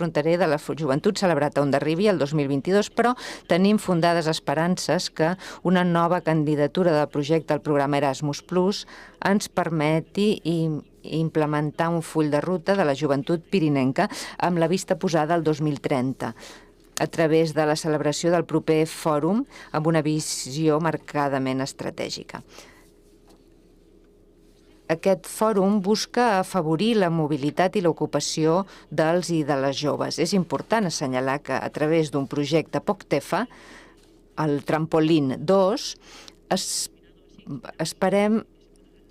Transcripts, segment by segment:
transfronterer de la joventut celebrat on arribi el 2022, però tenim fundades esperances que una nova candidatura de projecte al programa Erasmus Plus ens permeti implementar un full de ruta de la joventut pirinenca amb la vista posada al 2030 a través de la celebració del proper fòrum amb una visió marcadament estratègica. Aquest fòrum busca afavorir la mobilitat i l'ocupació dels i de les joves. És important assenyalar que a través d'un projecte POCTEFA, el Trampolín 2, esperem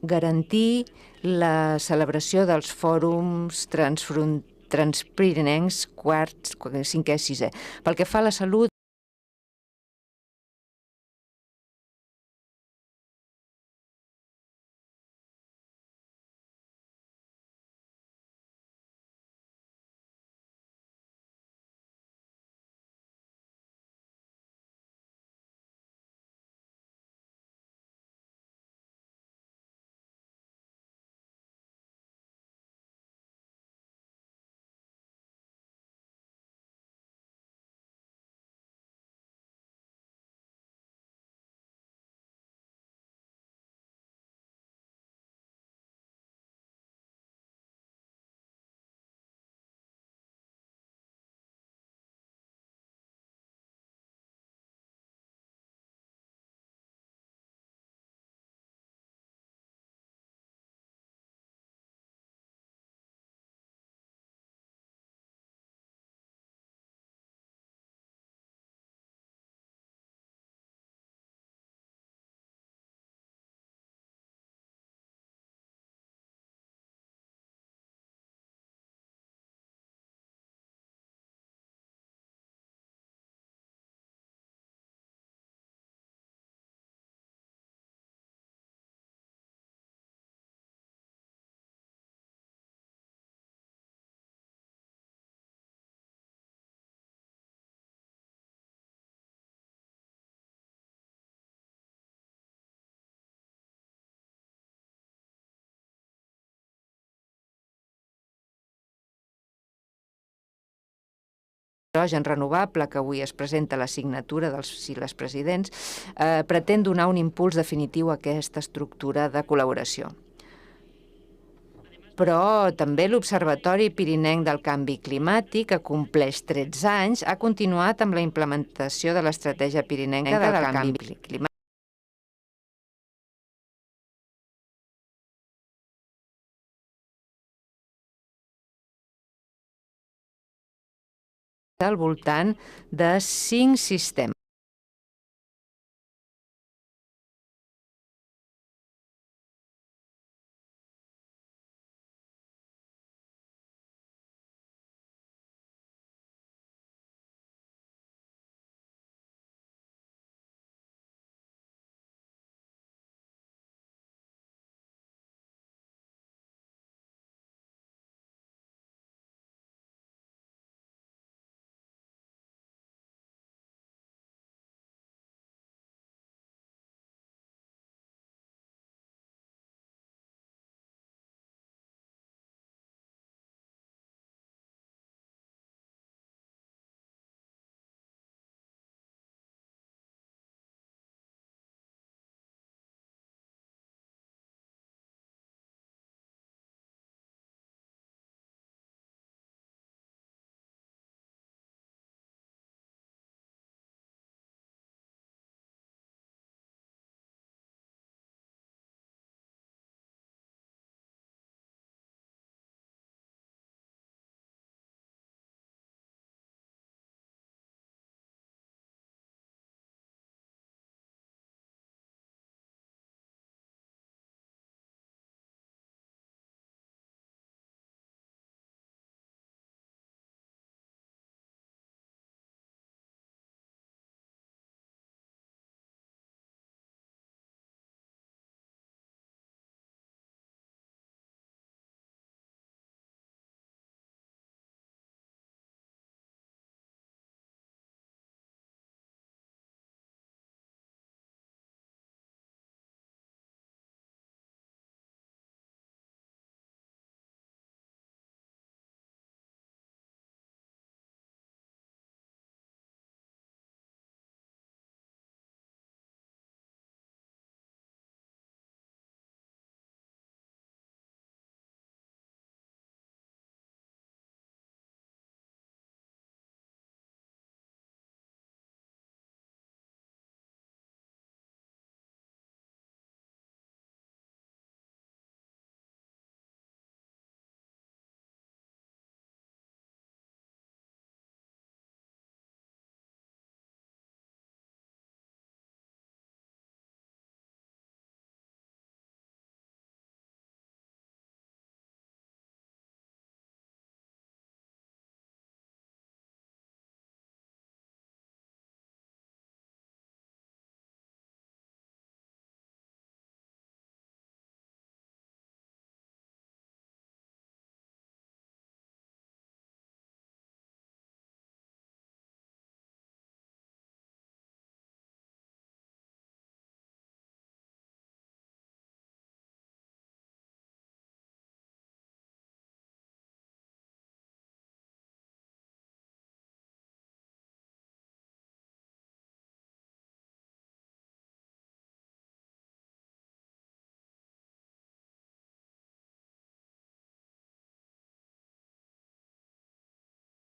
garantir la celebració dels fòrums transpirinencs quarts, cinquè, sisè. Pel que fa a la salut, l'hidrogen renovable, que avui es presenta a la signatura dels sigles presidents, pretén donar un impuls definitiu a aquesta estructura de col·laboració. Però també l'Observatori Pirinenc del Canvi Climàtic, que compleix 13 anys, ha continuat amb la implementació de l'estratègia pirinenca del canvi climàtic. Al voltant de 5 sistemes.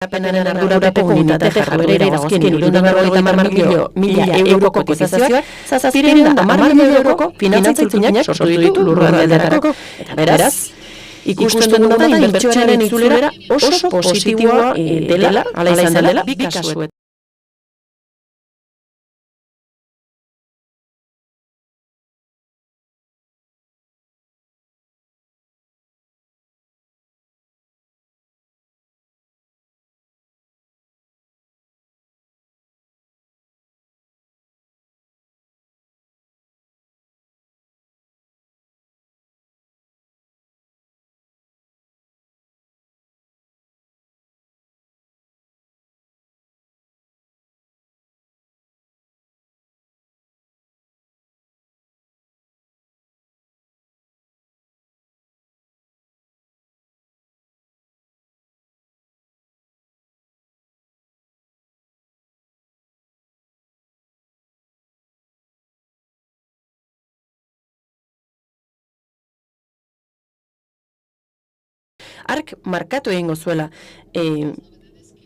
Garapenaren ardurapeko unitate jarduerei dagozkien 350.000 euroko kotizazioak 710 euroko finantza-itzulpenak sortu ditu lurraldeetarako. Eta beraz, ikusten duguna da inbertsioaren itzulera oso positiboa dela, ala izan dela, bi kasuetan. Ark markatu egingo zuela,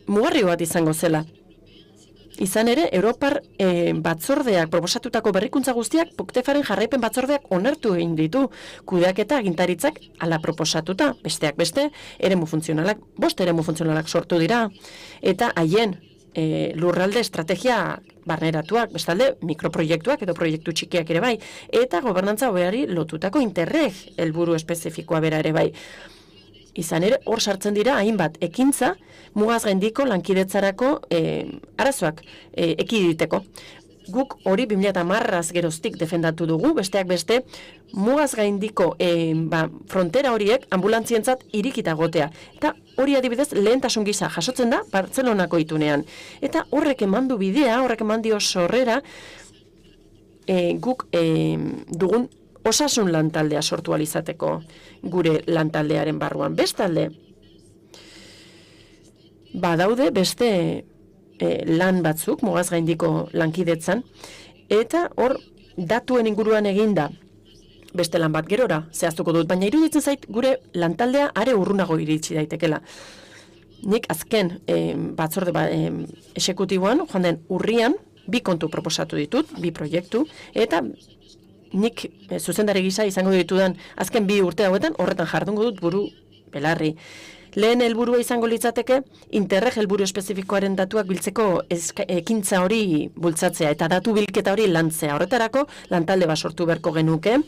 mugarri bat izango zela. Izan ere, Europar batzordeak proposatutako berrikuntza guztiak Puktefaren jarraipen batzordeak onartu egin ditu, kudeaketa agintaritzak ala proposatuta, besteak beste, bost eremu funtzionalak sortu dira, eta haien lurralde estrategia barneratuak, bestalde mikroproiektuak edo proiektu txikiak ere bai, eta gobernantza hobeari lotutako Interreg helburu espezifikoa bera ere bai. Izan ere, hor sartzen dira hainbat ekintza mugaz gaindiko lankidetzarako arazoak ekiditeko. Guk hori 2010az geroztik defendatu dugu, besteak beste, mugaz gaindiko frontera horiek ambulantzientzat irikita gotea. Eta hori adibidez lehentasun gisa jasotzen da Bartzelonako itunean. Eta horrek eman du bidea, horrek eman dio sorrera guk dugun osasun lantaldea sortu alizateko gure lantaldearen barruan. Bestalde, badaude beste lan batzuk, mugaz gaindiko lankidetzan, eta hor datuen inguruan eginda beste lan bat gerora zehaztuko dut, baina iruditzen zait gure lantaldea are urrunago iritsi daitekela. Nik azken batzorde esekutiboan, joan den urrian, bi kontu proposatu ditut, bi proiektu, eta nik zuzendari gisa izango ditudan azken bi urte hauetan horretan jardungo dut buru belarri. Lehen helburua izango litzateke Interreg helburu espezifikoaren datuak biltzeko ekintza hori bultzatzea eta datu bilketa hori lantzea. Horretarako lantalde bat sortu beharko genuke,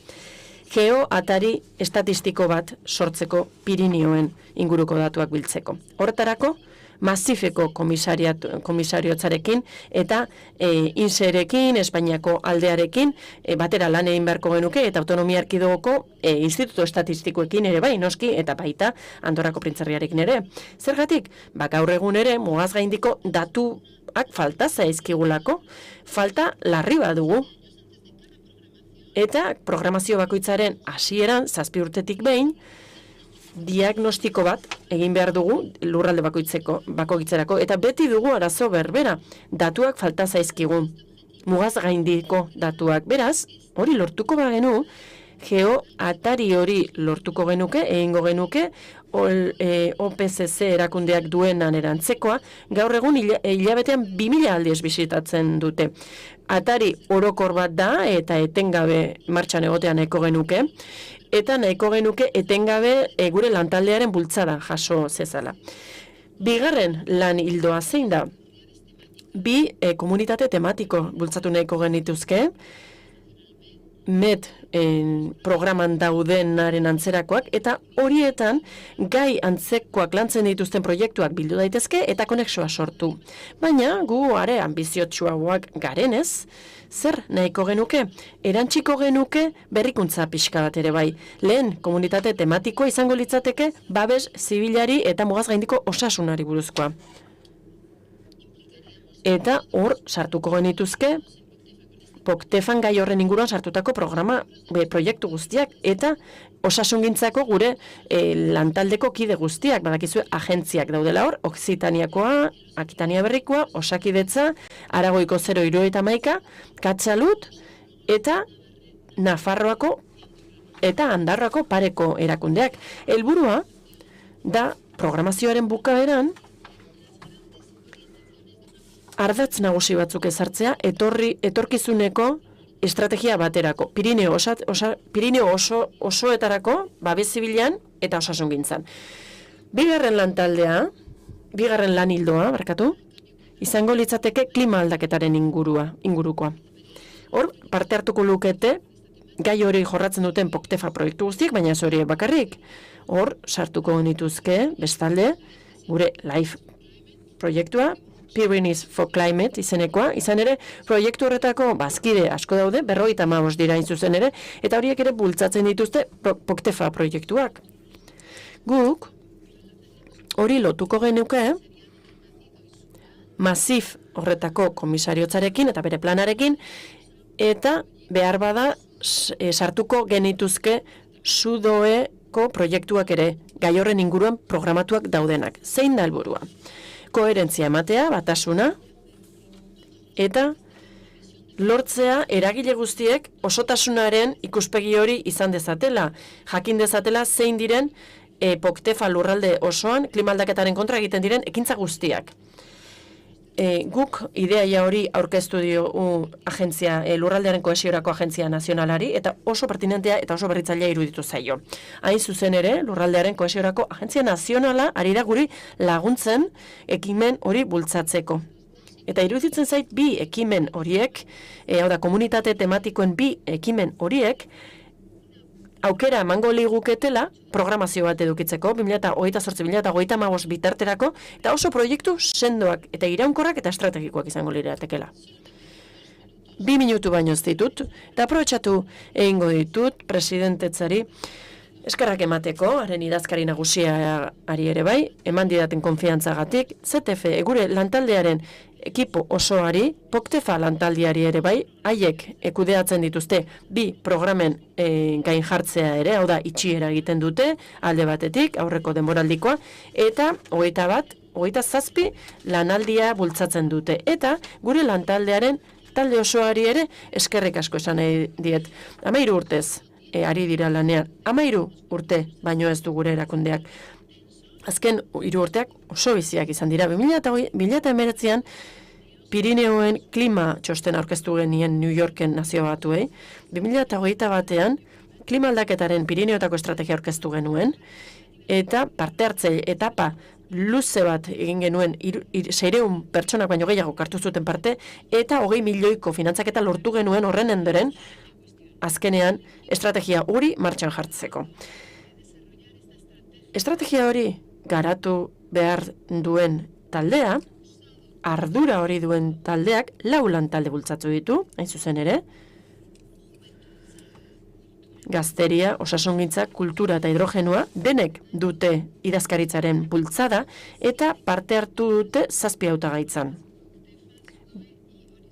geo-atari estatistiko bat sortzeko Pirinioen inguruko datuak biltzeko. Horretarako Masifeko komisariotzarekin eta INSErekin, Espainiako aldearekin batera lan egin beharko genuke eta autonomia erkidegoko instituto estatistikoekin ere bai, noski, eta baita Andorrako printzerriarekin ere. Zergatik? Gaur egun ere mugaz gaindiko datuak falta zaizkigulako, falta larri badugu. Eta programazio bakoitzaren hasieran 7 urtetik behin diagnostiko bat egin behar dugu lurralde bakoitzerako eta beti dugu arazo berbera, datuak falta zaizkigun, mugaz gaindiko datuak. Beraz, hori lortuko bagenu, geo-atari hori lortuko genuke, egingo genuke, OPCC erakundeak duenan erantzekoa, gaur egun hilabetean 2000 aldiz bisitatzen dute. Atari orokor bat da eta etengabe martxan egotean nahiko genuke, eta nahiko genuke etengabe gure lantaldearen bultzada jaso zezala. Bigarren lan hildoa zein da? Bi komunitate tematiko bultzatu nahiko genituzke, MED programan daudenaren antzerakoak, eta horietan gai antzekoak lantzen dituzten proiektuak bildu daitezke eta konexoa sortu. Baina gu are ambiziotsuagoak garenez, zer nahiko genuke? Erantziko genuke berrikuntza pixka bat ere bai. Lehen komunitate tematikoa izango litzateke babes zibilari eta mugaz gaindiko osasunari buruzkoa. Eta hor sartuko genituzke Puktefan gai horren inguruan sartutako programa proiektu guztiak eta osasungintzako gure lantaldeko kide guztiak, badakizue agentziak daudela hor, Okzitaniakoa, Akitania Berrikoa, Osakidetza, Aragoiko 071, Katsalut eta Nafarroako eta Andarroako pareko erakundeak. Helburua da programazioaren bukaeran ardatz nagusi batzuk ezartzea etorkizuneko estrategia baterako. Pirineo osoetarako, babes zibilean eta osasungintzan. Bigarren lan hildoa, izango litzateke klima aldaketaren ingurukoa. Hor, parte hartuko lukete, gai hori jorratzen duten POCTEFA proiektu guztiek, baina ez hori bakarrik. Hor, sartuko nituzke, bestalde, gure LIFE proiektua, Pyrenees for Climate izenekoa, izan ere, proiektu horretako bazkide asko daude, 55 dira zuzen ere, eta horiek ere bultzatzen dituzte POCTEFA proiektuak. Guk, hori lotuko genuke, Masif horretako komisariotzarekin eta bere planarekin, eta behar bada sartuko genituzke Sudoeko proiektuak ere, gai horren inguruan programatuak daudenak. Zein da helburua? Koherentzia ematea, batasuna, eta lortzea eragile guztiek osotasunaren ikuspegi hori izan dezatela, jakin dezatela zein diren POCTEFA lurralde osoan klima aldaketaren kontra egiten diren ekintza guztiak. Guk ideia hori aurkeztu dio agentzia, lurraldearen kohesiorako agentzia nazionalari, eta oso pertinentea eta oso berritzailea iruditu zaio. Hain zuzen ere, lurraldearen kohesiorako agentzia nazionala ari da guri laguntzen ekimen hori bultzatzeko. Eta iruditzen zait bi ekimen horiek, hau da, komunitate tematikoen bi ekimen horiek, aukera emango liguketela programazio bat edukitzeko, 2028-2035 bitarterako, eta oso proiektu sendoak eta iraunkorrak eta estrategikoak izango liratekela. 2 minutu baino ez ditut, eta aprobetxatu egingo ditut presidentetzari eskerrak emateko, haren idazkari nagusiari ere bai, eman didaten konfiantzagatik, ZTF, gure lantaldearen ekipo osoari, POCTEFA lantaldiari ere bai, haiek kudeatzen dituzte bi programen gain jartzea ere, hau da, itxiera egiten dute, alde batetik, aurreko denboraldikoa, eta 27 lanaldia bultzatzen dute. Eta gure lantaldearen talde osoari ere eskerrik asko esan nahi diet. 13 urtez ari dira lanean, 13 urte baino ez du gure erakundeak. Azken 3 urteak oso biziak izan dira. 2019an Pirineoen klima txosten aurkeztu genien New Yorken nazio batuei. 2021an klima aldaketaren Pirineotako estrategia aurkeztu genuen, eta parte hartze etapa luze bat egin genuen 600 pertsonak baino gehiago hartu zuten parte, eta 20 milioiko finantzaketa lortu genuen horren ondoren azkenean estrategia hori martxan jartzeko. Estrategia hori garatu behar duen taldea, ardura hori duen taldeak 4 lantalde bultzatu ditu, hain zuzen ere, gazteria, osasungintza, kultura eta hidrogenua, denek dute idazkaritzaren bultzada, eta parte hartu dute 7 hautagaitzan.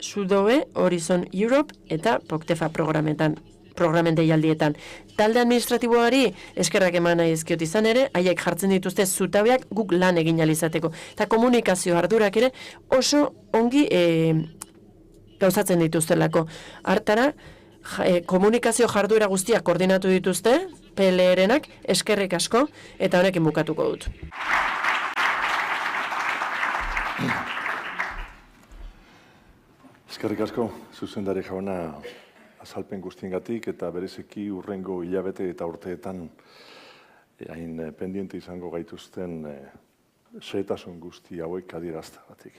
Sudoe, Horizon Europe eta POCTEFA programen deialdietan. Talde administratiboari eskerrak eman nahi ezkiot izan ere, haiek jartzen dituzte zutabeak guk lan egin alizateko. Eta komunikazio ardurak ere oso ongi gauzatzen dituztelako. Hartara, komunikazio jarduera guztiak koordinatu dituzte, PLR-enak, eskerrik asko, eta honekin bukatuko dut. Eskerrik asko, zuzendari jauna, azalpen guztiengatik eta bereziki urrengo hilabete eta urteetan hain pendiente izango gaituzten xehetasun guzti hauek adierazteagatik.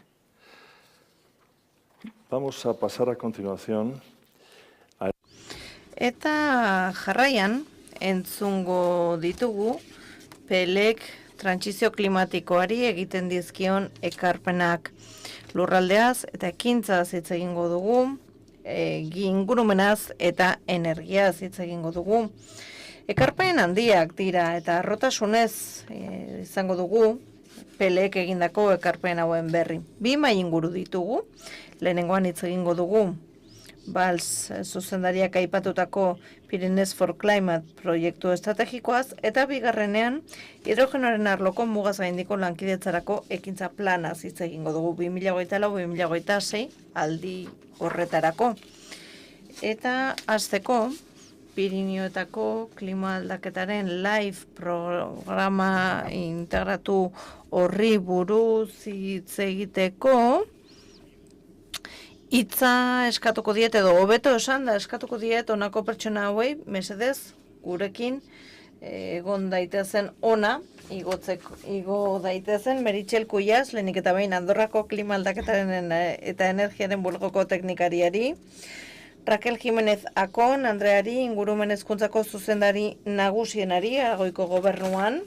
Vamos a pasar a continuación. Eta jarraian entzungo ditugu PELek trantsizio klimatikoari egiten dizkion ekarpenak lurraldeaz eta ekintzaz hitz egingo dugu, ingurumenaz eta energiaz hitz egingo dugu. Ekarpen handiak dira eta arrotasunez izango dugu PELek egindako ekarpen hauen berri. 2 mahai inguru ditugu, lehenengoan hitz egingo dugu Bals zuzendariak aipatutako Pyrenees for Climate proiektu estrategikoaz, eta bigarrenean hidrogenoaren arloko mugaz gaindiko lankidetzarako ekintza planaz hitz egingo dugu 2024-2026 aldi horretarako. Eta hasteko Pirineoetako klima aldaketaren LIFE programa integratu horri buruz hitz egiteko hitza eskatuko diet, edo hobeto esan da eskatuko diet honako pertsona hauei, mesedez, gurekin egon daitezen ona, igo daitezen Meritxell Kuyas, lehenik eta behin Andorrako klima aldaketaren eta energiaren bulgoko teknikariari, Raquel Jimenez Akon, Andreari, ingurumen hezkuntzako zuzendari nagusienari, Aragoiko gobernuan,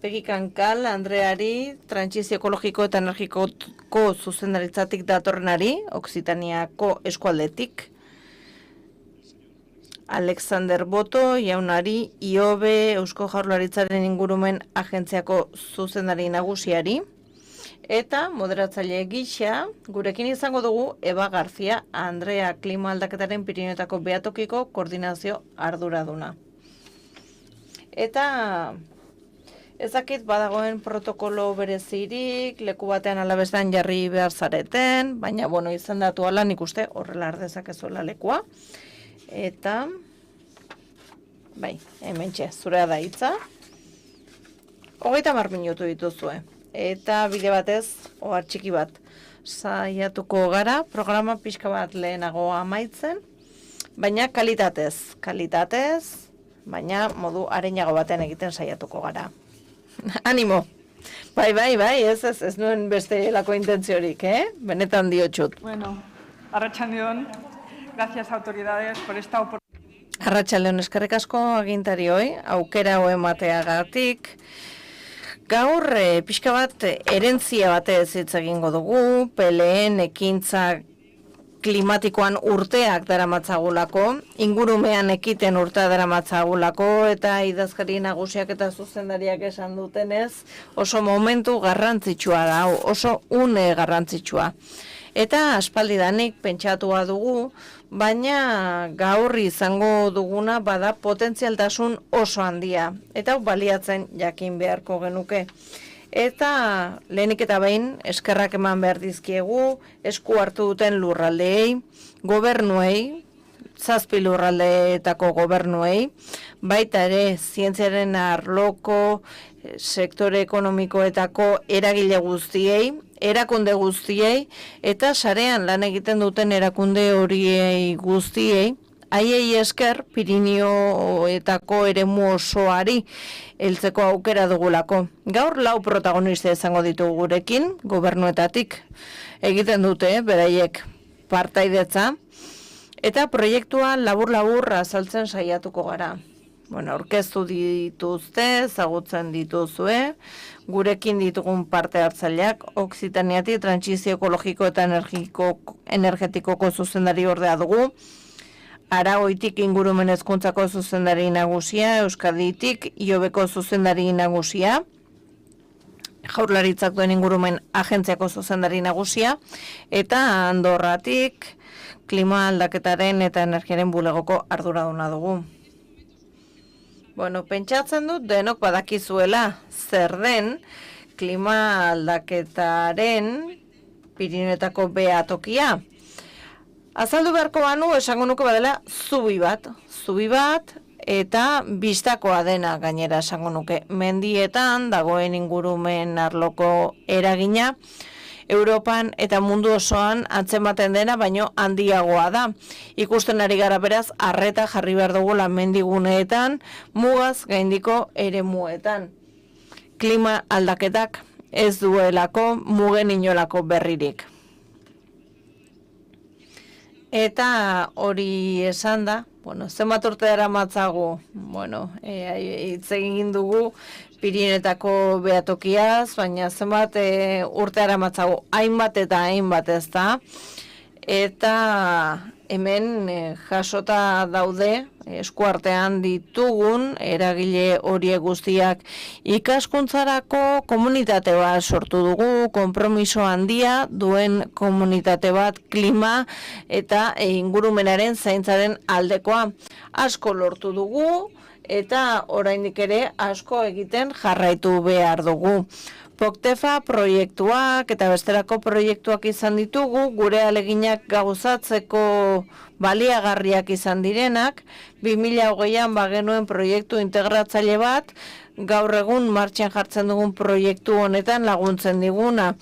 Pegi Kankal, Andreari, trantsizio ekologiko eta energikoko zuzendaritzatik datorrenari, Oksitaniako eskualdetik, Alexander Boto, jaunari, IOBE, Eusko Jaurlaritzaren ingurumen agentziako zuzendari nagusiari, eta moderatzaile gisa, gurekin izango dugu Eba Garzia, Andrea klima aldaketaren Pirinioetako behatokiko koordinazio arduraduna. Eta ezakit badagoen protokolo berezirik, leku batean alabestan jarri behar zareten, baina izendatu ala nik uste horrela ardezakezuela lekua. Eta, hementxe, zurea da hitza. 30 minutu dituzue. Eta bide batez, ohar txiki bat, saiatuko gara, programa pixka bat lehenago amaitzen, baina kalitatez, baina modu arenago baten egiten saiatuko gara. Animo! Bai, ez nuen beste lako intentziorik, Benetan diotxut. Bueno, arratsaldeon. Gracias, autoridades, por esta oportunidad. Arratsaldeon, eskerrik asko agintarioi, aukera hau emateagatik. Gaur, pixka bat, herentzia batez hitz egingo dugu, PLN ekintza klimatikoan urteak daramatzagulako, ingurumean ekiten urtea daramatzagulako, eta idazkari nagusiak eta zuzendariak esan dutenez, oso momentu garrantzitsua da, oso une garrantzitsua. Eta aspaldidanik pentsatua dugu, baina gaur izango duguna bada potentzialtasun oso handia. Eta baliatzen jakin beharko genuke. Eta lehenik eta behin eskerrak eman behar dizkiegu, esku hartu duten lurraldeei, gobernuei, 7 lurraldeetako gobernuei, baita ere zientziaren arloko, sektore ekonomikoetako eragile guztiei, erakunde guztiei, eta sarean lan egiten duten erakunde horiei guztiei, haiei esker Pirinioetako eremu osoari heltzeko aukera dugulako. Gaur 4 protagonista izango ditugu gurekin, gobernuetatik egiten dute, beraiek partaidetza, eta proiektua labur-labur azaltzen saiatuko gara. Aurkeztu dituzte, ezagutzen dituzue, gurekin ditugun parte hartzaileak, Oksitaniatik trantsizio ekologiko eta energetikoko zuzendari ordea dugu, Aragoitik ingurumen hezkuntzako zuzendari nagusia, Euskaditik IOBeko zuzendari nagusia, Jaurlaritzak duen ingurumen agentziako zuzendari nagusia, eta Andorratik klima aldaketaren eta energiaren bulegoko arduraduna dugu. Pentsatzen dut denok badakizuela zer den klima aldaketaren Pirinioetako behatokia. Azaldu beharko banu esango nuke badela zubi bat eta bistakoa dena gainera esango nuke. Mendietan dagoen ingurumen arloko eragina Europan eta mundu osoan antzematen dena, baino handiagoa da. Ikusten ari gara beraz, arreta jarri behar dugula mendiguneetan, mugaz gaindiko eremuetan. Klima aldaketak ez duelako mugen inolako berririk. Eta hori esan da, zenbat urte daramatzagu, hitz egin dugu Pirinioetako behatokiaz, baina zenbat urte daramatzagu hainbat eta hainbat ez da. Eta hemen jasota daude, eskuartean ditugun, eragile horiek guztiak ikaskuntzarako komunitate bat sortu dugu, konpromiso handia duen komunitate bat klima eta ingurumenaren zaintzaren aldekoa. Asko lortu dugu eta oraindik ere asko egiten jarraitu behar dugu. Poktefa proiektuak eta besterako proiektuak izan ditugu, gure aleginak gauzatzeko baliagarriak izan direnak, 2020an bagenuen proiektu integratzaile bat, gaur egun martxan jartzen dugun proiektu honetan laguntzen diguna.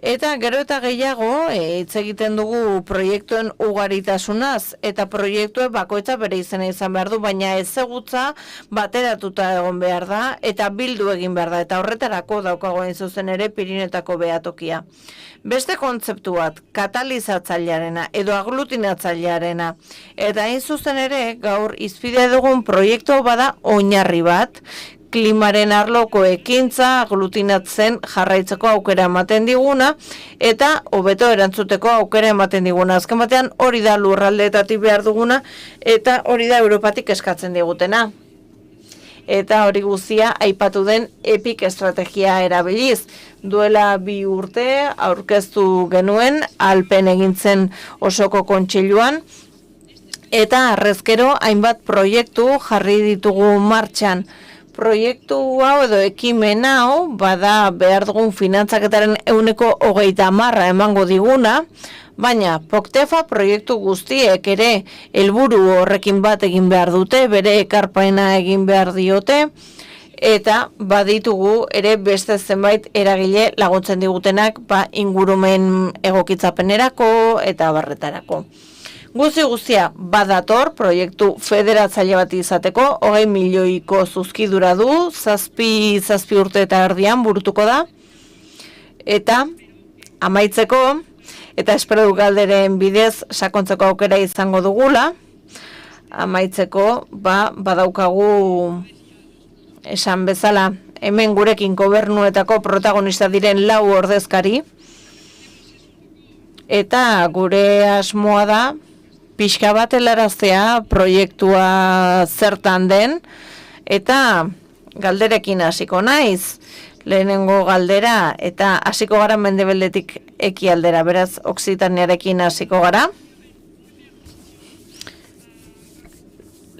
Eta gero eta gehiago, hitz egiten dugu proiektuen ugaritasunaz, eta proiektue bakoitza bere izena izan behar du, baina ezagutza bateratuta egon behar da, eta bildu egin behar da, eta horretarako daukagoen zuzen ere Pirinetako behatokia. Beste kontzeptu bat, katalizatzailearena edo aglutinatzailearena, eta hain zuzen ere gaur izpide dugun proiektu bada oinarri bat, klimaren arloko ekintza aglutinatzen jarraitzeko aukera ematen diguna eta hobeto erantzuteko aukera ematen diguna. Azken batean hori da lurraldeetatik behar duguna eta hori da Europatik eskatzen digutena. Eta hori guztia aipatu den EPIC estrategia erabiliz. Duela 2 urte aurkeztu genuen Alpen egintzen osoko kontseiluan eta harrezkero hainbat proiektu jarri ditugu martxan. Proiektu hau edo ekimen hau bada behar dugun finantzaketaren 30% emango diguna, baina Poctefa proiektu guztiek ere helburu horrekin bat egin behar dute, bere ekarpena egin behar diote, eta baditugu ere beste zenbait eragile laguntzen digutenak ingurumen egokitzapenerako eta barretarako. Guztia badator proiektu federatzaile bat izateko, 20 milioiko zuzkidura du, 7 urte eta erdian burutuko da, eta amaitzeko, eta espero du galderen bidez sakontzeko aukera izango dugula, amaitzeko badaukagu esan bezala hemen gurekin gobernuetako protagonista diren 4 ordezkari, eta gure asmoa da, pixka bat helaraztea proiektua zertan den, eta galderekin hasiko naiz, lehenengo galdera, eta hasiko gara mendebeldetik ekialdera, beraz, Okzitaniarekin hasiko gara.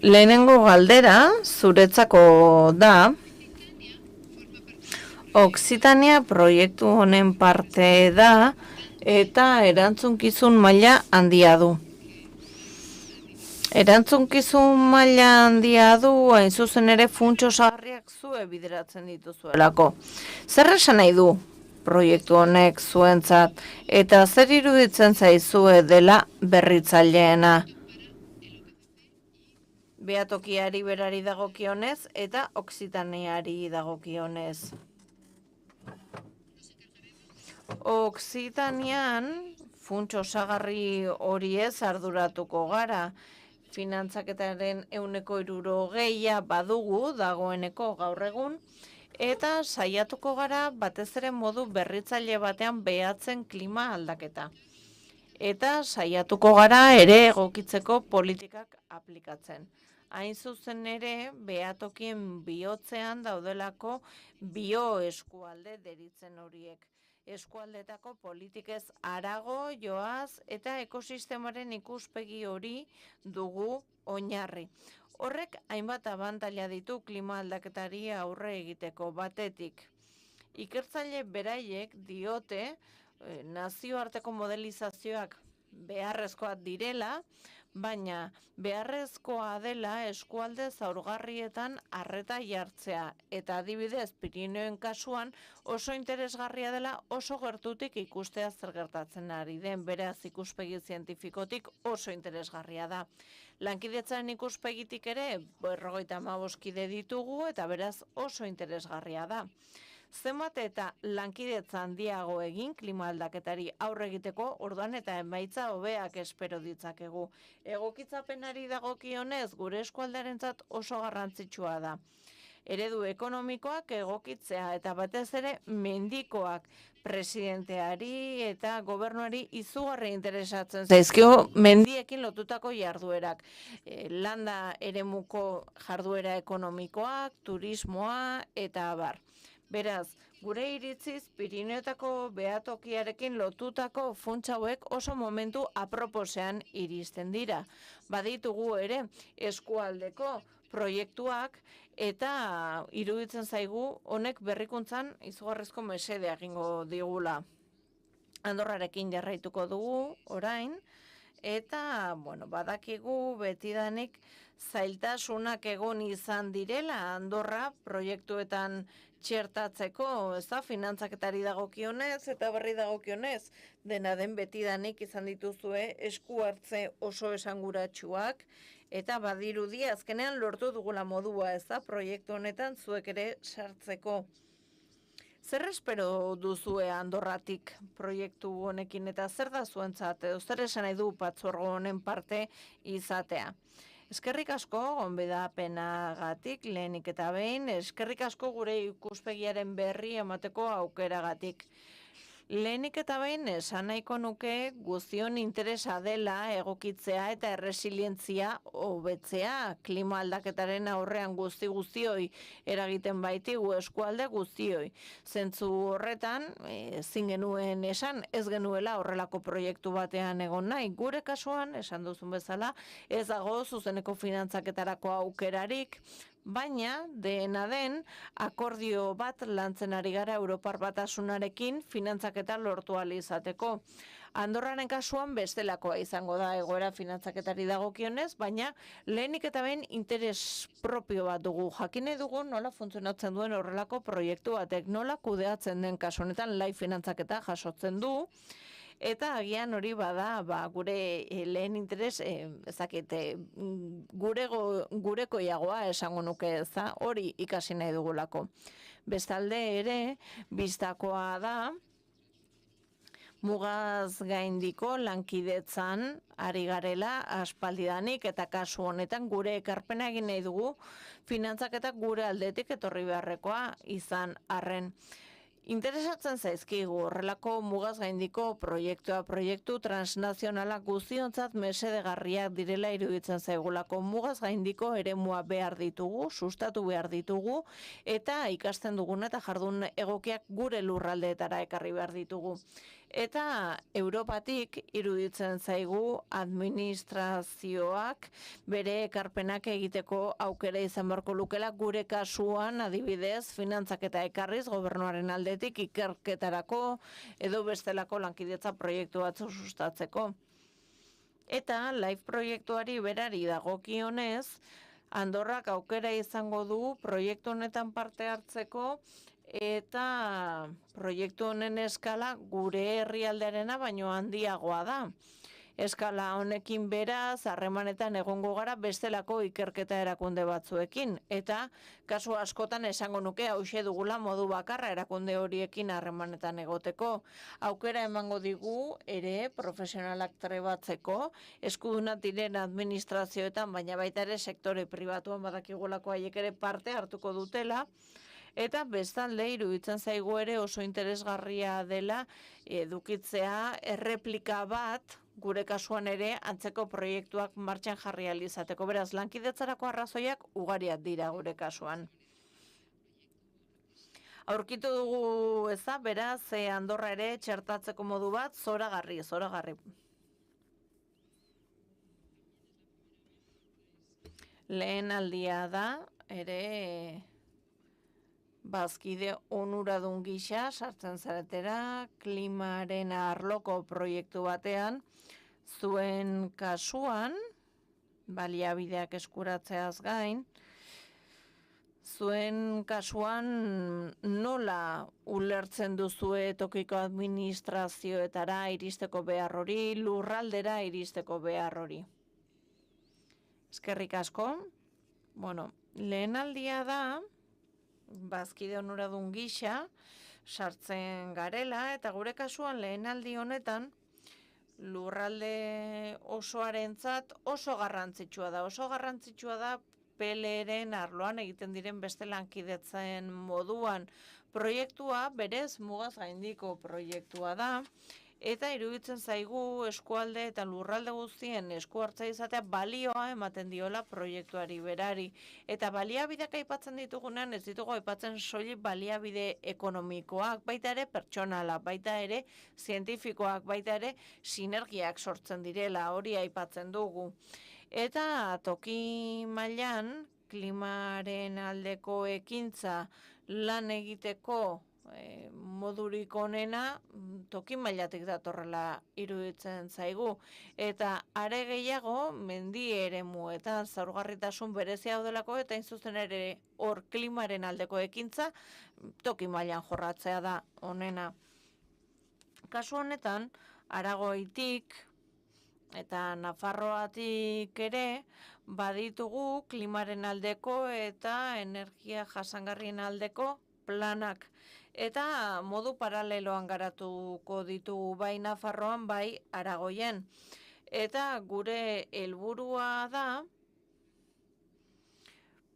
Lehenengo galdera, zuretzako da, Okzitania proiektu honen parte da, eta erantzunkizun maila handia du. Erantzukizun maila handia du, hain zuzen ere funts osagarriak zue bideratzen dituzuelako. Zer esan nahi du proiektu honek zuentzat, eta zer iruditzen zaizue dela berritzaileena? Behatokiari berari dagokionez eta Okzitaniari dagokionez. Okzitanian funts osagarri horiez arduratuko gara. Finantzaketaren 60% badugu dagoeneko gaur egun, eta saiatuko gara batez ere modu berritzaile batean behatzen klima aldaketa. Eta saiatuko gara ere egokitzeko politikak aplikatzen. Hain zuzen ere, behatokien bihotzean daudelako bioeskualde deritzen horiek. Eskualdetako politikez harago joaz eta ekosistemaren ikuspegi hori dugu oinarri. Horrek hainbat abantaila ditu klima aldaketari aurre egiteko batetik. Ikertzaile beraiek diote nazioarteko modelizazioak beharrezkoak direla, baina beharrezkoa dela eskualde zaurgarrietan arreta jartzea. Eta adibidez, Pirinioen kasuan oso interesgarria dela oso gertutik ikustea zer gertatzen ari den, beraz ikuspegi zientifikotik oso interesgarria da. Lankidetzaren ikuspegitik ere 55 kide ditugu eta beraz oso interesgarria da. Zenbat eta lankidetza handiago egin klima aldaketari aurre egiteko, orduan eta emaitza hobeak espero ditzakegu. Egokitzapenari dagokionez gure eskualdarentzat oso garrantzitsua da. Eredu ekonomikoak egokitzea eta batez ere mendikoak presidenteari eta gobernuari izugarri interesatzen zaizkio mendiekin lotutako jarduerak. Landa eremuko jarduera ekonomikoak, turismoa eta abar. Beraz, gure iritziz, Pirinioetako behatokiarekin lotutako funts hauek oso momentu aproposean iristen dira. Baditugu ere eskualdeko proiektuak eta iruditzen zaigu honek berrikuntzan izugarrizko mesede egingo digula. Andorrarekin jarraituko dugu orain, Eta, bueno, badakigu betidanik zailtasunak egon izan direla Andorra proiektuetan txertatzeko, ez da, finantzaketari dagokionez eta berri dagokionez, dena den betidanik izan dituzue esku hartze oso esanguratsuak, eta badirudi azkenean lortu dugula modua, ez da, proiektu honetan zuek ere sartzeko. Zer espero duzue Andorratik proiektu honekin eta zer da zuentzat, edo zer esan nahi du batzorde honen parte izatea? Eskerrik asko gonbidapenagatik lehenik eta behin, eskerrik asko gure ikuspegiaren berri emateko aukeragatik. Lehenik eta behin esan nahiko nuke guztion interesa dela egokitzea eta erresilientzia hobetzea klima aldaketaren aurrean guztioi eragiten baitigu eskualde guztioi. Zentzu horretan, ezin genuen esan, ez genuela horrelako proiektu batean egon nahi. Gure kasuan, esan duzun bezala, ez dago zuzeneko finantzaketarako aukerarik, baina, dena den, akordio bat lantzen ari gara Europar Batasunarekin finantzaketa lortu ahal izateko. Andorraren kasuan bestelakoa izango da egoera finantzaketari dagokionez, baina lehenik eta behin interes propio bat dugu. Jakin nahi dugu nola funtzionatzen duen horrelako proiektu batek, nola kudeatzen den kasu honetan live finantzaketa jasotzen du, eta agian hori bada gure lehen interes, gureko iagoa esango nuke eza, hori ikasi nahi dugulako. Bestalde ere, bistakoa da, mugaz gaindiko lankidetzan ari garela aspaldidanik eta kasu honetan gure ekarpena egin nahi dugu finantzaketak gure aldetik etorri beharrekoa izan arren. Interesatzen zaizkigu horrelako mugaz gaindiko proiektu transnazionala guztiontzat mesedegarriak direla iruditzen zaigulako. Mugaz gaindiko eremua behar ditugu, sustatu behar ditugu, eta ikasten duguna eta jardun egokiak gure lurraldeetara ekarri behar ditugu. Eta Europatik iruditzen zaigu administrazioak bere ekarpenak egiteko aukera izan beharko lukela gure kasuan adibidez finantzaketa ekarriz gobernuaren aldetik ikerketarako edo bestelako lankidetza proiektu batzu sustatzeko. Eta live proiektuari berari dagokionez, Andorrak aukera izango du proiektu honetan parte hartzeko eta proiektu honen eskala gure herrialdearena baino handiagoa da. Eskala honekin beraz, harremanetan egongo gara bestelako ikerketa erakunde batzuekin. Eta kasu askotan esango nuke hauxe dugula modu bakarra erakunde horiekin harremanetan egoteko. Aukera emango digu ere profesionalak trebatzeko, eskudunak diren administrazioetan, baina baita ere sektore pribatuan badakigulako haiek ere parte hartuko dutela. Eta bestalde iruditzen zaigu ere oso interesgarria dela edukitzea erreplika bat gure kasuan ere antzeko proiektuak martxan jarri ahal izateko. Beraz, lankidetzarako arrazoiak ugariak dira gure kasuan. Aurkitu dugu eza, beraz, Andorra ere txertatzeko modu bat zoragarri. Lehen aldia da, ere bazkide onuradun gisa sartzen zaretera klimaren arloko proiektu batean, zuen kasuan, baliabideak eskuratzeaz gain, zuen kasuan nola ulertzen duzue tokiko administrazioetara iristeko behar hori, lurraldera iristeko behar hori. Eskerrik asko. Bueno, lehen aldia da, bazkide onuradun gisa sartzen garela eta gure kasuan lehenaldi honetan lurralde osoarentzat oso garrantzitsua da PLR-en arloan egiten diren beste lankidetzen moduan proiektua berez mugaz gaindiko proiektua da. Eta iruditzen zaigu eskualde eta lurralde guztien esku hartza izatea balioa ematen diola proiektuari berari. Eta baliabideak aipatzen ditugunean ez ditugu aipatzen soilik baliabide ekonomikoak, baita ere pertsonala, baita ere zientifikoak, baita ere sinergiak sortzen direla, hori aipatzen dugu. Eta toki mailan klimaren aldeko ekintza lan egiteko modurik onena toki mailatik datorrela iruditzen zaigu. Eta are gehiago, mendi eremuetan zaurgarritasun berezia daudelako, eta inzuzen ere hor klimaren aldeko ekintza toki mailan jorratzea da onena. Kasu honetan, Aragoitik eta Nafarroatik ere baditugu klimaren aldeko eta energia jasangarrien aldeko planak. Eta modu paraleloan garatuko ditugu bai Nafarroan, bai Aragoien. Eta gure helburua da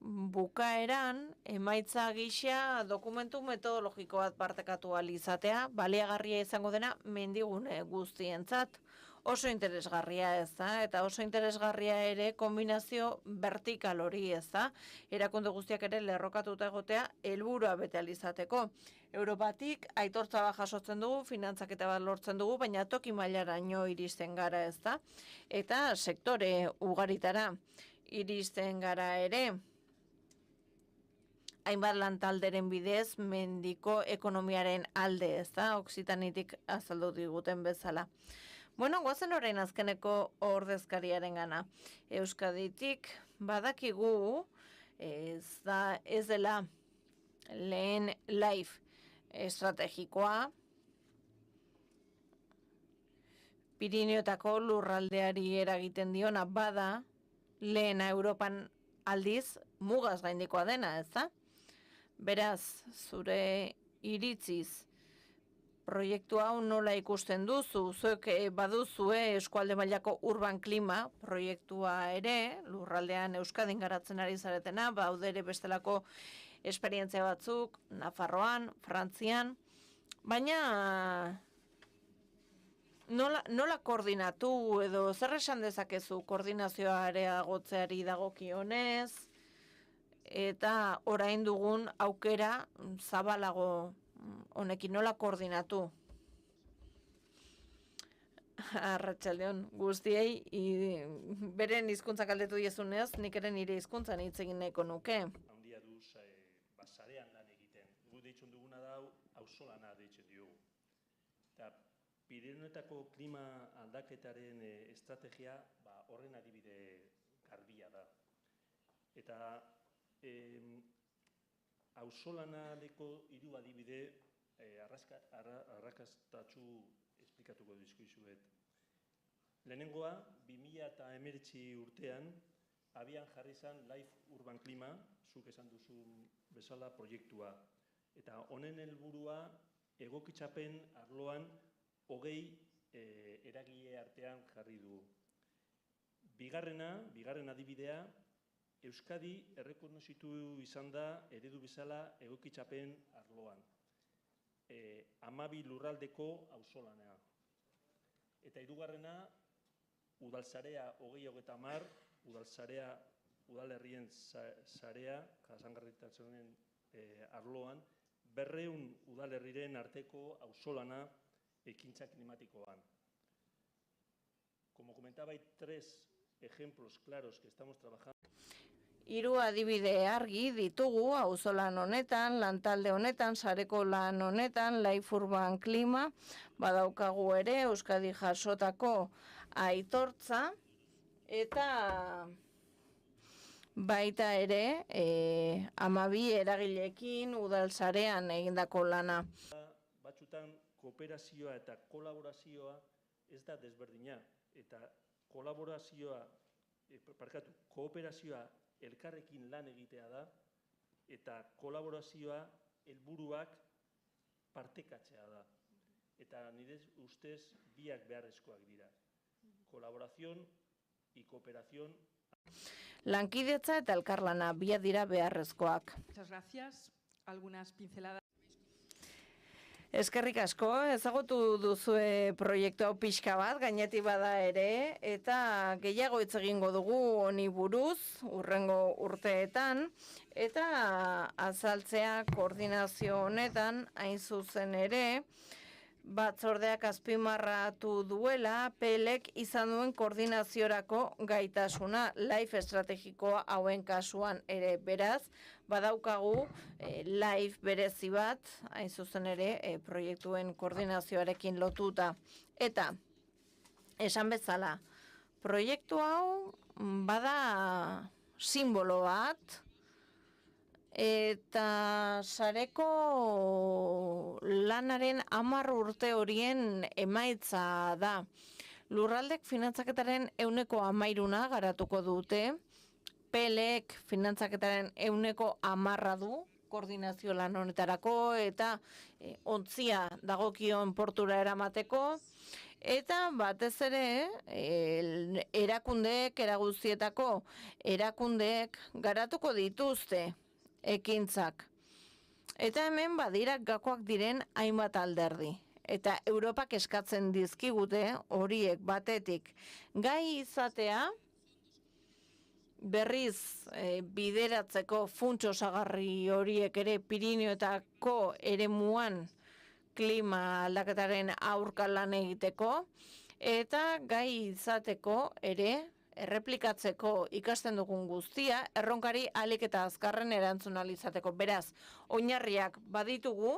bukaeran emaitza gisa dokumentu metodologiko bat partekatu ahal izatea, baliagarria izango dena mendigune guztientzat. Oso interesgarria ez da, eta oso interesgarria ere kombinazio vertikal hori ez da. Erakunde guztiak ere lerrokatuta egotea helburua bete ahal izateko. Europatik aitortza bat jasotzen dugu, finantzaketa bat lortzen dugu, baina toki mailaraino iristen gara ez da. Eta sektore ugaritara iristen gara ere. Hainbat lantalderen bidez mendiko ekonomiaren alde ez da, Oksitanitik azaldu diguten bezala. Bueno, goazen orain azkeneko ordezkariaren gana. Euskaditik badakigu ez dela lehen life estrategikoa, Pirineotako lurraldeari eragiten diona bada, lehena Europan aldiz mugaz gaindikoa dena, ez da? Beraz, zure iritziz, proiektu hau nola ikusten duzu, zuek baduzue eskualde mailako urban klima proiektua ere, lurraldean Euskadin garatzen ari zaretena, baudere bestelako esperientzia batzuk, Nafarroan, Frantzian, baina nola koordinatu edo zer esan dezakezu koordinazioa areagotzeari dagokionez, eta orain dugun aukera zabalago honekin nola koordinatu. Arratsaldeon guztiei, beren hizkuntzak galdetu diezunez, nik ere nire hizkuntzan hitz egin nahiko nuke. Handia duz, sarean lan egiten. Gu deitzen duguna da, auzolana deitzen diogu. Eta Pirinioetako klima aldaketaren estrategia horren adibide garbia da. Eta auzolanareko hiru adibide arrakastatsu esplikatuko dizkizuet. Lehenengoa, 2019 urtean, abian jarri zen Life Urban Klima, zuk esan duzun bezala proiektua. Eta honen helburua egokitzapen arloan 20 eragile artean jarri du. Bigarren adibidea, Euskadi errekonozitu izan da eredu bezala egokitzapen arloan. 12 lurraldeko auzolana. Eta hirugarrena, udalsarea 2030, udalsarea udalerrien sarea, jasangarritasunaren arloan, 200 udalerriren arteko auzolana ekintza klimatikoan. Como comentaba, hay 3 ejemplos claros que estamos trabajando. Hiru adibide argi ditugu auzolan honetan, lantalde honetan, sareko lan honetan, Life Urban Klima, badaukagu ere Euskadi jasotako aitortza, eta baita ere 12 eragileekin udalsarean egindako lana. Batzutan kooperazioa eta kolaborazioa ez da desberdina, eta kooperazioa elkarrekin lan egitea da, eta kolaborazioa helburuak partekatzea da. Eta nire ustez biak beharrezkoak dira. Kolaborazion y cooperación. Lankidetza eta elkarlana biak dira beharrezkoak. Muchas gracias. Algunas pinceladas. Eskerrik asko, ezagutu duzue proiektu hau pixka bat, gainetik bada ere, eta gehiago hitz egingo dugu honi buruz, hurrengo urteetan, eta azaltzea koordinazio honetan, hain zuzen ere, Batzordeak azpimarratu duela, PLek izan duen koordinaziorako gaitasuna, LIFE estrategikoa hauen kasuan ere, beraz, badaukagu LIFE berezi bat, hain zuzen ere, proiektuen koordinazioarekin lotuta. Eta, esan bezala, proiektu hau bada simbolo bat, eta sareko lanaren 10 urte horien emaitza da. Lurraldek finantzaketaren 13% garatuko dute, PLek finantzaketaren 10% du, koordinazio lan honetarako, eta ontzia dagokion portura eramateko, eta batez ere, erakundeek, eraguzietako erakundeek garatuko dituzte ekintzak. Eta hemen badirak gakoak diren hainbat alderdi. Eta Europak eskatzen dizkigute horiek batetik gai izatea, berriz bideratzeko funts osagarri horiek ere Pirinioetako eremuan klima aldaketaren aurka lan egiteko, eta gai izateko ere erreplikatzeko ikasten dugun guztia, erronkari ahalik eta azkarren erantzun ahal izateko. Beraz, oinarriak baditugu,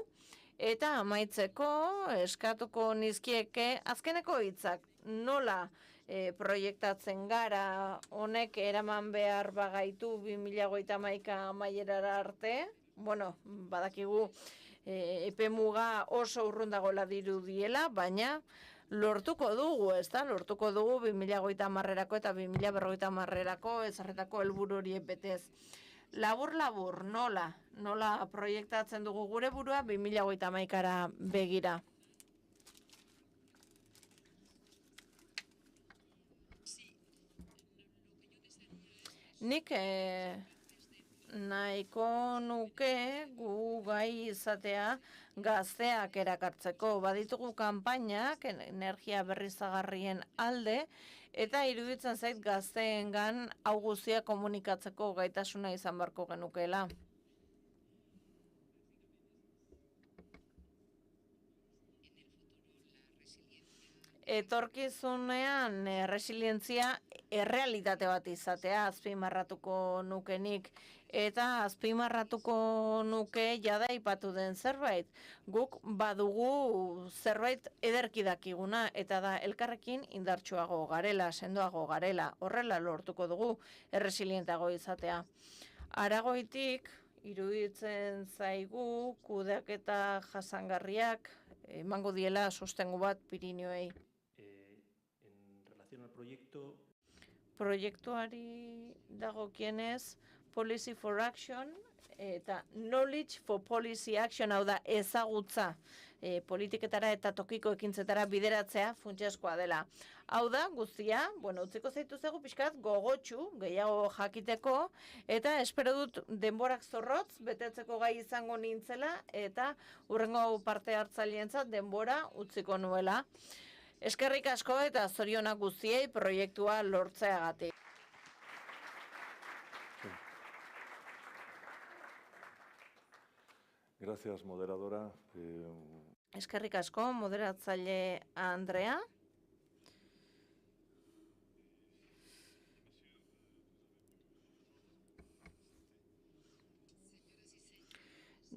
eta amaitzeko eskatuko nizkieke azkeneko hitzak nola proiektatzen gara, honek eraman behar bagaitu 2031 amaierara arte. Bueno, badakigu epemuga oso urrun dagoela dirudiela, baina lortuko dugu, lortuko dugu 2030erako eta 2050erako ezarritako helburu horiek betez. Labur, nola proiektatzen dugu gure burua 2031ra begira. Nik nahiko nuke gu gai izatea gazteak erakartzeko. Baditugu kanpainak energia berriztagarrien alde, eta iruditzen zait gazteengan hau guztia komunikatzeko gaitasuna izan beharko genukeela. Etorkizunean resilientzia errealitate bat izatea azpimarratuko nukenik, eta azpimarratuko nuke jada aipatu den zerbait. Guk badugu zerbait ederki dakiguna, eta da elkarrekin indartsuago garela, sendoago garela, horrela lortuko dugu erresilientago izatea. Aragoitik iruditzen zaigu kudeaketa jasangarriak emango diela sostengu bat Pirinioei. Proiektuari dagokienez, Policy for Action eta Knowledge for Policy Action, hau da ezagutza politiketara eta tokiko ekintzetara bideratzea funtsezkoa dela. Hau da, guztia, utziko zaitu zego pixkat gogotsu, gehiago jakiteko, eta espero dut denborak zorrotz, betetzeko gai izango nintzela, eta hurrengo parte hartzaileentzat denbora utziko nuela. Eskerrik asko eta zorionak guztiei proiektua lortzeagatik. Gracias, moderadora. Eskerrik asko, moderatzaile Andrea.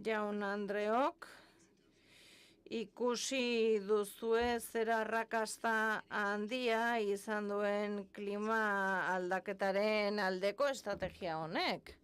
Jaun Andreok, ikusi duzue zera arrakasta handia izan duen klima aldaketaren aldeko estrategia honek.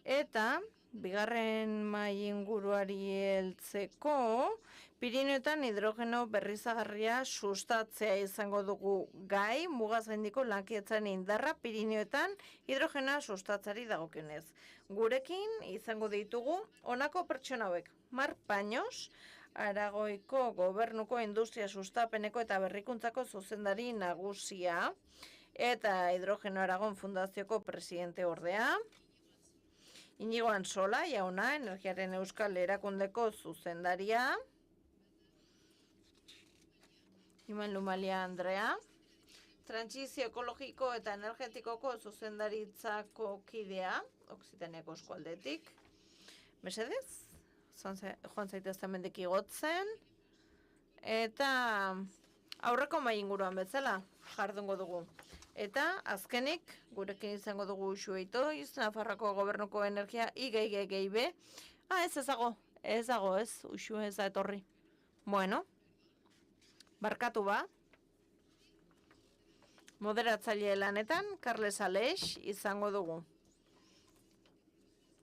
Eta, bigarren mai inguruari heltzeko, Pirinioetan hidrogeno berriztagarria sustatzea izango dugu gai, mugaz gaindiko lankietzaren indarra Pirinioetan hidrogena sustatzari dagokionez. Gurekin izango ditugu honako pertsona hauek: Mar Paños, Aragoiko Gobernuko Industria Sustapeneko eta Berrikuntzako zuzendari nagusia, eta Hidrogeno Aragon Fundazioko presidente ordea. Inigo Ansola jauna, Energiaren Euskal Erakundeko zuzendaria. Iman Lumalia Andrea, Trantsizio Ekologiko eta Energetikoko zuzendaritzako kidea, Okzitaniako eskualdetik. Mesedez, joan zaitezten mendik igotzen, eta aurreko mai inguruan bezala jardungo dugu. Eta azkenik, gurekin izango dugu Uxue Itoiz, Nafarroako Gobernuko Energia IGGGIB. Ez dago, Uxue ez da etorri. Bueno, barkatu ba. Moderatzaile lanetan, Carles Aleix izango dugu.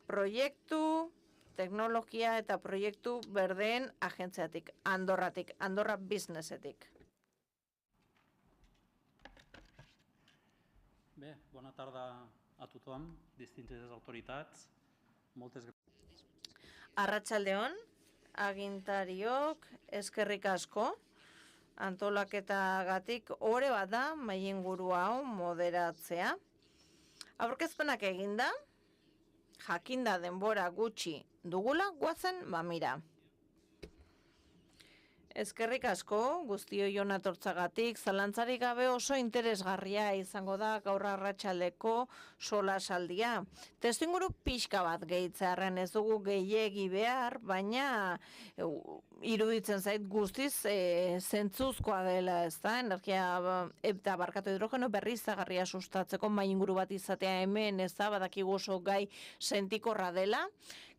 Proiektu, teknologia eta proiektu berdeen agentziatik, Andorratik, Andorra Businessetik. Bé, bona tarda a tothom, distintes autoritats. Moltes gràcies. Arratsaldeon, agintariok, eskerrik asko, antolaketagatik ore bat da, mai inguru hau moderatzea. Aurkezpenak eginda, jakinda denbora gutxi dugula, guazen mamira. Eskerrik asko, guztio jonatortzagatik, zalantzarik gabe oso interesgarria izango da gaur arratsaldeko solasaldia. Testuinguru pixka bat gehitzearren ez dugu gehiegi behar, baina iruditzen zait guztiz zentzuzkoa dela, ez da, energia eta barkatu hidrogeno berriztagarria sustatzeko mai inguru bat izatea hemen, ez da, badakigu oso gai sentikorra dela,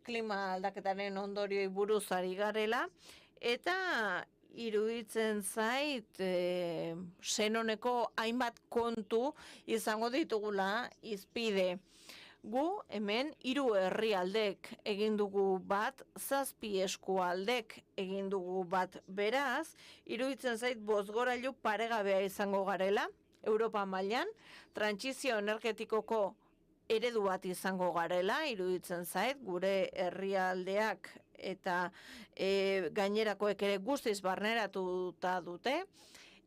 klima aldaketaren ondorioi buruz ari garela, eta iruditzen zait Senoneko hainbat kontu izango ditugula izpide. Gu hemen 3 herrialdek egin dugu bat, 7 eskualdek egin dugu bat, beraz, iruditzen zait bozgorailu paregabea izango garela, Europa mailan, trantsizio energetikoko eredu bat izango garela, iruditzen zait, gure herrialdeak eta gainerakoek ere guztiz barneratuta dute,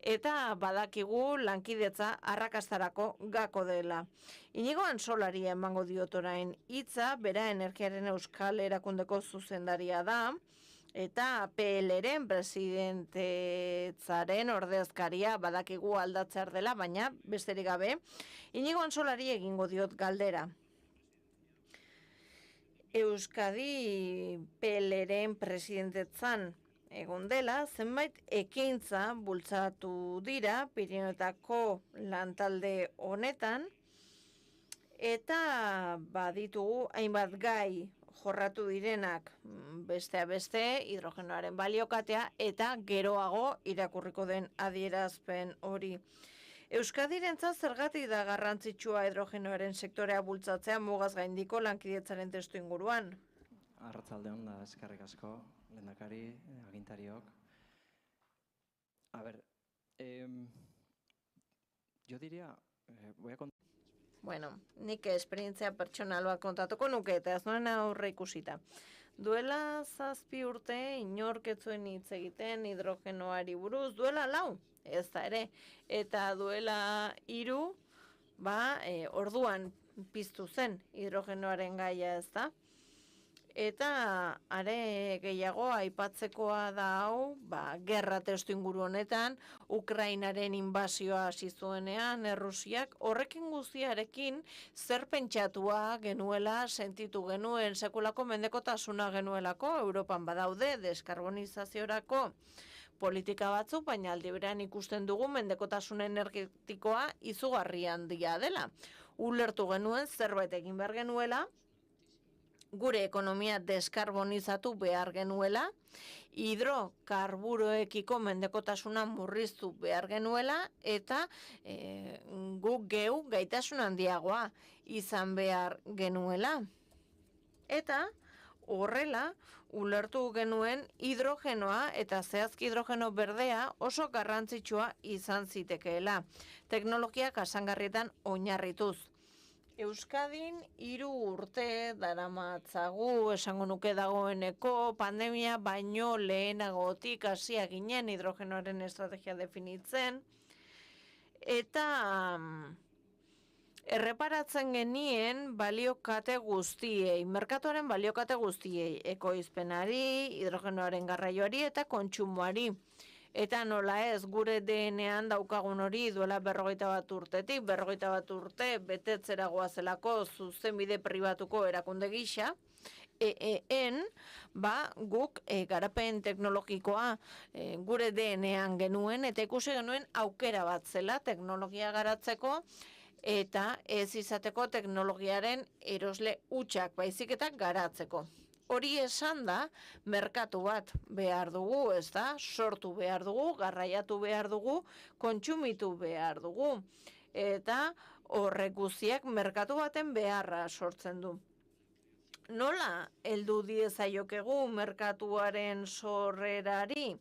eta badakigu lankidetza arrakastarako gako dela. Inigo Antsolari emango diot orain hitza, bera Energiaren Euskal Erakundeko zuzendaria da, eta PLren presidentetzaren ordezkaria badakigu aldatzear dela, baina besterik gabe, Inigo Antsolari egingo diot galdera. Euskadi PLren presidentetzan egon dela, zenbait ekintza bultzatu dira Pirinioetako lantalde honetan, eta baditugu hainbat gai jorratu direnak besteak beste hidrogenoaren baliokatea eta geroago irakurriko den adierazpen hori. Euskadirentzat zergatik da garrantzitsua hidrogenoaren sektorea bultzatzea mugaz gaindiko lankidetzaren testu inguruan? Arratsaldeon da eskerrik asko, lehendakari, agintariok. A ver, yo diría, voy a contar. Bueno, nik esperientzia pertsonal bat kontatuko nuke eta ez nuen aurre ikusita. Duela 7 urte inork ez zuen hitz egiten hidrogenoari buruz, duela 4, ez da ere, eta duela 3, orduan piztu zen hidrogenoaren gaia, ez da. Eta are gehiago aipatzekoa da hau, gerra testu inguru honetan, Ukrainaren inbasioa hasi zuenean, Errusiak, horrekin guztiarekin zer pentsatua genuela, sentitu genuen, sekulako mendekotasuna genuelako, Europan badaude, deskarbonizaziorako politika batzuk, baina aldi berean ikusten dugu mendekotasun energetikoa izugarri handia dela. Ulertu genuen zerbait egin behar genuela, gure ekonomia deskarbonizatu behar genuela, hidrokarburoekiko mendekotasuna murriztu behar genuela, eta guk geu gaitasun handiagoa izan behar genuela. Eta horrela, ulertu genuen hidrogenoa eta zehazki hidrogeno berdea oso garrantzitsua izan zitekeela. Teknologiak jasangarrietan oinarrituz. Euskadin 3 urte daramatzagu, esango nuke dagoeneko, pandemia baino lehenagotik hasia ginen hidrogenoaren estrategia definitzen, eta erreparatzen genien baliokate guztiei, merkatuaren baliokate guztiei, ekoizpenari, hidrogenoaren garraioari eta kontsumoari. Eta nola ez, gure DNA-an daukagun hori duela 41 urtetik, 41 urte betetzera goazelako zuzenbide pribatuko erakunde gisa, guk garapen teknologikoa gure DNA-an genuen, eta ikusi genuen aukera bat zela teknologia garatzeko, eta ez izateko teknologiaren erosle hutsak, baizik eta garatzeko. Hori esan da, merkatu bat behar dugu, ez da, sortu behar dugu, garraiatu behar dugu, kontsumitu behar dugu. Eta horrek guztiak merkatu baten beharra sortzen du. Nola heldu diezaiokegu merkatuaren sorrerari?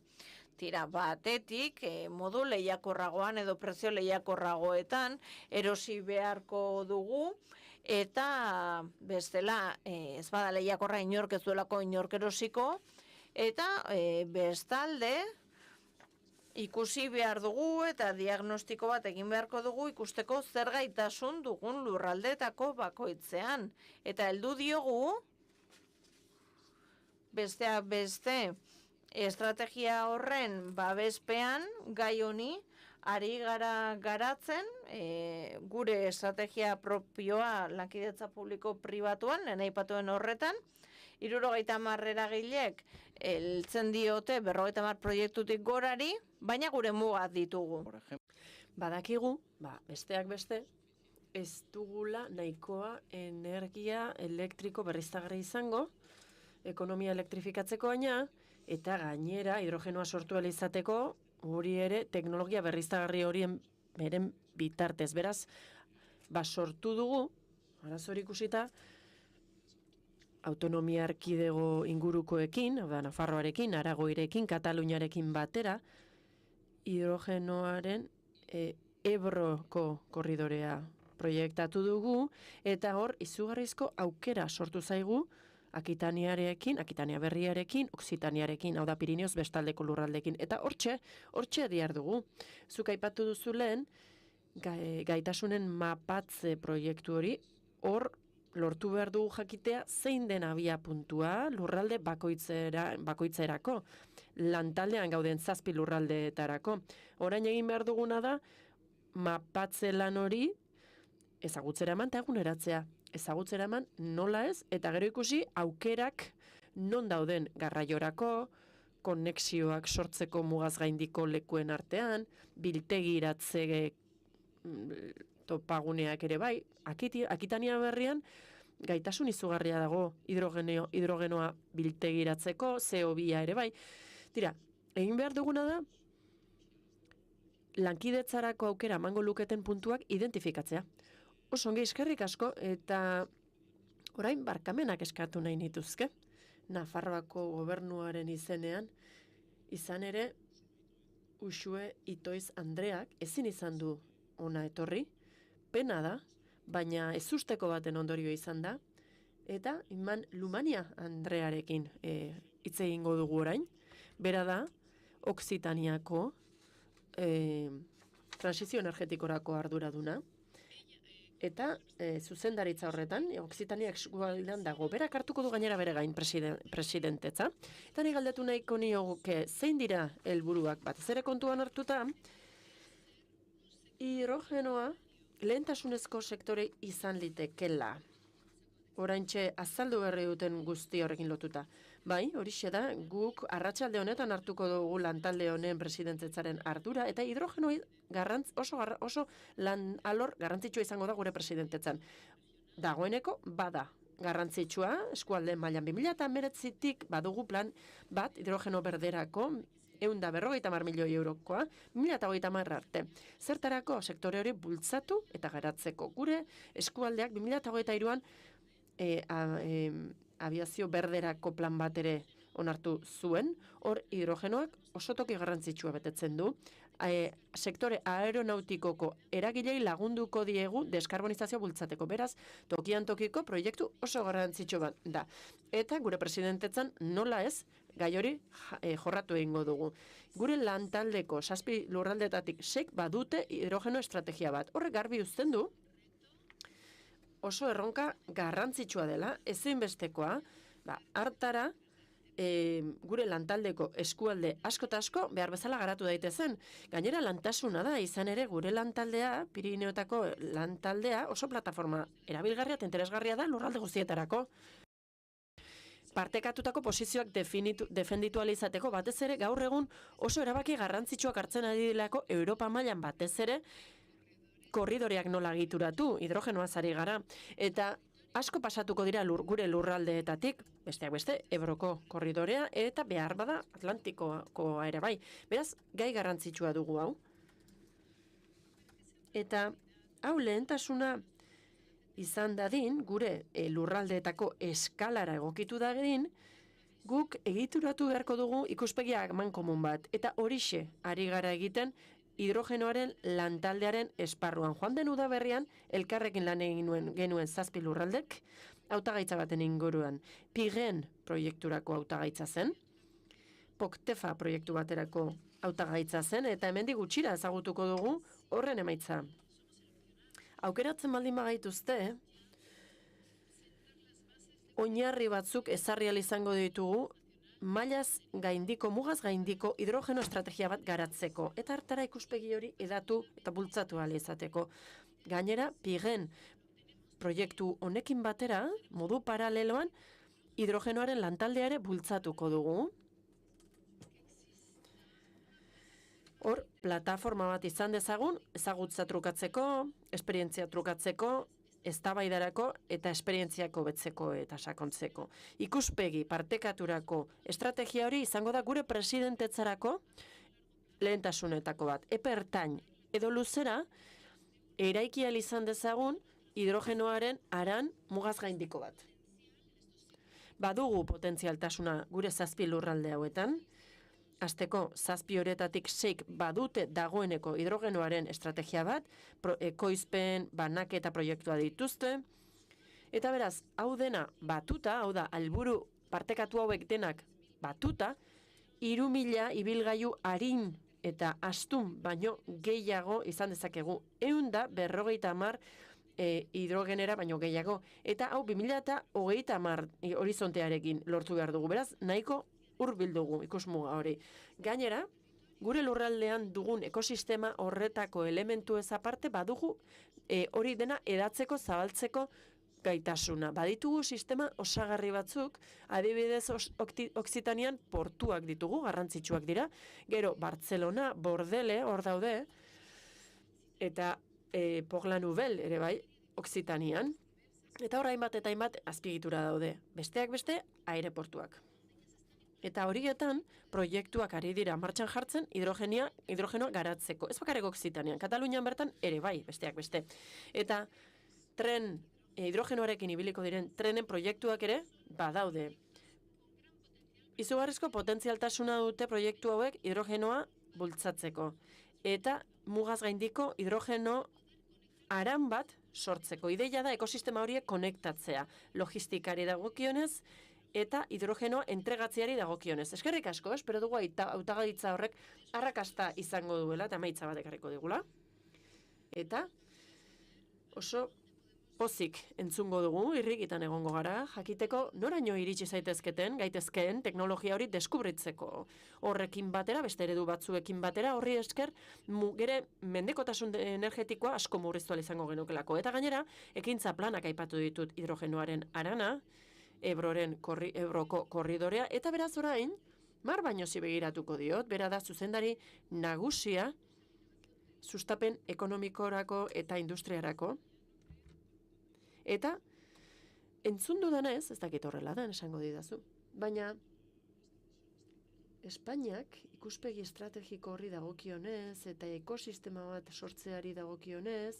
Tira, batetik, modu lehiakorragoan edo prezio lehiakorragoetan erosi beharko dugu, eta bestela ez bada lehiakorra inork ez duelako inork erosiko, eta bestalde ikusi behar dugu eta diagnostiko bat egin beharko dugu ikusteko zer gaitasun dugun lurraldetako bakoitzean. Eta heldu diogu, besteak beste, estrategia horren babespean gai honi ari gara garatzen, gure estrategia propioa lankidetza publiko pribatuan, lehen aipatuen horretan, 70 eragilek heltzen diote 50 proiektutik gorari, baina gure mugak ditugu. Badakigu, besteak beste, ez dugula nahikoa energia elektriko berriztagarri izango, ekonomia elektrifikatzeko baina, eta gainera hidrogenoa sortu ahal izateko, hori ere teknologia berriztagarri horien beren bitartez. Beraz, sortu dugu, arazori ikusita, autonomia erkidego ingurukoekin, Nafarroarekin, Aragoirekin, Kataluniarekin batera, hidrogenoaren Ebroko korridorea proiektatu dugu, eta hor izugarrizko aukera sortu zaigu Akitania berriarekin, Oksitaniarekin, hau da Pirineoz bestaldeko lurraldekin. Eta hortxe diar dugu. Zuk aipatu duzu lehen, gaitasunen mapatze proiektu hori, hor lortu behar dugu jakitea zein den abia puntua lurralde bakoitzerako. Lantaldean gauden 7 lurraldeetarako. Orain egin behar duguna da, mapatze lan hori ezagutzera eman eta eguneratzea. Ezagutzera eman nola ez, eta gero ikusi aukerak non dauden garraiorako, konexioak sortzeko mugaz gaindiko lekuen artean, biltegiratze topaguneak ere bai, Akitania berrian gaitasun izugarria dago hidrogenoa biltegiratzeko, CO2 ere bai. Tira, egin behar duguna da, lankidetzarako aukera emango luketen puntuak identifikatzea. Oso ongi eskerrik asko, eta orain barkamenak eskatu nahi nituzke. Nafarroako gobernuaren izenean, izan ere, Uxue Itoiz Andreak ezin izan du ona etorri, pena da, baina ezusteko baten ondorio izan da, eta Iman Lumania Andrearekin hitz egingo dugu orain, bera da, Oksitaniako transizio energetikorako arduraduna, eta zuzendaritza horretan, Oksitania eskualdean dago, berak hartuko du gainera bere gain presidentetza. Eta ni galdetu nahiko nioke zein dira helburuak batez ere kontuan hartuta, hidrogenoa lehentasunezko sektore izan litekela. Oraintxe azaldu berri duten guzti horrekin lotuta. Bai, horixe da, guk arratsalde honetan hartuko dugu lantalde honen presidentetzaren ardura, eta hidrogenoi oso lan alor garrantzitsua izango da gure presidentetzan. Dagoeneko bada garrantzitsua, eskualde mailan 2019tik badugu plan bat hidrogeno berderako, 150 milioi eurokoa, 2030 arte. Zertarako sektore hori bultzatu eta garatzeko. Gure eskualdeak 2023an aviazio berderako plan bat ere onartu zuen, hor hidrogenoak oso toki garrantzitsua betetzen du. Sektore aeronautikoko eragilei lagunduko diegu deskarbonizazio bultzateko. Beraz, tokian tokiko proiektu oso garrantzitsu bat da. Eta gure presidentetzan nola ez, gai hori jorratu egingo dugu. Gure lantaldeko 7 lurraldetatik 6 badute hidrogeno estrategia bat. Horrek garbi uzten du, oso erronka garrantzitsua dela, ezinbestekoa, hartara gure lantaldeko eskualde asko eta asko behar bezala garatu daitezen. Gainera lantasuna da, izan ere gure lantaldea, Pirineotako lantaldea, oso plataforma erabilgarria eta interesgarria da lurralde guztietarako. partekatutako posizioak defenditu ahal izateko, batez ere gaur egun oso erabaki garrantzitsuak hartzen ari delako Europa mailan batez ere korridoreak nola egituratu, hidrogenoaz ari gara. Eta asko pasatuko dira gure lurraldeetatik, besteak beste, Ebroko korridorea eta behar bada Atlantikoa ere bai. Beraz, gai garrantzitsua dugu hau. Eta hau lehentasuna izan dadin, gure lurraldeetako eskalara egokitu dadin, guk egituratu beharko dugu ikuspegia mankomun bat. Eta horixe ari gara egiten hidrogenoaren lantaldearen esparruan. Joan den udaberrian, elkarrekin lan egin genuen 7 lurraldek, hautagaitza baten inguruan. PIGEN proiekturako hautagaitza zen, POCTEFA proiektu baterako hautagaitza zen, eta hemendik gutxira ezagutuko dugu horren emaitza. Aukeratzen baldin bagaituzte, oinarri batzuk ezarri ahal izango ditugu mailaz gaindiko, mugaz gaindiko hidrogeno estrategia bat garatzeko. Eta hartara ikuspegi hori edatu eta bultzatu ahal izateko. Gainera, PIGEN proiektu honekin batera, modu paraleloan, hidrogenoaren lantaldea ere bultzatuko dugu. Hor, plataforma bat izan dezagun, ezagutza trukatzeko, esperientzia trukatzeko, eztabaidarako eta esperientziako betzeko eta sakontzeko. Ikuspegi partekaturako estrategia hori izango da gure presidentetzarako lehentasunetako bat. Epe ertain edo luzera, eraiki ahal izan dezagun hidrogenoaren aran mugaz gaindiko bat. Badugu potentzialtasuna gure 7 lurralde hauetan, hasteko 7 horetatik 6 badute dagoeneko hidrogenoaren estrategia bat, ekoizpen, banaketa proiektua dituzte, eta beraz, hau dena batuta, hau da, helburu partekatu hauek denak batuta, 3.000 ibilgailu arin eta astun baino gehiago izan dezakegu. 150 hidrogenera baino gehiago. Eta hau 2030 horizontearekin lortu behar dugu. Beraz, nahiko hurbil dugu ikusmuga hori. Gainera, gure lurraldean dugun ekosistema horretako elementu ez aparte badugu hori dena edatzeko, zabaltzeko gaitasuna. Baditugu sistema osagarri batzuk, adibidez Oksitanian portuak ditugu, garrantzitsuak dira. Gero, Bartzelona, Bordele, hor daude, eta Port-la-Nouvelle ere bai, Oksitanian. Eta hor hainbat eta hainbat azpiegitura daude. Besteak beste, aireportuak. Eta horietan, proiektuak ari dira martxan jartzen hidrogenoa garatzeko. Ez bakarrik Oksitanian, Katalunian bertan ere bai, besteak beste. Eta hidrogenoarekin ibiliko diren trenen proiektuak ere badaude. Izugarrizko potentzialtasuna dute proiektu hauek hidrogenoa bultzatzeko. Eta mugaz gaindiko hidrogeno aran bat sortzeko. Ideia da ekosistema horiek konektatzea. Logistikari dagokionez, eta hidrogenoa entregatziari dagokionez. Eskerrik asko, espero dugu hautagaitza horrek arrakasta izango duela eta emaitza bat ekarriko digula. Eta oso pozik entzungo dugu, irrikitan egongo gara, jakiteko noraino iritsi gaitezkeen teknologia hori deskubritzeko. Horrekin batera, beste eredu batzuekin batera, horri esker, gere mendekotasun energetikoa asko murriztu ahal izango genukelako. Eta gainera, ekintza planak aipatu ditut hidrogenoaren arana, Ebroko korridorea, eta beraz orain, mar baino begiratuko diot, bera da zuzendari nagusia sustapen ekonomikorako eta industriarako. Eta, entzun dudanez, ez dakit horrela da, esango didazu, baina Espainiak ikuspegi estrategiko horri dagokionez eta ekosistema bat sortzeari dagokionez,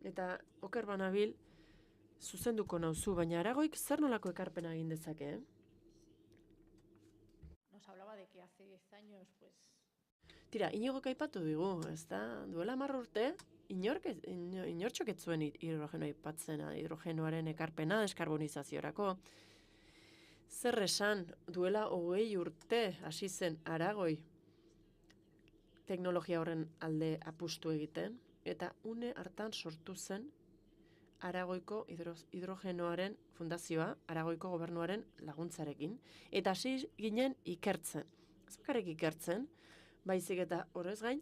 eta oker banabil, zuzenduko nauzu, baina Aragoik zer nolako ekarpena egin dezake, Nos hablaba de que hace 10 años, pues... Tira, Iñigok aipatu digu, ez da? Duela 10 urte, inortxok ez zuen hidrogenoa aipatzena, hidrogenoaren ekarpena deskarbonizaziorako. Zer esan, duela 20 urte hasi zen Aragoi teknologia horren alde apustu egiten, eta une hartan sortu zen Aragoiko hidrogenoaren fundazioa, Aragoiko gobernuaren laguntzarekin, eta hasi ginen ikertzen. Ez bakarrik ikertzen, baizik eta horrez gain,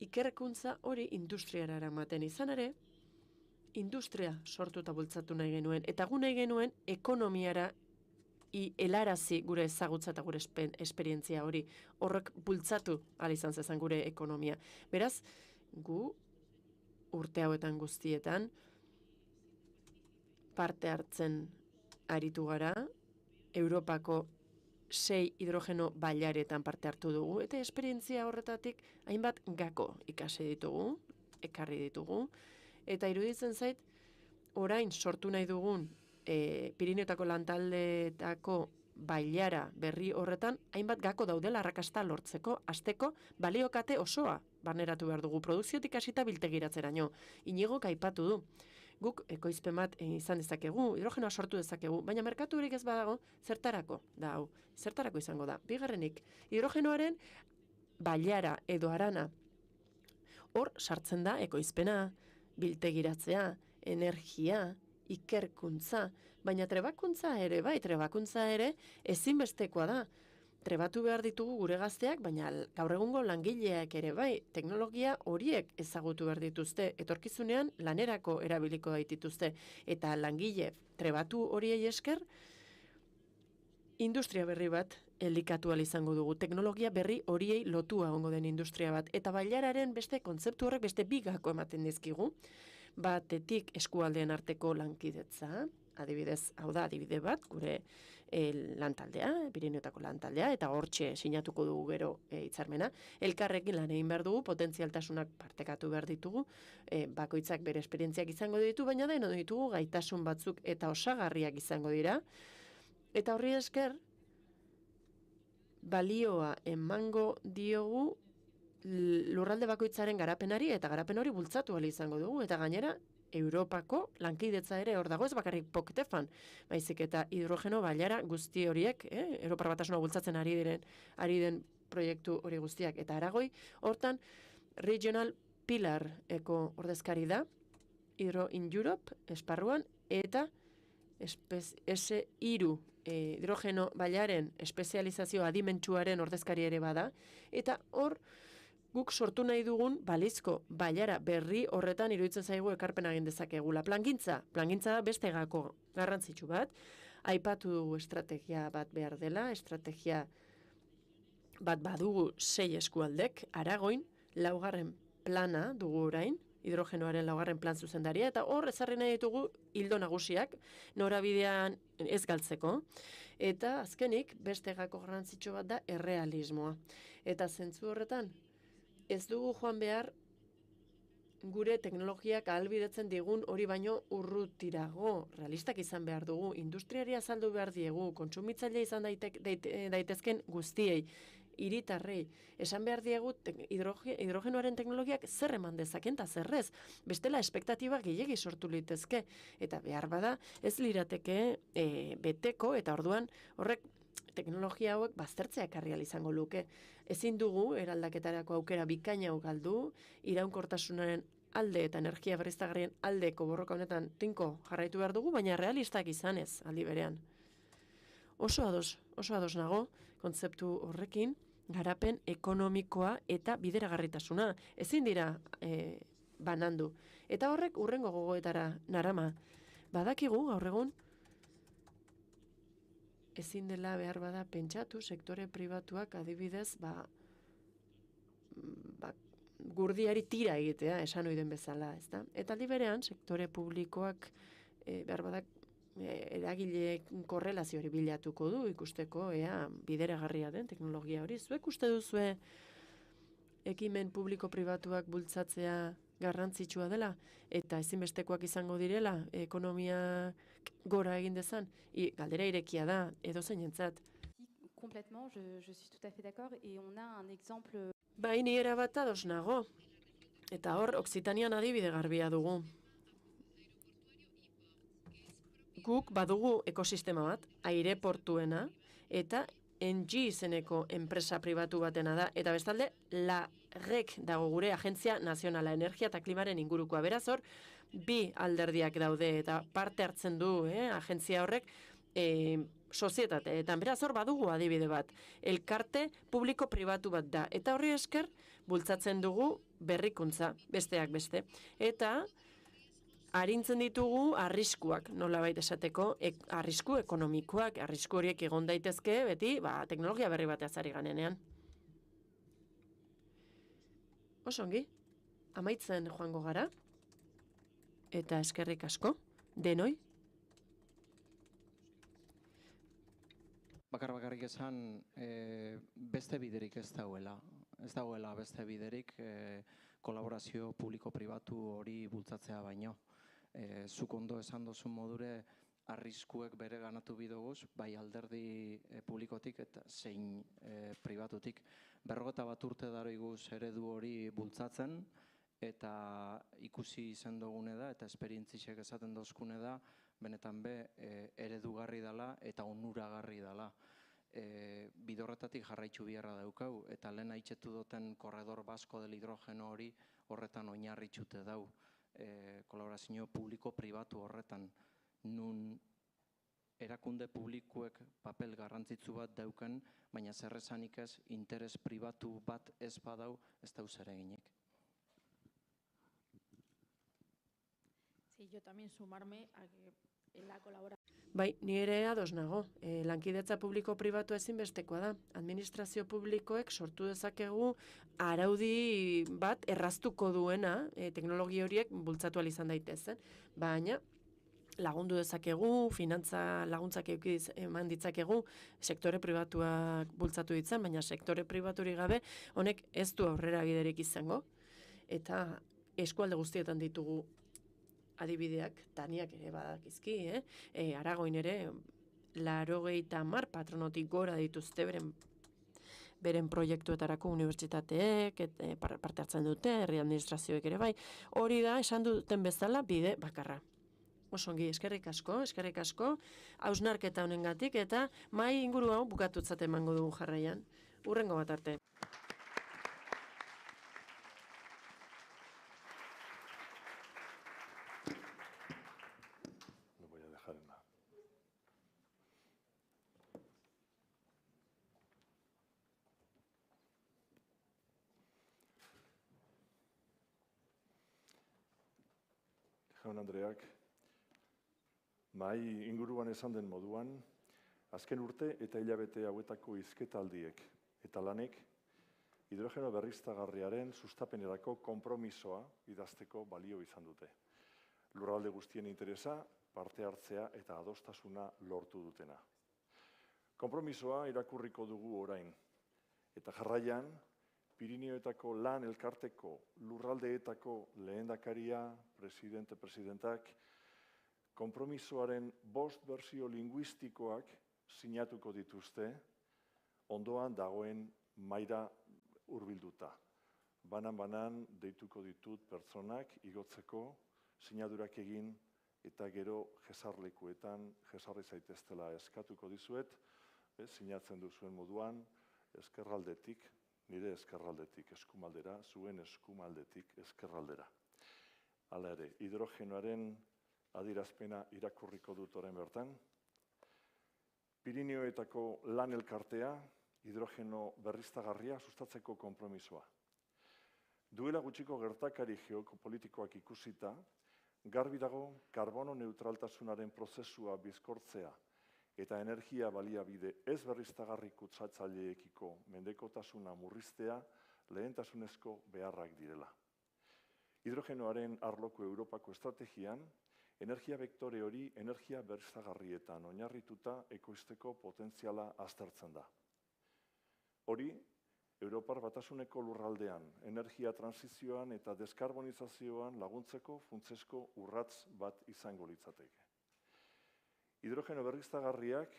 ikerkuntza hori industriara eramaten izan ere, industria sortu eta bultzatu nahi genuen. Eta gu nahi genuen ekonomiara helarazi gure ezagutza eta gure esperientzia hori. Horrek bultzatu ahal izan zezan gure ekonomia. Beraz, gu urte hauetan guztietan parte hartzen aritu gara, Europako 6 hidrogeno bailaretan parte hartu dugu, eta esperientzia horretatik hainbat gako ikasi ditugu, ekarri ditugu, eta iruditzen zait, orain sortu nahi dugun Pirineotako lantaldeetako bailara berri horretan, hainbat gako daudela arrakasta lortzeko, hasteko baliokate osoa barneratu behar dugu, produkziotik hasita biltegiratzeraino. Iñigok aipatu du. Guk ekoizpen bat izan dezakegu, hidrogenoa sortu dezakegu, baina merkaturik ez badago, zertarako da hau, zertarako izango da. Bigarrenik, hidrogenoaren bailara edo harana, hor sartzen da ekoizpena, biltegiratzea, energia, ikerkuntza, baina trebakuntza ere ezinbestekoa da. Trebatu behar ditugu gure gazteak, baina gaur egungo langileak ere bai, teknologia horiek ezagutu behar dituzte, etorkizunean lanerako erabiliko dituzte, eta langile trebatu horiei esker, industria berri bat elikatu ahal izango dugu, teknologia berri horiei lotua ongo den industria bat, eta bailararen beste kontzeptu horrek beste bigako ematen dizkigu, batetik eskualdeen arteko lankidetza, adibidez, hau da, adibide bat, gure lantaldea, Pirineotako lantaldea, eta hortxe sinatuko dugu gero hitzarmena. Elkarrekin lan egin behar dugu, potentzialtasunak partekatu behar ditugu, bakoitzak bere esperientziak izango ditu, baina deno ditugu gaitasun batzuk eta osagarriak izango dira. Eta horri esker, balioa emango diogu lurralde bakoitzaren garapenari, eta garapen hori bultzatu ahal izango dugu, eta gainera, Europako lankidetza ere hor dago, ez bakarrik poktefan, baizik eta hidrogeno bailara guzti horiek, Europar Batasuna bultzatzen ari den proiektu hori guztiak. Eta Aragoi, hortan, Regional Pilar eko ordezkari da, Hydro in Europe, esparruan, eta S3 hidrogeno bailaren espezializazio adimentsuaren ordezkari ere bada, eta hor, guk sortu nahi dugun balizko bailara berri horretan iruditzen zaigu ekarpen egin dezakegula. Plangintza da beste gako garrantzitsu bat, aipatu dugu estrategia bat behar dela, estrategia bat badugu 6 eskualdek, Aragoin, 4. plana dugu orain, hidrogenoaren 4. plan zuzendaria, eta hor ezarri nahi ditugu hildo nagusiak, norabidean ez galtzeko, eta azkenik beste gako garrantzitsu bat da errealismoa. Eta zentzu horretan, ez dugu joan behar gure teknologiak ahalbidetzen digun hori baino urrutirago, realistak izan behar dugu, industriari azaldu behar diegu, kontsumitzaile izan daitezken guztiei, hiritarrei, esan behar diegu hidrogenoaren teknologiak zer eman dezaken eta zerrez, bestela espektatiba gehiegi sortu litezke, eta behar bada ez lirateke beteko, eta orduan horrek teknologia hauek baztertzea ekarri ahal izango luke. Ezin dugu eraldaketarako aukera bikaina hau galdu, iraunkortasunaren alde eta energia berriztagarrien aldeko borroka honetan tinko jarraitu behar dugu, baina realistak izanez aldi berean. Oso ados nago kontzeptu horrekin, garapen ekonomikoa eta bideragarritasuna. Ezin dira banandu. Eta horrek hurrengo gogoetara narama. Badakigu gaur egun ezin dela behar bada pentsatu sektore pribatuak adibidez gurdiari tira egitea, esan ohi den bezala, ezta? Eta aldi berean sektore publikoak behar bada eragile korrelazio hori bilatuko du ikusteko ea bideragarria den teknologia hori. Zuek uste duzue ekimen publiko pribatuak bultzatzea garrantzitsua dela eta ezinbestekoak izango direla ekonomia gora egin dezan, galdera irekia da edozeinentzat. Complètement, je suis tout à fait d'accord et on a un exemple. Bai, ni erabat ados nago. Eta hor Oksitanian adibide garbia dugu. Guk badugu ekosistema bat, aireportuena eta ENGIE izeneko enpresa pribatu batena da, eta bestalde LAREC dago gure Agentzia Nazionala Energia eta Klimaren ingurukoa. Beraz hor, bi alderdiak daude eta parte hartzen du agentzia horrek sozietateetan. Beraz hor badugu adibide bat. Elkarte publiko-pribatu bat da. Eta horri esker bultzatzen dugu berrikuntza, besteak beste. Eta arintzen ditugu arriskuak, nolabait esateko, arrisku ekonomikoak, arrisku horiek egon daitezke, beti, teknologia berri bateaz ari ganenean. Osongi, amaitzen joango gara, eta eskerrik asko, denoi. Bakarrik esan, beste biderik ez dagoela. Ez dagoela beste biderik kolaborazio publiko-pribatu hori bultzatzea baino. Zuk ondo esan dozun modure arriskuek bere ganatu bidoguz, bai alderdi publikotik eta zein pribatutik. 51 urte daroiguz eredu hori bultzatzen, eta ikusi izan dugune da, eta esperientzisek esaten dozkune da, benetan eredugarri dela eta onuragarri dela. Bidorretatik jarraitzu biharra daukau, eta lehen haitxetu duten korredor basko del hidrogeno hori horretan oinarritxute dau. Kolaborazio publiko-pribatu horretan, nun erakunde publikoek papel garrantzitsu bat dauken, baina zer esanik ez, interes pribatu bat ez badau, ez dau zereginik. Sí, yo también sumarme a que en la colaboración. Bai, ni ere ados nago. Lankidetza publiko-pribatu ezinbestekoa da. Administrazio publikoek sortu dezakegu araudi bat erraztuko duena, teknologia horiek bultzatu ahal izan daitezen. Baina, lagundu dezakegu, finantza laguntzak eman ditzakegu, sektore pribatuak bultzatu ditzen, baina sektore pribaturi gabe, honek ez du aurrera biderik izango. Eta eskualde guztietan ditugu adibideak, Taniak ere badakizki, Aragoin ere, 80 patronotik gora dituzte beren proiektuetarako unibertsitateek, parte hartzen dute, herri administrazioek ere bai. Hori da, esan duten bezala, bide bakarra. Osongi, eskerrik asko, hausnarketa honengatik, eta mai inguru hau bukatutzat emango dugu jarraian. Hurrengo bat arte. Jaun Andreak, mahai inguruan esan den moduan, azken urte eta hilabete hauetako hizketaldiek eta lanek hidrogeno berriztagarriaren sustapenerako konpromisoa idazteko balio izan dute. Lurralde guztien interesa, parte hartzea eta adostasuna lortu dutena. Konpromisoa irakurriko dugu orain, eta jarraian, Pirinioetako lan elkarteko lurraldeetako lehendakaria, presidentak, konpromisoaren 5 bersio linguistikoak sinatuko dituzte, ondoan dagoen mahaira hurbilduta. Banan deituko ditut pertsonak igotzeko, sinadurak egin eta gero jesarlekuetan jesarri zaiteztela eskatuko dizuet, sinatzen duzuen moduan, eskerraldetik, nire eskerraldetik eskumaldera, zuen eskumaldetik eskerraldera. Hala ere, hidrogenoaren adierazpena irakurriko dut orain bertan. Pirinioetako lan elkartea, hidrogeno berriztagarria sustatzeko konpromisoa. Duela gutxiko gertakari geopolitikoak ikusita, garbi dago karbono neutraltasunaren prozesua bizkortzea eta energia baliabide ez berriztagarri kutsatzaileekiko mendekotasuna murriztea lehentasunezko beharrak direla. Hidrogenoaren arloko Europako estrategian, energia vektore hori energia berriztagarrietan oinarrituta ekoizteko potentziala aztertzen da. Hori, Europar Batasuneko lurraldean, energia transizioan eta deskarbonizazioan laguntzeko funtsezko urrats bat izango litzateke. Hidrogeno berriztagarriak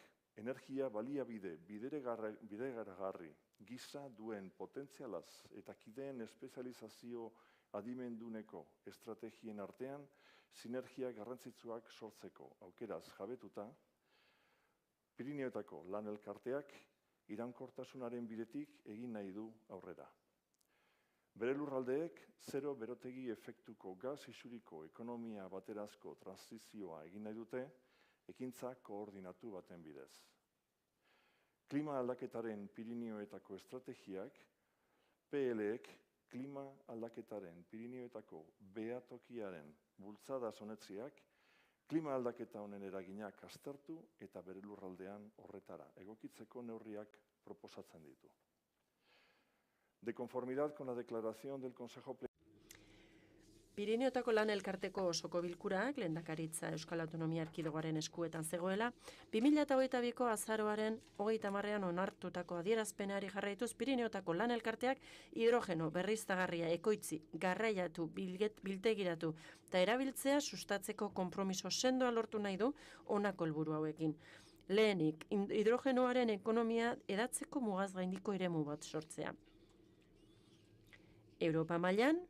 energia baliabide bideragarri gisa duen potentzialaz eta kideen espezializazio adimenduneko estrategien artean sinergia garrantzitsuak sortzeko aukeraz jabetuta, Pirinioetako lan elkarteak iraunkortasunaren bidetik egin nahi du aurrera. Bere lurraldeek zero berotegi efektuko gas isuriko ekonomia baterazko transizioa egin nahi dute, ekintza koordinatu baten bidez. Klima aldaketaren Pirinioetako estrategiak, PLek klima aldaketaren Pirinioetako behatokiaren bultzada sonetziak, klima aldaketa honen eraginak aztertu eta bere lurraldean horretara egokitzeko neurriak proposatzen ditu. De conformidad con la declaración del Consejo Pirineotako lan elkarteko osoko bilkurak, lehendakaritza Euskal Autonomia Erkidegoaren eskuetan zegoela, 2022ko azaroaren 30ean onartutako adierazpenari jarraituz Pirineotako lan elkarteak hidrogeno berriztagarria ekoitzi, garraiatu, biltegiratu eta erabiltzea sustatzeko konpromiso sendoa lortu nahi du honako helburu hauekin. Lehenik, hidrogenoaren ekonomia edatzeko mugaz gaindiko eremu bat sortzea. Europa mailan,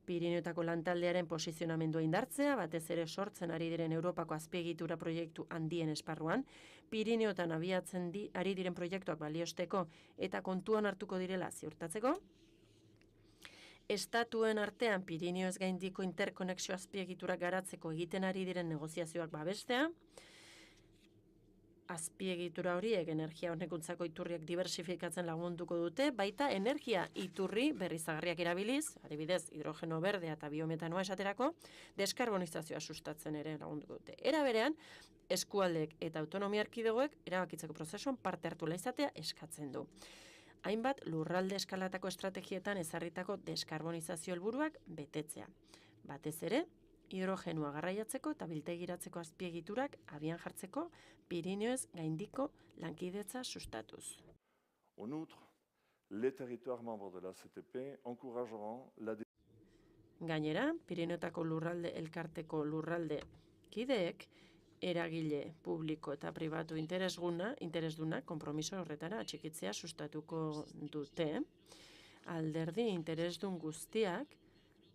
Pirineotako lantaldearen posizionamendua indartzea, batez ere sortzen ari diren Europako azpiegitura proiektu handien esparruan, Pirineotan abiatzen ari diren proiektuak baliosteko eta kontuan hartuko direla ziurtatzeko, estatuen artean Pirineoez gaindiko interkonexio azpiegitura garatzeko egiten ari diren negoziazioak babestea, azpiegitura horiek energia honekuntzako iturriak diversifikatzen lagunduko dute, baita energia iturri berriztagarriak erabiliz, adibidez hidrogeno berdea eta biometanoa esaterako, deskarbonizazioa sustatzen ere lagunduko dute. Era berean, eskualdeek eta autonomia erkidegoek erabakitzeko prozesuan parte hartu izatea eskatzen du. Hainbat lurralde eskalatako estrategietan ezarritako deskarbonizazio helburuak betetzea. Batez ere, hidrogenoa garraiatzeko eta biltegiratzeko azpiegiturak abian jartzeko Pirineoez gaindiko lankidetza sustatuz. En outre, les territoires membres de la CTP encourageront la Gainera, Pirineotako lurralde elkarteko lurralde kideek eragile publiko eta pribatu interesduna konpromiso horretara atxikitzea sustatuko dute. Alderdi interesdun guztiak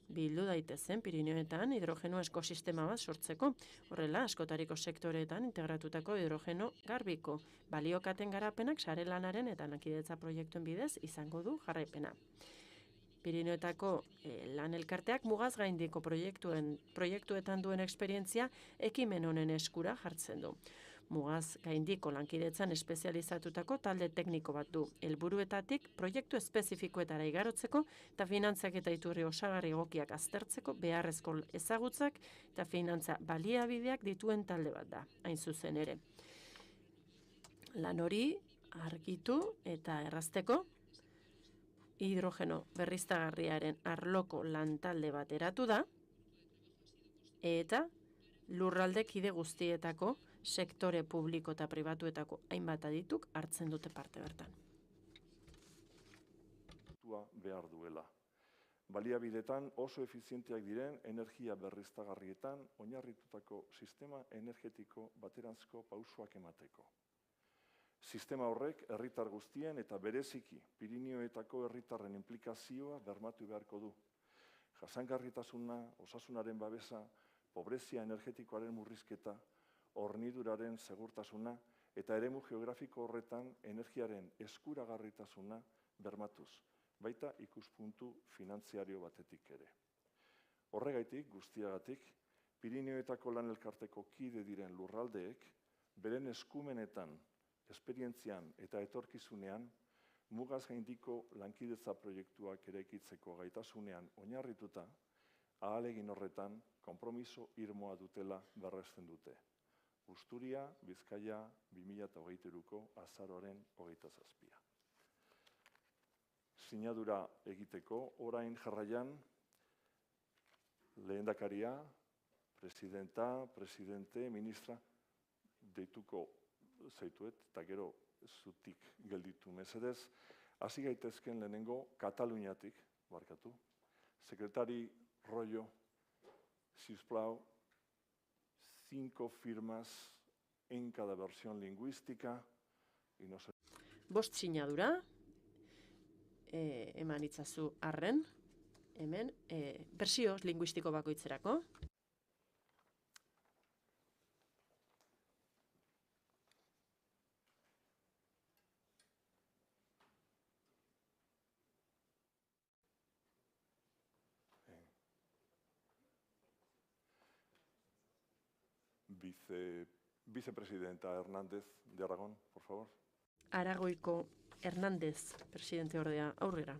bildu daitezen Pirineoetan hidrogeno ekosistema bat sortzeko. Horrela, askotariko sektoreetan integratutako hidrogeno garbiko baliokaten garapenak sare lanaren eta lankidetza proiektuen bidez izango du jarraipena. Pirineoetako lan elkarteak mugaz gaindiko proiektuetan duen esperientzia ekimen honen eskura jartzen du. Mugaz gaindiko lankidetzan espezializatutako talde tekniko bat du. Helburuetatik proiektu espezifikoetara igarotzeko eta finantzak eta iturri osagarri egokiak aztertzeko beharrezko ezagutzak eta finantza baliabideak dituen talde bat da, hain zuzen ere. Lan hori argitu eta errazteko hidrogeno berriztagarriaren arloko lantalde bat eratu da eta lurralde kide guztietako sektore publiko eta pribatuetako hainbat adituk hartzen dute parte bertan. Behar duela. Baliabidetan oso efizienteak diren energia berriztagarrietan oinarritutako sistema energetiko bateranzko pausoak emateko. Sistema horrek herritar guztien eta bereziki Pirineoetako herritarren inplikazioa bermatu beharko du. Jasangarritasuna, osasunaren babesa, pobrezia energetikoaren murrizketa, horniduraren segurtasuna eta eremu geografiko horretan energiaren eskuragarritasuna bermatuz, baita ikuspuntu finantziario batetik ere. Horregaitik, guztiagatik, Pirineoetako lan elkarteko kide diren lurraldeek, beren eskumenetan, esperientzian eta etorkizunean, mugaz gaindiko lankidetza proiektuak eraikitzeko gaitasunean oinarrituta, ahalegin horretan konpromiso irmoa dutela berresten dute. Busturia, Bizkaia, 2023ko azaroaren 27. Sinadura egiteko, orain jarraian, lehendakaria, presidente, ministra, deituko zaituet, eta gero zutik gelditu mesedez, hasi gaitezken lehenengo Kataluniatik, barkatu, sekretari Rollo, si us plau, 5 firmas en cada versión lingüística. Bost sinadura, eman itzazu arren, hemen, bersio linguistiko bakoitzerako. Vicepresidenta Hernández de Aragón, por favor. Aragoiko Hernández, presidente ordea, aurrera.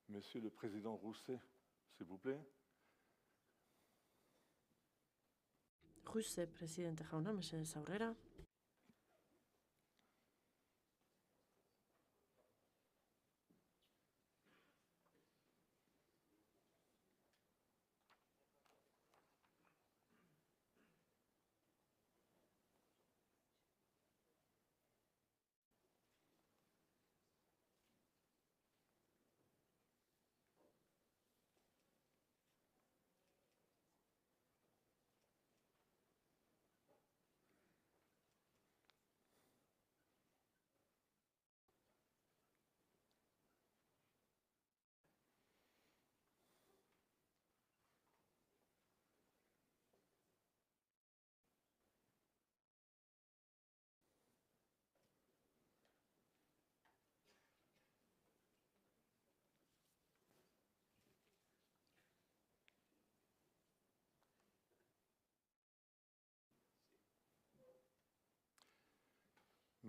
Monsieur le Président Rousset, s'il vous plaît. Ruse, presidente jauna, mesedez aurrera.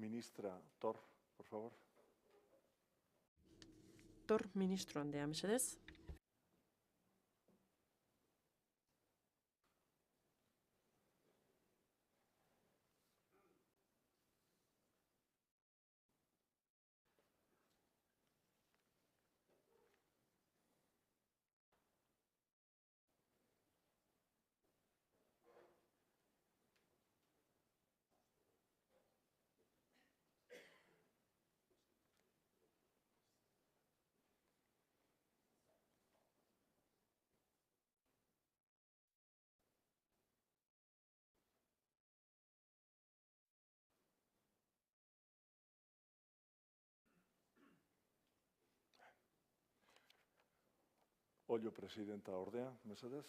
Ministra Tor, por favor. Tor ministro handea, mesedez. Ollo presidenta ordea, mesedez.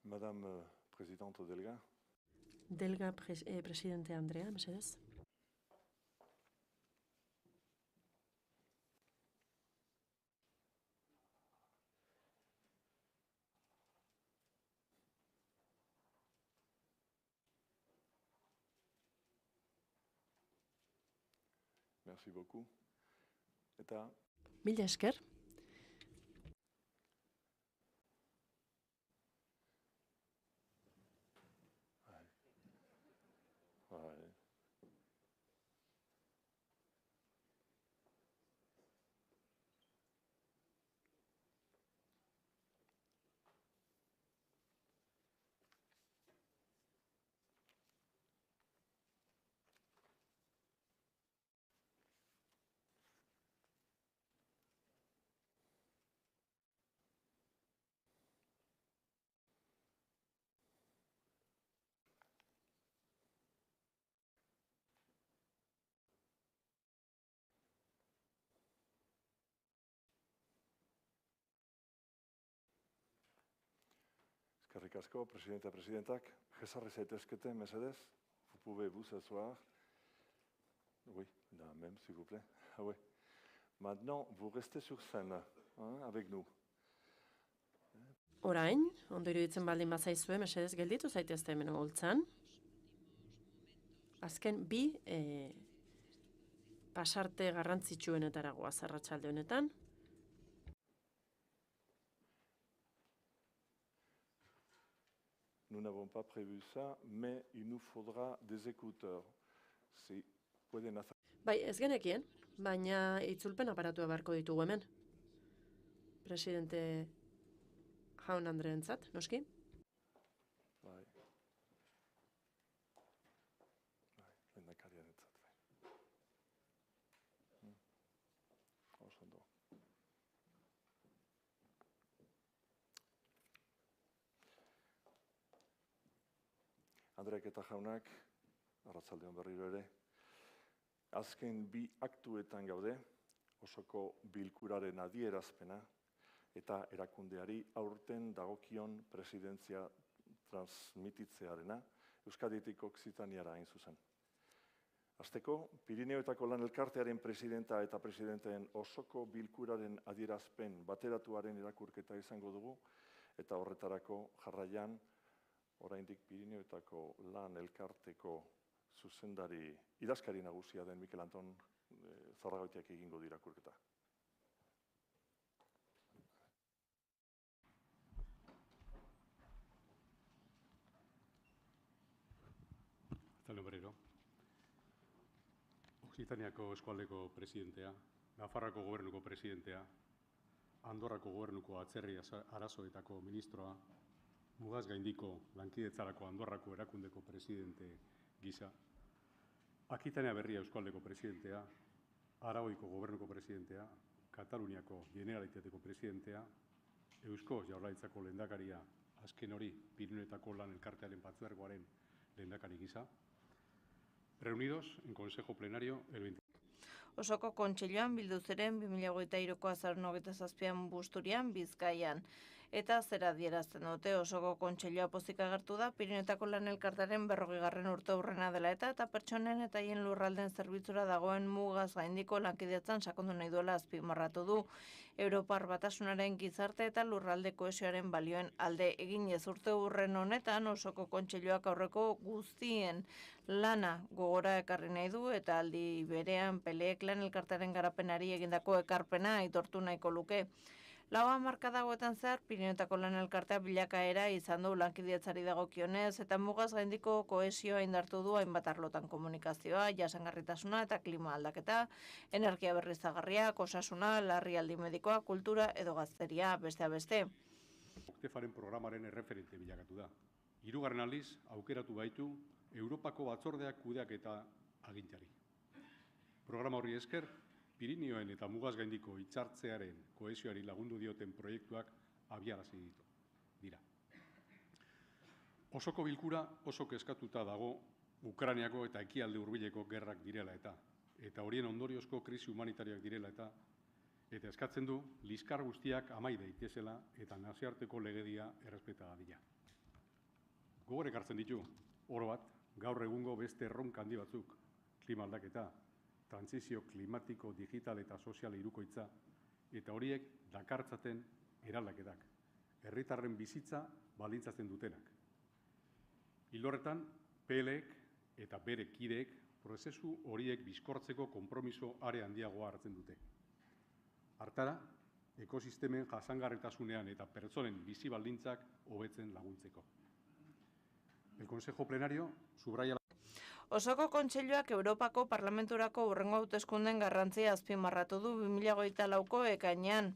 Madame Presidente Delga. Delga presidente Andrea, mesedez. Merci beaucoup. Eta Mila esker. bai. Eskerrik asko, presidentak. Jesarri zaitezkete, mesedez. Vous pouvez vous asseoir. Oui, là même, s'il vous plaît. Ah oui. Maintenant, vous restez sur scène, hein, avec nous. Orain, ondo iruditzen baldin bazaizue, mesedez gelditu zaitezte hemen holtzan. Azken bi pasarte garrantzitsuenetara goaz arratsalde honetan. Nous n'avons pas prévu ça, mais il nous faudra des écouteurs. Si pueden hacer... Bai, ez genekien, baina itzulpen aparatua beharko ditugu hemen. Presidente jaun Andreentzat, noski? Bai. Bai, lehendakariarentzat, bai. Oso ondo. Andreak eta jaunak, arratsaldeon berriro ere, azken bi aktuetan gaude, osoko bilkuraren adierazpena eta erakundeari aurten dagokion presidentzia transmititzearena Euskaditik Okzitaniara hain zuzen. Hasteko, Pirineoetako Lan Elkartearen presidenta eta presidenteen osoko bilkuraren adierazpen bateratuaren irakurketa izango dugu, eta horretarako jarraian, oraindik Pirineoetako Lan Elkarteko zuzendari idazkari nagusia den Mikel Anton Zorragoitiak egingo du irakurketa. Arratsaldeon berriro. Okzitaniako eskualdeko presidentea, Nafarroako gobernuko presidentea, Andorrako gobernuko atzerri arazoetako ministroa, mugaz gaindiko lankidetzarako Andorrako erakundeko presidente gisa, Akitania Berria eskualdeko presidentea, Aragoiko gobernuko presidentea, Kataluniako Generalitateko presidentea, Eusko Jaurlaritzako lehendakaria, azken hori Pirineoetako Lan Elkartearen Patzuergoaren lehendakari gisa, reunidos en Consejo Plenario el 20. Osoko kontseiluan bildu ziren 2023ko azaroaren 27an Busturian, Bizkaian. Eta zer adierazten dute, osoko kontseilua pozik agertu da, Pirineoetako Lan Elkartearen 40. urteurrena dela eta pertsonen eta haien lurralden zerbitzura dagoen mugaz gaindiko lankidetzan sakondu nahi duela azpimarratu du. Europar Batasunaren gizarte eta lurralde kohesioaren balioen alde eginez urteurren honetan osoko kontseiluak aurreko guztien lana gogora ekarri nahi du eta aldi berean Peleek Lan Elkartearen garapenari egindako ekarpena aitortu nahiko luke. Lau hamarkada hauetan zehar, Pirineoetako Lan Elkartea bilakaera izan du lankidetzari dagokionez eta mugaz gaindiko kohesioa indartu du hainbat arlotan komunikazioa, jasangarritasuna eta klima aldaketa, energia berriztagarriak, osasuna, larrialdi medikoa, kultura edo gazteria, besteak beste. Oktefaren programaren erreferente bilakatu da. Hirugarren aldiz, aukeratu baitu Europako batzordeak kudeaketa agintari. Programa horri esker, Pirinioen eta mugaz gaindiko hitzartzearen kohesioari lagundu dioten proiektuak abiarazi dira. Osoko bilkura oso kezkatuta dago Ukrainiako eta ekialde hurbileko gerrak direla eta horien ondoriozko krisi humanitarioak direla eta eskatzen du liskar guztiak amai daitezela eta nazioarteko legedia errespeta dadila. Gogor ekartzen ditu, oro bat, gaur egungo beste erronka handi batzuk, klima aldaketa, trantsizio klimatiko, digital eta sozial hirukoitza, eta horiek dakartzaten eraldaketak, herritarren bizitza baldintzatzen dutenak. Ilorretan, PLek eta bere kideek prozesu horiek bizkortzeko konpromiso are handiagoa hartzen dute. Hartara, ekosistemen jasangarritasunean eta pertsonen bizi baldintzak hobetzen laguntzeko. El Consejo Plenario subraya. Osoko kontseiluak Europako Parlamenturako hurrengo hauteskunden garrantzia azpimarratu du 2024ko ekainean.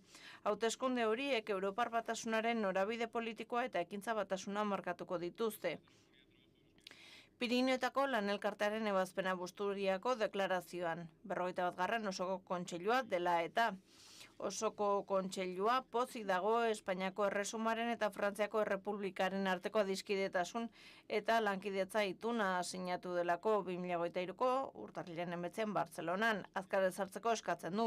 Hauteskunde horiek Europar Batasunaren norabide politikoa eta ekintza batasuna markatuko dituzte. Pirineoetako Lan Elkartearen ebazpena Busturiako deklarazioan. 41. osoko kontseilua dela eta. Osoko kontseilua pozik dago Espainiako Erresumaren eta Frantziako Errepublikaren arteko adiskidetasun eta lankidetza ituna sinatu delako 2023ko urtarrilaren 19 Bartzelonan, azkar ezartzeko eskatzen du.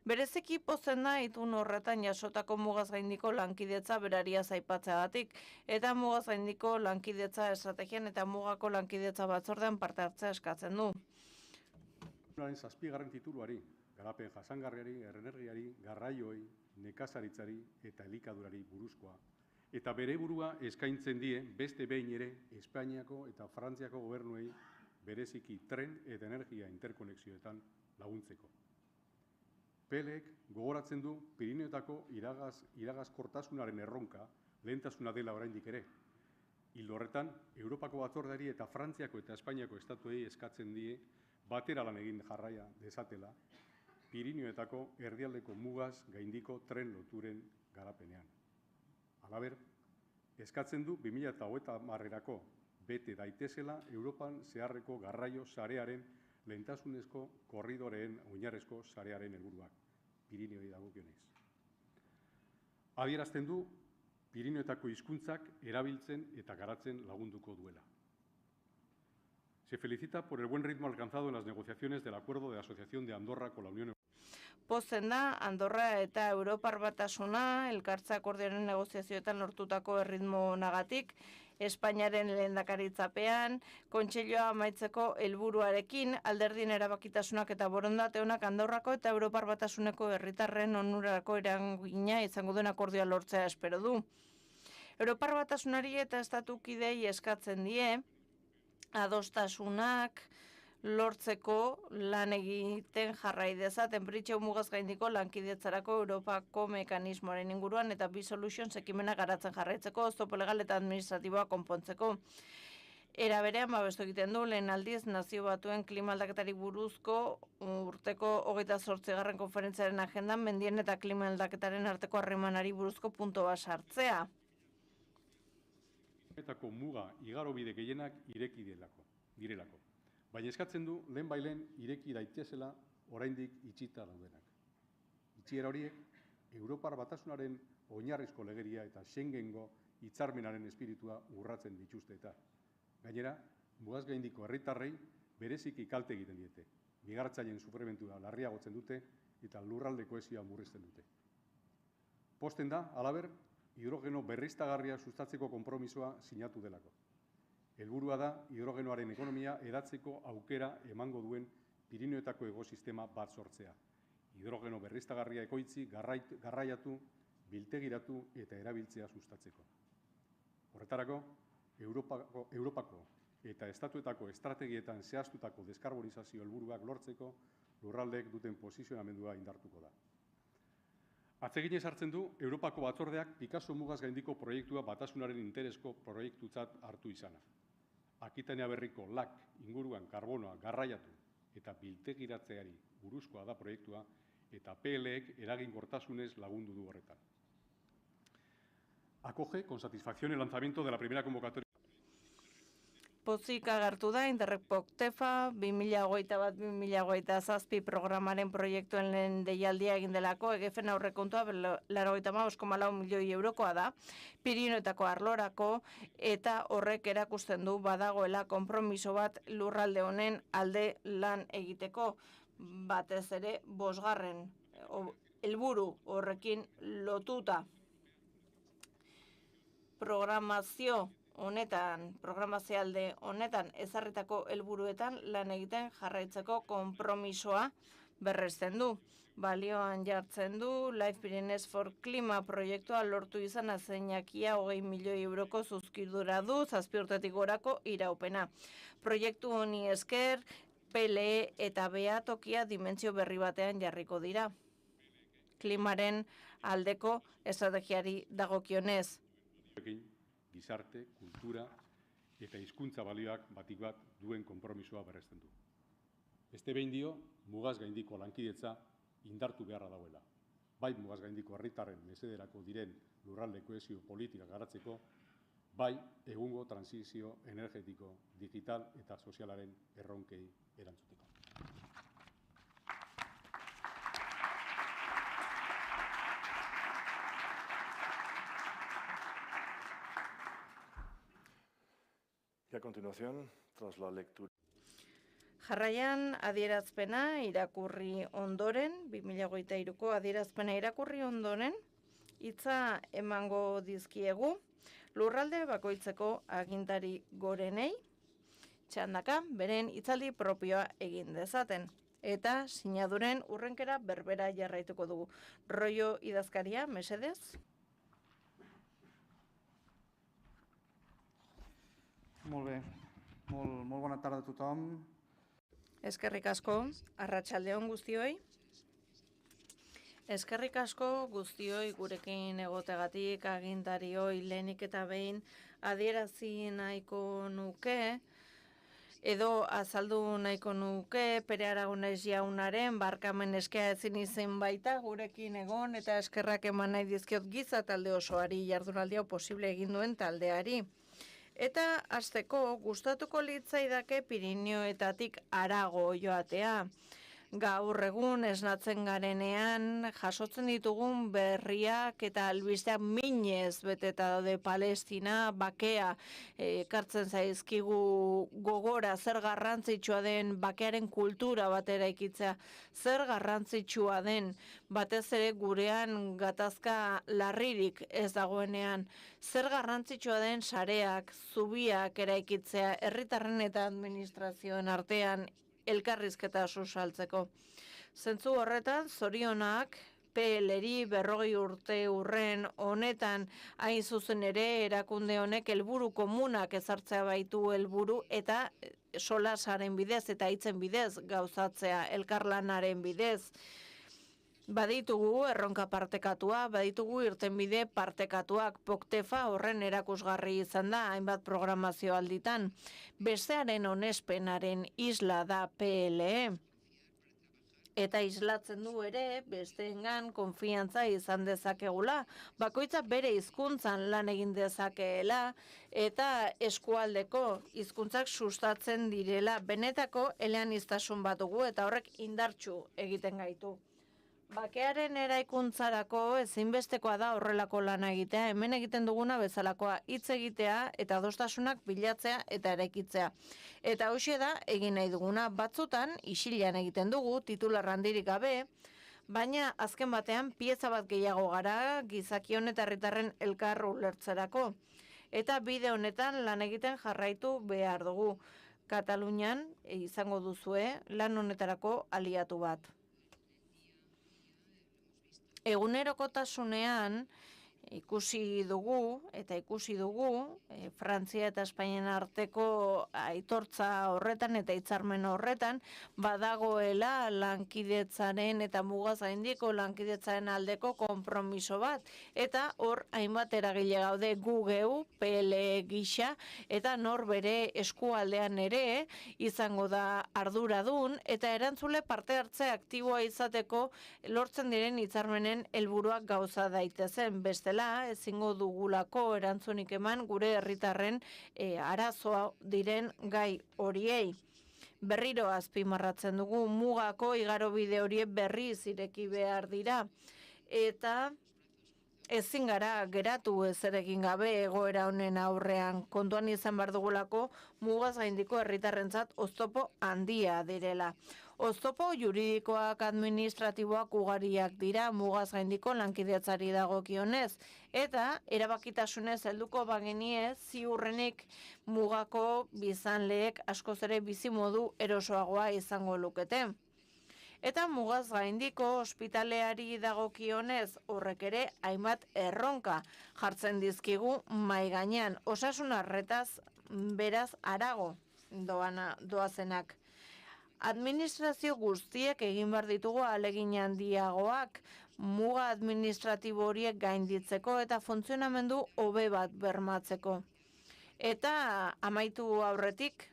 Bereziki pozen da itun horretan jasotako mugaz gaindiko lankidetza berariaz aipatzeagatik eta mugaz gaindiko lankidetza estrategian eta mugako lankidetza batzordean parte hartzea eskatzen du. Zazpigarren tituluari, garapen jasangarriari, energiari, garraioei, nekazaritzari eta elikadurari buruzkoa. Eta bere burua eskaintzen die beste behin ere Espainiako eta Frantziako gobernuei bereziki tren eta energia interkonexioetan laguntzeko. PLek gogoratzen du Pirineoetako iragazkortasunaren erronka lehentasuna dela oraindik ere. Ildo horretan, Europako batzordeari eta Frantziako eta Espainiako estatuei eskatzen die batera lan egin jarraia dezatela Pirineoetako erdialdeko mugaz gaindiko tren loturen garapenean. Halaber, eskatzen du 2030erako bete daitezela Europan zeharreko garraio sarearen lehentasunezko korridoreen oinarrezko sarearen helburuak, Pirineoi dagokionez. Adierazten du Pirineoetako hizkuntzak erabiltzen eta garatzen lagunduko duela. Se felicita por el buen ritmo alcanzado en las negociaciones del acuerdo de asociación de Andorra con la Unión Europea. Pozten da, Andorra eta Europar Batasuna elkartze akordioaren negoziazioetan lortutako erritmo nagatik, Espainiaren lehendakaritzapean, kontseilua amaitzeko helburuarekin, alderdien erabakitasunak eta borondate onak Andorrako eta Europar Batasuneko herritarren onurarako eragina izango duen akordioa lortzea espero du. Europar Batasunari eta estatukidei eskatzen die, adostasunak lortzeko lan egiten jarrai dezaten Britxeu mugaz gaindiko lankidetzarako Europako mekanismoaren inguruan eta B-Solutions ekimena garatzen jarraitzeko, oztopo legal eta administratiboa konpontzeko. Era berean babestu egiten du lehen aldiz Nazio Batuen klima aldaketari buruzko urteko 28. konferentziaren agendan mendien eta klima aldaketaren arteko harremanari buruzko puntua sartzea. Etako muga igarobide gehienak ireki direlako. Baina eskatzen du lehen ireki daitezela oraindik itxita daudenak. Itxiera horiek Europar Batasunaren oinarrizko legeria eta Schengengo hitzarmenaren espiritua urratzen dituzte eta. Gainera, mugaz gaindiko herritarrei bereziki kalte egiten diete. Migratzaileen sufrimentua larriagotzen dute eta lurralde kohesioa murrizten dute. Pozten da, halaber, hidrogeno berriztagarria sustatzeko konpromisoa sinatu delako. Helburua da hidrogenoaren ekonomia hedatzeko aukera emango duen Pirinioetako ekosistema bat sortzea. Hidrogeno berriztagarria ekoitzi, garraiatu, biltegiratu eta erabiltzea sustatzeko. Horretarako, Europako eta estatuetako estrategietan zehaztutako deskarbonizazio helburuak lortzeko lurraldeek duten posizionamendua indartuko da. Atzeginez hartzen du, Europako batzordeak Picasso mugaz gaindiko proiektua batasunaren interesko proiektutzat hartu izana. Akitania berriko LAK inguruan karbonoa garraiatu eta biltegiratzeari buruzkoa da proiektua eta PLek eraginkortasunez lagundu du horretan. Acoge con satisfacción el lanzamiento de la primera convocatoria. Pozik agertu da Interreg POCTEFA 2021-2027 programaren proiektuen lehen deialdia egin delako, EGFen aurrekontua 95,4 milioi eurokoa da, Pirinioetako arlorako, eta horrek erakusten du badagoela konpromiso bat lurralde honen alde lan egiteko, batez ere 5. helburu horrekin lotuta. Programazioalde honetan ezarritako helburuetan lan egiten jarraitzeko konpromisoa berresten du. Balioan jartzen du Life Pyrenees for Klima proiektua lortu izan zeinakia 20 milioi euroko zuzkidura du 7 urtetik gorako iraupena. Proiektu honi esker, PLE eta behatokia dimentsio berri batean jarriko dira. Klimaren aldeko estrategiari dagokionez. Gizarte, kultura eta hizkuntza balioak batik bat duen konpromisoa berresten du. Beste behin dio, mugaz gaindiko lankidetza indartu beharra dagoela. Bai mugaz gaindiko herritarren mesederako diren lurralde kohesio politika garatzeko, bai egungo transizio energetiko, digital eta sozialaren erronkei erantzuteko. Y a continuación, tras la lectura. Jarraian adierazpena irakurri ondoren, 2023ko adierazpena irakurri ondoren, hitza emango dizkiegu lurralde bakoitzeko agintari gorenei, txandaka beren hitzaldi propioa egin dezaten. Eta sinaduren urrenkera berbera jarraituko dugu. Rollo idazkaria, mesedez? Molt bé. Molt bona tarda a tothom. Eskerrik asko, arratsaldeon guztioi. Eskerrik asko guztioi gurekin egotegatik agintarioi lehenik eta behin adierazi nahiko nuke, edo azaldu nahiko nuke Pere Aragonés jaunaren barkamen eskea ezin izen baita gurekin egon eta eskerrak eman nahi dizkiot giza talde osoari jardunaldi hau posible egin duen taldeari. Eta hasteko gustatuko litzaidake Pirinioetatik harago joatea. gaur egun esnatzen garenean jasotzen ditugun berriak eta albisteak minez beteta daude. Palestina, bakea ekartzen zaizkigu gogora, zer garrantzitsua den bakearen kultura bat eraikitzea, zer garrantzitsua den batez ere gurean gatazka larririk ez dagoenean, zer garrantzitsua den sareak, zubiak eraikitzea, herritarren eta administrazioen artean elkarrizketa susaltzeko. Zentzu horretan, zorionak PL-ri 40 urte urren honetan hain zuzen ere erakunde honek helburu komunak ezartzea baitu helburu eta solasaren bidez eta hitzen bidez gauzatzea, elkarlanaren bidez. Baditugu erronka partekatua, baditugu irtenbide partekatuak, Poktefa horren erakusgarri izan da, hainbat programazio alditan. Bestearen onespenaren isla da PLE. Eta islatzen du ere, besteengan konfiantza izan dezakegula, bakoitza bere hizkuntzan lan egin dezakeela, eta eskualdeko hizkuntzak sustatzen direla, benetako eleaniztasun bat dugu, eta horrek indartsu egiten gaitu. Bakearen eraikuntzarako ezinbestekoa da horrelako lana egitea, hemen egiten duguna bezalakoa, hitz egitea eta adostasunak bilatzea eta eraikitzea. Eta hoxe da egin nahi duguna, batzutan isilean egiten dugu, titular handirik gabe, baina azken batean pieza bat gehiago gara gizakion eta herritarren elkar ulertzerako. Eta bide honetan lan egiten jarraitu behar dugu. Katalunian izango duzue lan honetarako aliatu bat. Egunerokotasunean ikusi dugu Frantzia eta Espainian arteko aitortza horretan eta hitzarmen horretan badagoela lankidetzaren eta mugaz gaindiko lankidetzaren aldeko konpromiso bat eta hor hainbat eragile gaude gu geu, PL gisa eta nor bere eskualdean ere izango da arduradun eta erantzule parte hartze aktiboa izateko lortzen diren hitzarmenen helburuak gauza daitezen. Bestela, ezingo dugulako erantzunik eman gure herritarren arazoa diren gai horiei. Berriro azpimarratzen dugu mugako igarobide horiek berriz ireki behar dira. Eta ezin gara geratu ezer egin gabe egoera honen aurrean. Kontuan izan behar dugulako mugaz gaindiko herritarrentzat oztopo handia direla. Oztopo juridikoak administratiboak ugariak dira mugaz gaindiko lankidetzari dagokionez eta erabakitasunez helduko bagenie ziurrenik mugako biztanleek askoz ere bizimodu erosoagoa izango lukete. Eta mugaz gaindiko ospitaleari dagokionez horrek ere hainbat erronka jartzen dizkigu mahai gainean. Osasun arretaz beraz harago doazenak. Administrazio guztiek egin behar ditugu ahalegin handiagoak muga administratibo horiek gainditzeko eta funtzionamendu hobe bat bermatzeko. Eta amaitu aurretik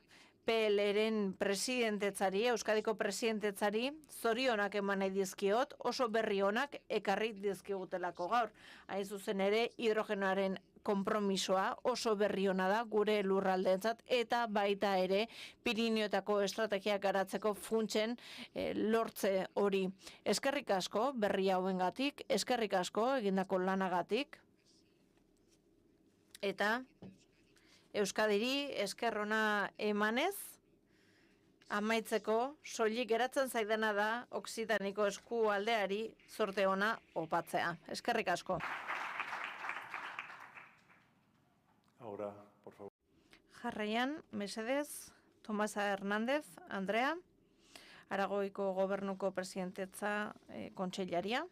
PL-ren presidentetzari, Euskadiko presidentetzari, zorionak eman nahi dizkiot, oso berri onak ekarri dizkigutelako gaur. Hain zuzen ere, hidrogenoaren konpromisoa oso berri ona da gure lurraldeentzat eta baita ere Pirineoetako estrategia garatzeko funtsen lortze hori. Eskerrik asko berri hauengatik, eskerrik asko egindako lanagatik eta Euskadiri esker ona emanez amaitzeko soilik geratzen zaidana da Oksitaniko eskualdeari zorte ona opatzea. Eskerrik asko. Ahora, por favor. Jarraian, mesedez, Tomasa Hernández, Andrea, Aragoiko Gobernuko presidentetza kontseilaria.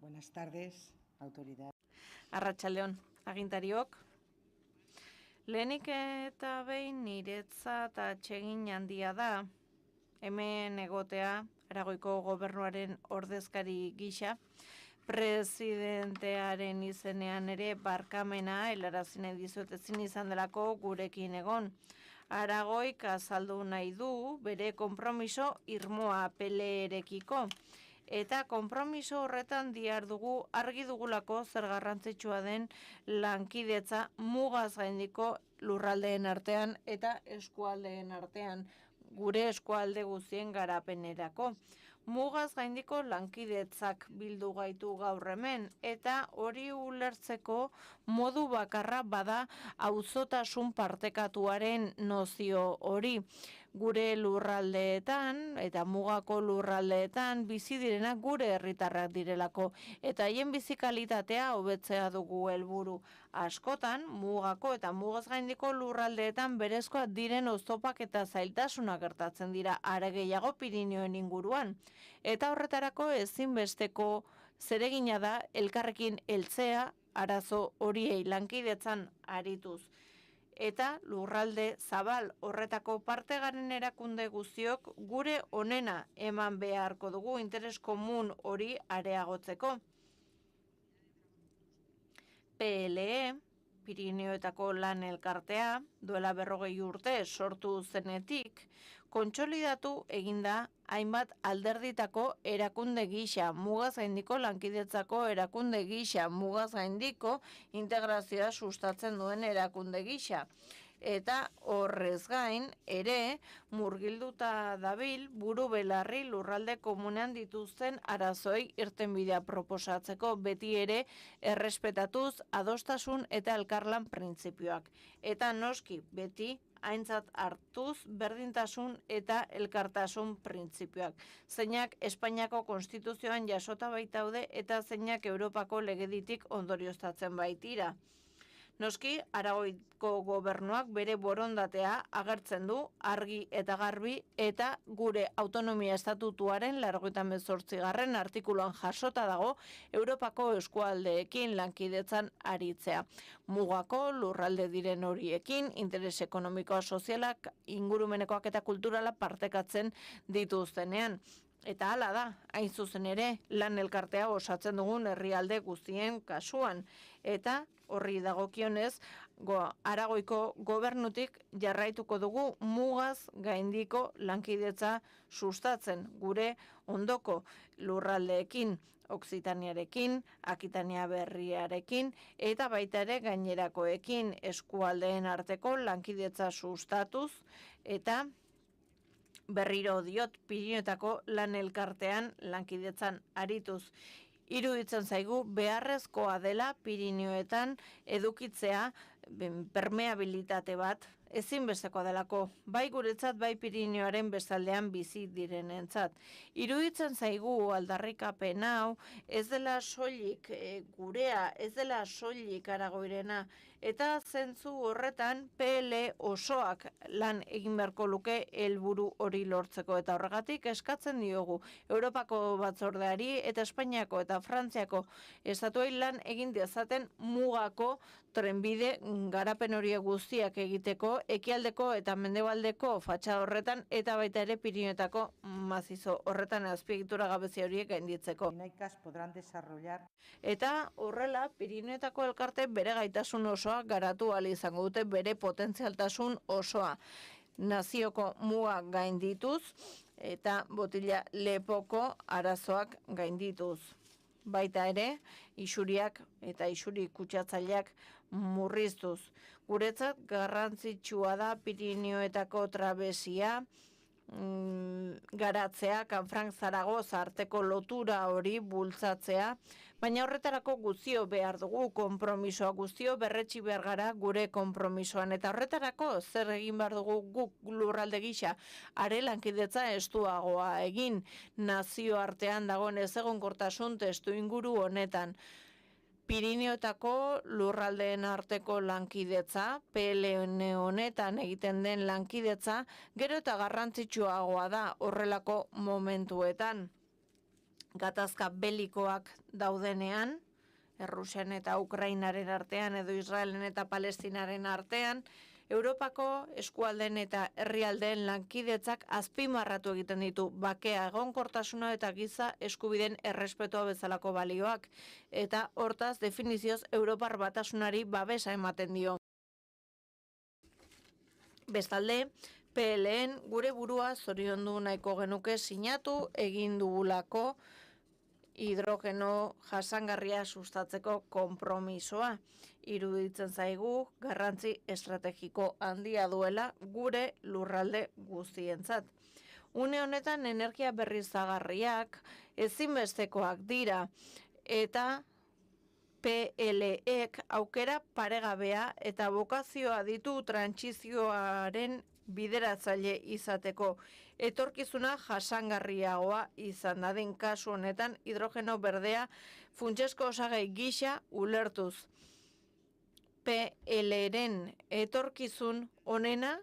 Buenas tardes, autoridad. Arratsaldeon, agintariok. Lehenik eta behin niretzat atsegin handia da, hemen egotea Aragoiko Gobernuaren ordezkari gisa, presidentearen izenean ere barkamena helarazin dizuet ezin izan delako gurekin egon. Aragoik azaldu nahi du bere konpromiso irmoa PL-rekiko. Eta konpromiso horretan dihardugu argi dugulako zer garrantzitsua den lankidetza mugaz gaindiko lurraldeen artean eta eskualdeen artean. gure eskualde guztien garapenerako. Mugaz gaindiko lankidetzak bildu gaitu gaur hemen, eta hori ulertzeko modu bakarra bada auzotasun partekatuaren nozio hori. Gure lurraldeetan eta mugako lurraldeetan bizi direnak gure herritarrak direlako, eta haien bizi kalitatea hobetzea dugu helburu. Askotan, mugako eta mugaz gaindiko lurraldeetan berezkoak diren oztopak eta zailtasunak gertatzen dira, are gehiago Pirinioen inguruan. Eta horretarako ezinbesteko zeregina da elkarrekin heltzea arazo horiei lankidetzan arituz. Eta lurralde zabal horretako parte garen erakunde guztiok gure onena eman beharko dugu interes komun hori areagotzeko. PLE, Pirineoetako lan elkartea, duela 40 urte sortu zenetik, kontsolidatu eginda hainbat alderditako erakunde gisa, mugaz gaindiko lankidetzako erakunde gisa, mugaz gaindiko integrazioa sustatzen duen erakunde gisa. Eta horrez gain, ere, murgilduta dabil buru belarri lurralde komunean dituzten arazoi irtenbidea proposatzeko, beti ere errespetatuz adostasun eta elkarlan printzipioak. Eta noski, beti aintzat hartuz berdintasun eta elkartasun printzipioak. Zeinak Espainiako Konstituzioan jasota baitaude eta zeinak Europako legeditik ondorioztatzen baitira. Noski, Aragoiko gobernuak bere borondatea agertzen du argi eta garbi eta gure autonomia estatutuaren 98. artikuluan jasota dago Europako eskualdeekin lankidetzan aritzea. Mugako lurralde diren horiekin interes ekonomikoa, sozialak, ingurumenekoak eta kulturala partekatzen dituztenean. Eta hala da, hain zuzen ere, lan elkartea osatzen dugun herrialde guztien kasuan. Eta horri dagokionez, Aragoiko gobernutik jarraituko dugu mugaz gaindiko lankidetza sustatzen gure ondoko lurraldeekin, Oksitaniarekin, Akitania berriarekin, eta baita ere gainerakoekin eskualdeen arteko lankidetza sustatuz, eta berriro diot Pirinioetako lan elkartean lankidetzan arituz. Iruditzen zaigu beharrezkoa dela Pirinioetan edukitzea permeabilitate bat, ezinbestekoa delako, bai guretzat, bai Pirinioaren bestaldean bizi direnentzat. Iruditzen zaigu aldarrikapen hau ez dela soilik gurea, ez dela soilik Aragoirena, eta zentzu horretan PL osoak lan egin beharko luke helburu hori lortzeko, eta horregatik eskatzen diogu Europako batzordeari eta Espainiako eta Frantziako estatuei lan egin dezaten mugako trenbide garapen horiek guztiak egiteko, ekialdeko eta mendebaldeko fatxada horretan eta baita ere Pirinioetako mazizo horretan azpiegitura gabezia horiek gainditzeko. Eta horrela Pirinioetako elkarte bere gaitasun osoa garatu ahal izango dute, bere potentzialtasun osoa. Nazioko muga gaindituz eta botila lepoko arazoak gaindituz. Baita ere, isuriak eta isuri kutsatzaileak murriztuz. Guretzat garrantzitsua da Pirinioetako trabesia garatzea, Kanfranc Zaragoza arteko lotura hori bultzatzea, baina horretarako guztio behar dugu konpromisoa, guztio berretsi behar gara gure konpromisoan, eta horretarako zer egin behar dugu guk lurralde gisa, are lankidetza estuagoa egin, nazio artean dagoen ezegonkortasun testu inguru honetan. Pirinioetako lurraldeen arteko lankidetza, PLN honetan egiten den lankidetza, gero eta garrantzitsuagoa da horrelako momentuetan. Gatazka belikoak daudenean, Errusian eta Ukrainaren artean edo Israelen eta Palestinaren artean, Europako eskualdeen eta herrialdeen lankidetzak azpimarratu egiten ditu bakea, egonkortasuna eta giza eskubideen errespetua bezalako balioak, eta hortaz definizioz Europar Batasunari babesa ematen dio. Bestalde, PLN gure burua zoriondu nahiko genuke sinatu egin dugulako hidrogeno jasangarria sustatzeko konpromisoa. Iruditzen zaigu garrantzi estrategiko handia duela gure lurralde guztientzat. Une honetan energia berriztagarriak ezinbestekoak dira eta PLEek aukera paregabea eta bokazioa ditu trantsizioaren bideratzaile izateko. Etorkizuna jasangarriagoa izan dadin kasu honetan hidrogeno berdea funtsezko osagai gisa ulertuz. PLren etorkizun onena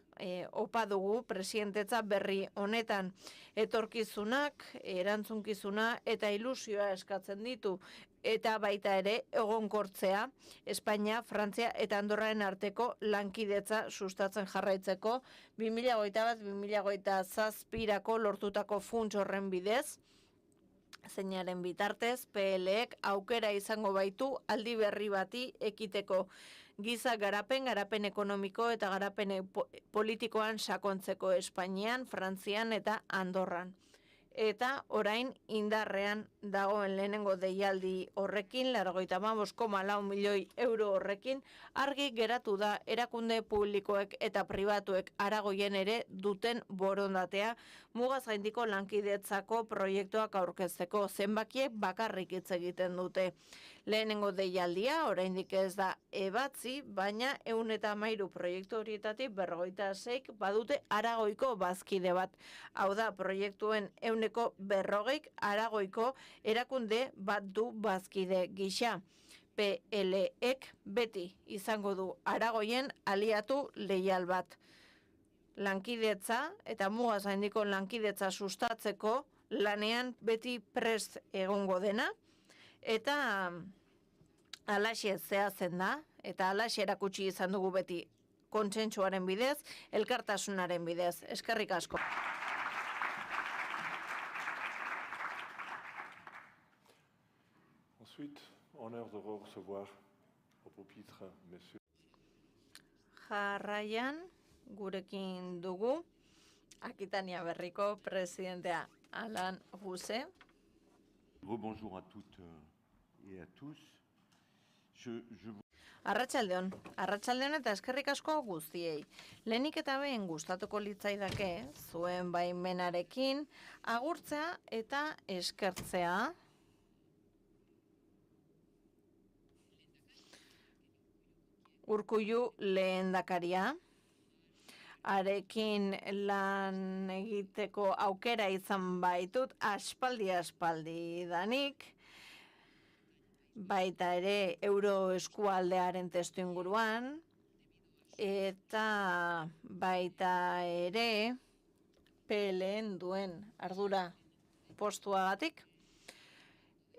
opa dugu presidentetza berri honetan. Etorkizunak, erantzunkizuna eta ilusioa eskatzen ditu. Eta baita ere egonkortzea Espainia, Frantzia eta Andorraren arteko lankidetza sustatzen jarraitzeko 2021-2027 lortutako funts horren bidez, zeinaren bitartez PLek aukera izango baitu aldi berri bati ekiteko giza garapen ekonomiko eta garapen politikoan sakontzeko Espainian, Frantzian eta Andorran. Eta orain indarrean dagoen lehenengo deialdi horrekin, 85,4 milioi euro horrekin, argi geratu da erakunde publikoek eta pribatuek Aragoien ere duten borondatea mugaz gaindiko lankidetzako proiektuak aurkezteko zenbakiek bakarrik hitz egiten dute. Lehenengo deialdia, oraindik ez da ebatzi, baina 113 proiektu horietatik 56 badute Aragoiko bazkide bat. Hau da, proiektuen 40% Aragoiko erakunde bat du bazkide gisa. PLek beti izango du Aragoien aliatu leial bat. Lankidetza eta mugaz gaindiko lankidetza sustatzeko lanean beti prest egongo dena, eta alaxe zehatzen da, eta alaxe erakutsi izan dugu beti kontsentsuaren bidez, elkartasunaren bidez. Eskerrik asko. Ensuite, honneur de recevoir au pupitre, monsieur. Jarraian, gurekin dugu, Akitania Berriko presidentea Alain Rousset. Rebonjour à toutes et à tous. Arratsaldeon eta eskerrik asko guztiei. Lehenik eta behin gustatuko litzaidake zuen baimenarekin agurtzea eta eskertzea Urkullu lehendakaria, arekin lan egiteko aukera izan baitut aspaldi danik, baita ere euro eskualdearen testu inguruan, eta baita ere PLN duen ardura postuagatik.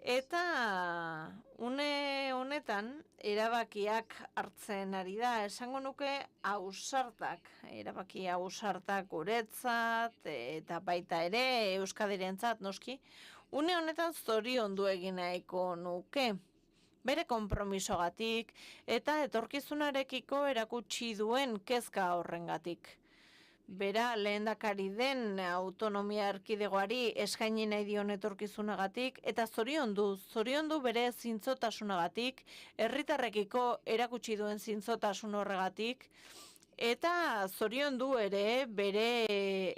Eta une honetan erabakiak hartzen ari da, esango nuke erabaki ausartak guretzat, eta baita ere Euskadirentzat noski, une honetan zoriondu egin nahiko nuke. Bere konpromisogatik eta etorkizunarekiko erakutsi duen kezka horrengatik. Bera lehendakari den autonomia erkidegoari eskaini nahi dion etorkizunagatik eta zoriondu bere zintzotasunagatik, herritarrekiko erakutsi duen zintzotasun horregatik, eta zoriondu ere bere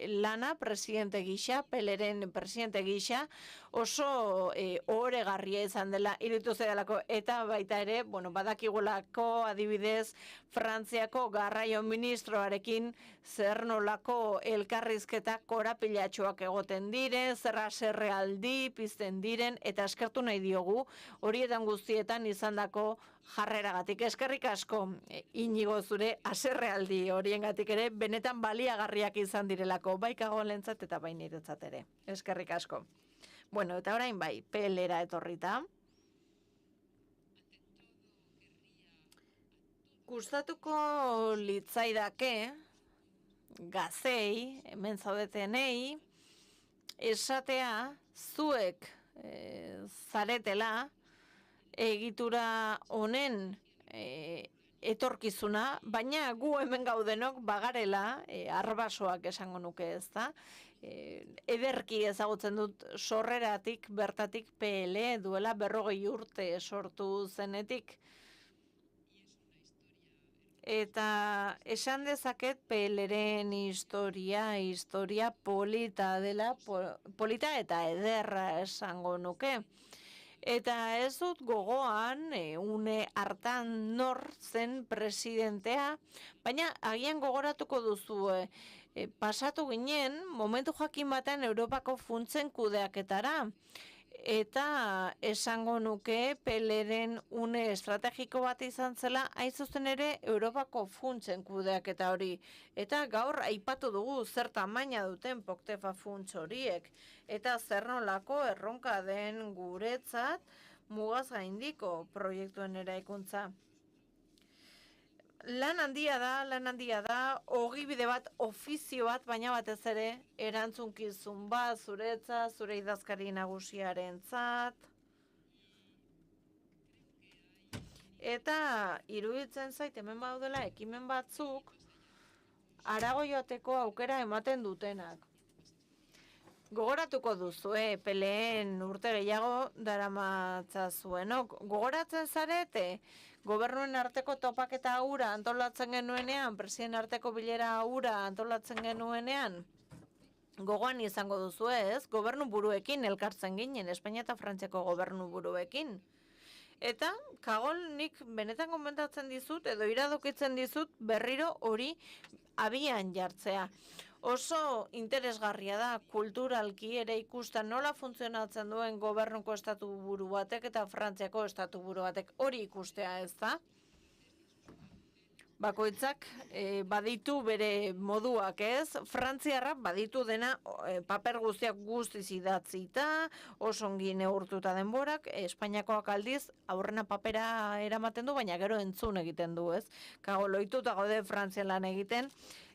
lana presidente gisa, PLren presidente gisa, oso ohoregarria izan dela iruditu zaidalako, eta baita ere, badakigulako adibidez Frantziako garraio ministroarekin zer nolako elkarrizketa korapilatxoak egoten diren, zer haserrealdi pizten diren, eta eskertu nahi diogu horietan guztietan izandako jarreragatik. Eskerrik asko, Inigo, zure haserrealdi horiengatik ere benetan baliagarriak izan direlako, bai Kagolentzat eta bai niretzat ere. Eskerrik asko. Bueno, eta orain bai, PLera etorrita. Gustatuko litzaidake gazei, hemen zaudetenei, esatea zuek zaretela egitura honen etorkizuna, baina gu hemen gaudenok bagarela arbasoak esango nuke, ezta? ederki ezagutzen dut sorreratik, bertatik PL duela 40 urte sortu zenetik. Eta esan dezaket PLren historia polita dela, polita eta ederra esango nuke. Eta ez dut gogoan, une hartan nor zen presidentea, baina agian gogoratuko duzu, pasatu ginen, momentu jakin batean Europako funtsen kudeaketara. Eta esango nuke PLren une estrategiko bat izan zela, hain zuzen ere Europako funtsen kudeaketa hori. Eta gaur aipatu dugu zer tamaina duten Poktefa funts horiek. Eta zer nolako erronka den guretzat mugaz gaindiko proiektuen eraikuntza. Lan handia da, ogibide bat, ofizio bat, baina batez ere, erantzunkizun bat, zuretzat, zure idazkari nagusiarentzat. Eta iruditzen zait hemen baudela ekimen batzuk, harago joateko aukera ematen dutenak. Gogoratuko duzu, PLN urte gehiago daramatzazuenok. Gogoratzen zarete, gobernuen arteko topaketa hura antolatzen genuenean, presidenten arteko bilera hura antolatzen genuenean, gogoan izango duzu ez, gobernu buruekin elkartzen ginen, Espainia eta Frantziako gobernu buruekin. Eta, kagol, nik benetan komentatzen dizut, edo iradokitzen dizut, berriro hori abian jartzea. Oso interesgarria da, kulturalki ere ikusten nola funtzionatzen duen gobernuko estatu buru batek eta Frantziako estatu buru batek hori ikustea ez da. Bakoitzak baditu bere moduak ez, Frantziarra baditu dena paper guztiak guztiz idatzita, oso ongi neurtuta denborak, Espainiakoak aldiz aurrena papera eramaten du, baina gero entzun egiten du ez. Kago loituta gaude Frantzian lan egiten,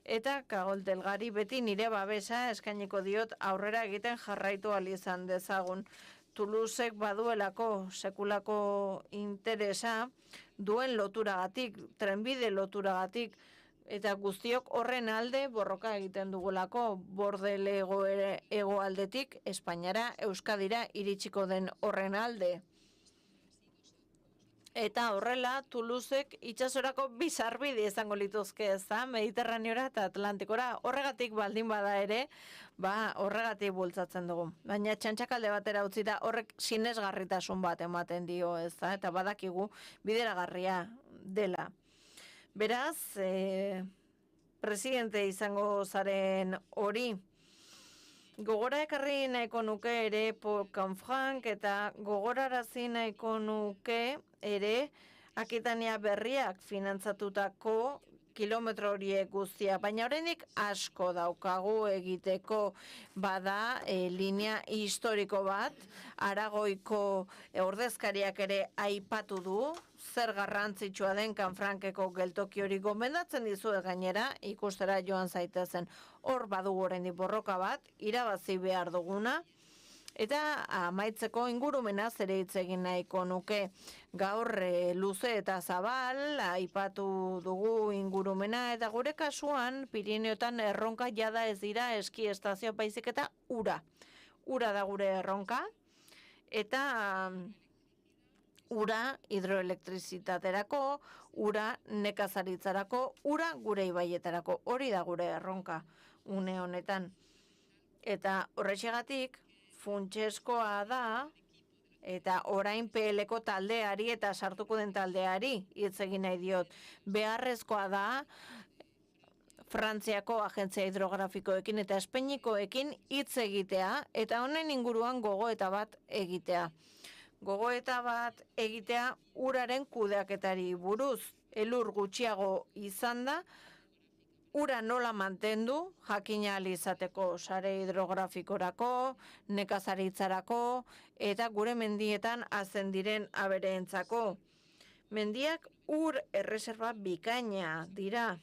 eta Kagol Delgari beti nire babesa eskainiko diot aurrera egiten jarraitu ahal izan dezagun. Toulousek baduelako sekulako interesa duen loturagatik, trenbide loturagatik, eta guztiok horren alde borroka egiten dugulako Bordele hegoaldetik Espainiara, Euskadira iritsiko den horren alde. Eta horrela, Toulousek itsasorako bi sarbide izango lituzke ez da, Mediterraneora eta Atlantikora. Horregatik baldin bada ere, horregatik bultzatzen dugu. Baina txantxakalde batera utzi da, horrek sinesgarritasun bat ematen dio ez da, eta badakigu bideragarria dela. Beraz, presidente izango zaren hori, gogora ekarri nahiko nuke ere Paul Canfranc eta gogorarazi nahiko nuke ere Akitania berriak finantzatutako kilometro horiek guztia, baina oraindik asko daukagu egiteko bada linea historiko bat, Aragoiko ordezkariak ere aipatu du, zer garrantzitsua den Canfranceko geltoki hori gomendatzen dizuet gainera, ikustera joan zaitezen. Hor badugu oraindik borroka bat, irabazi behar duguna, eta amaitzeko ingurumena zere hitz egin nahiko nuke. Gaur luze eta zabal, aipatu dugu ingurumena, eta gure kasuan Pirineotan erronka jada ez dira eski estazio baizik eta ura. Ura da gure erronka, eta ura hidroelektrizitaterako, ura nekazaritzarako, ura gure ibaietarako. Hori da gure erronka une honetan. Eta horrexegatik, funtsezkoa da, eta orain PLko taldeari eta sartuko den taldeari hitz egin nahi diot. Beharrezkoa da Frantziako agentzia hidrografikoekin eta Espainikoekin hitz egitea, eta honen inguruan gogoeta bat egitea. Gogoeta bat egitea uraren kudeaketari buruz. Elur gutxiago izan da, ura nola mantendu, jakina ahal izateko sare hidrografikorako, nekazaritzarako, eta gure mendietan hazen diren abereentzako. Mendiak ur erreserba bikaina dira,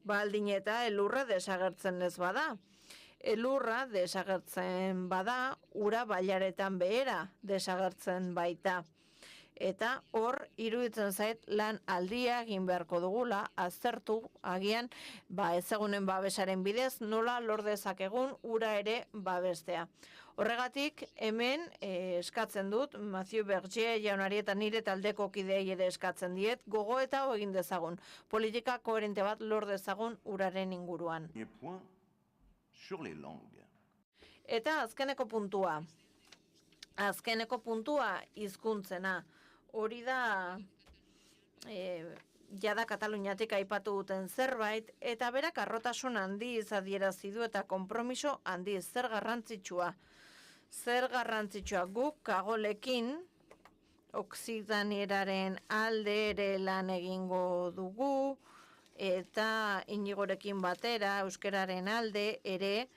baldin eta elurra desagertzen ez bada. Elurra desagertzen bada, ura bailaretan behera desagertzen baita. Eta hor, iruditzen zait, lan aldia egin beharko dugula, aztertu, agian, ezagunen babesaren bidez, nola lor dezakegun ura ere babestea. Horregatik, hemen eskatzen dut, Mathieu Berger jaunari eta nire taldeko kideei ere eskatzen diet, gogo eta egin dezagun, politika koherente bat lor dezagun uraren inguruan. Eta azkeneko puntua. Azkeneko puntua hizkuntzena. Hori da jada Kataluniatik aipatu duten zerbait, eta berak harrotasun handiz adierazi du eta konpromiso handiz, zer garrantzitsua. Zer garrantzitsua guk kagolekin, Oksitanieraren alde ere lan egingo dugu, eta Inigorekin batera, euskararen alde ere,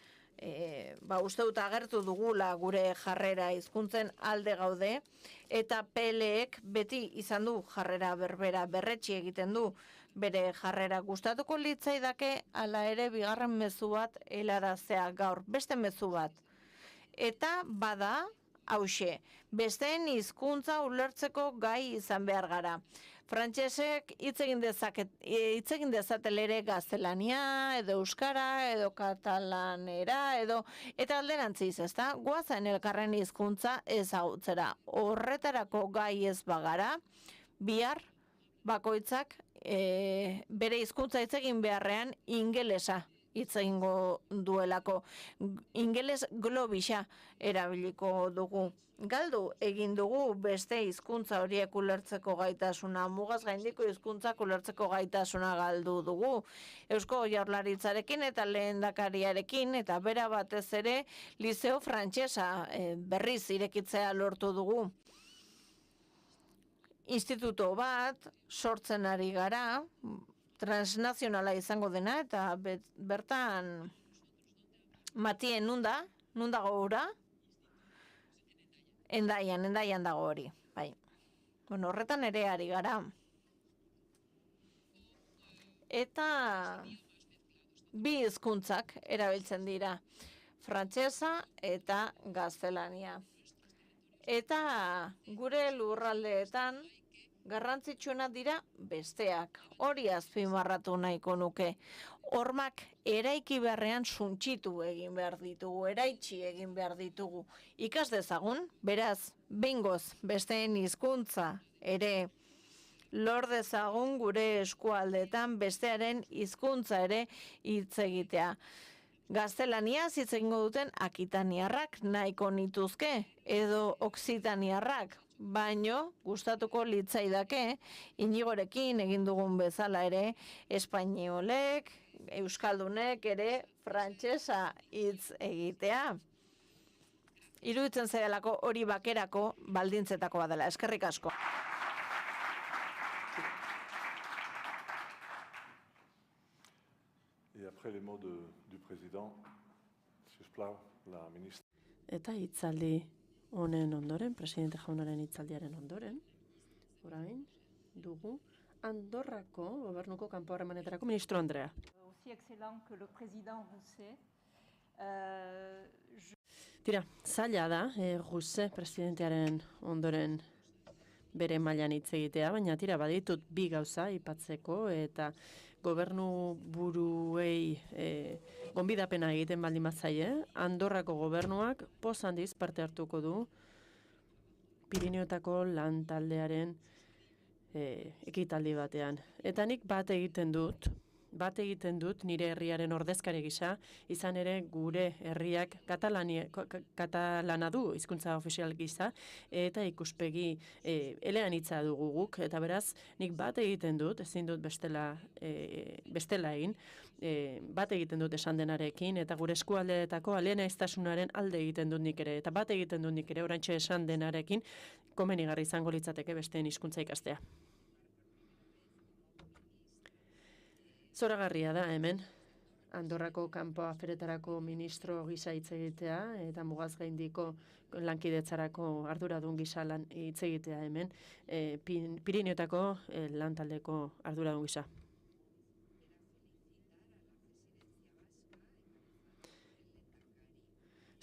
uste dut agertu dugula gure jarrera hizkuntzen alde gaude, eta PLek beti izan du jarrera berbera, berretsi egiten du bere jarrera. Gustatuko litzaidake hala ere bigarren mezu bat helaraztea gaur, beste mezu bat. Eta bada, hauxe, besteen hizkuntza ulertzeko gai izan behar gara. Frantsesek hitz egin dezatel ere gaztelania, edo euskara, edo katalanera, eta alderantziz, ezta? Goazen elkarren hizkuntza ezagutzera. Horretarako gai ez bagara, bihar bakoitzak bere hizkuntza hitz egin beharrean ingelesa hitz egingo duelako. Ingeles globisa erabiliko dugu. Galdu egin dugu beste hizkuntza horiek ulertzeko gaitasuna, mugaz gaindiko hizkuntzak ulertzeko gaitasuna galdu dugu. Eusko Jaurlaritzarekin eta lehendakariarekin eta bera batez ere Liceo Frantsesa berriz irekitzea lortu dugu. Instituto bat sortzen ari gara, transnazionala izango dena, eta bertan Matien nun dago ura? Endaian dago hori, bai. Bueno, horretan ere ari gara. Eta bi hizkuntzak erabiltzen dira, frantsesa eta gaztelania. Eta gure lurraldeetan garrantzitsuenak dira besteak. Hori azpimarratu nahiko nuke. Hormak eraiki beharrean suntsitu egin behar ditugu, eraitsi egin behar ditugu. Ikas dezagun, beraz, behingoz besteen hizkuntza ere lor dezagun gure eskualdeetan bestearen hizkuntza ere hitz egitea. Gaztelaniaz hitz egingo duten akitaniarrak nahiko nituzke, edo oksitaniarrak, baino gustatuko litzaidake Inigorekin egin dugun bezala ere espainiolek, euskaldunek ere frantsesa hitz egitea. Iruditzen zaidalako hori bakerako baldintzetako badela. Eskerrik asko. Et après les mots du président, s'il vous plaît, la ministre. Eta hitzaldi honen ondoren, presidente jaunaren hitzaldiaren ondoren, orain dugu Andorrako gobernuko kanpo harremanetarako ministro Andrea. Aussi excellent que le président Rousset. Tira, zaila da, Rousset presidentearen ondoren bere mailan hitz egitea, baina tira baditut bi gauza aipatzeko eta gobernu buruei gonbidapena egiten baldin bazaie, Andorrako gobernuak poz handiz parte hartuko du Pirineoetako lan taldearen ekitaldi batean. Eta nik bat egiten dut nire herriaren ordezkari gisa, izan ere gure herriak katalana du hizkuntza ofizial gisa, eta ikuspegi eleanitza dugu guk, eta beraz nik bat egiten dut, ezin dut bestela egin, bat egiten dut esan denarekin, eta gure eskualdeetako alienaiztasunaren alde egiten dut nik ere, eta bat egiten dut nik ere oraintxe esan denarekin, komenigarri izango litzateke besteen hizkuntza ikastea. Zoragarria da hemen, Andorrako kanpo aferetarako ministro gisa hitz egitea eta mugaz gaindiko lankidetzarako arduradun gisa hitz egitea hemen, Pirineoetako lantaldeko arduradun gisa.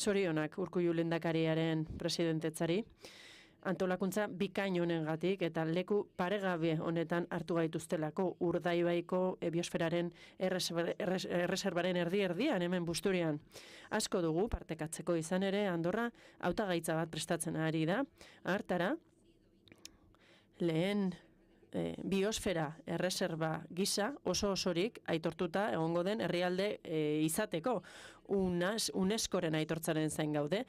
Zorionak Urkullu lehendakariaren presidentetzari, antolakuntza bikain honengatik eta leku paregabe honetan hartu gaituztelako Urdaibaiko biosferaren erreserbaren erdi-erdian hemen Busturian. Asko dugu partekatzeko, izan ere Andorra hautagaitza bat prestatzen ari da. Hartara, lehen biosfera erreserba gisa osorik aitortuta egongo den herrialde izateko UNESCOren aitortzaren zain gaude.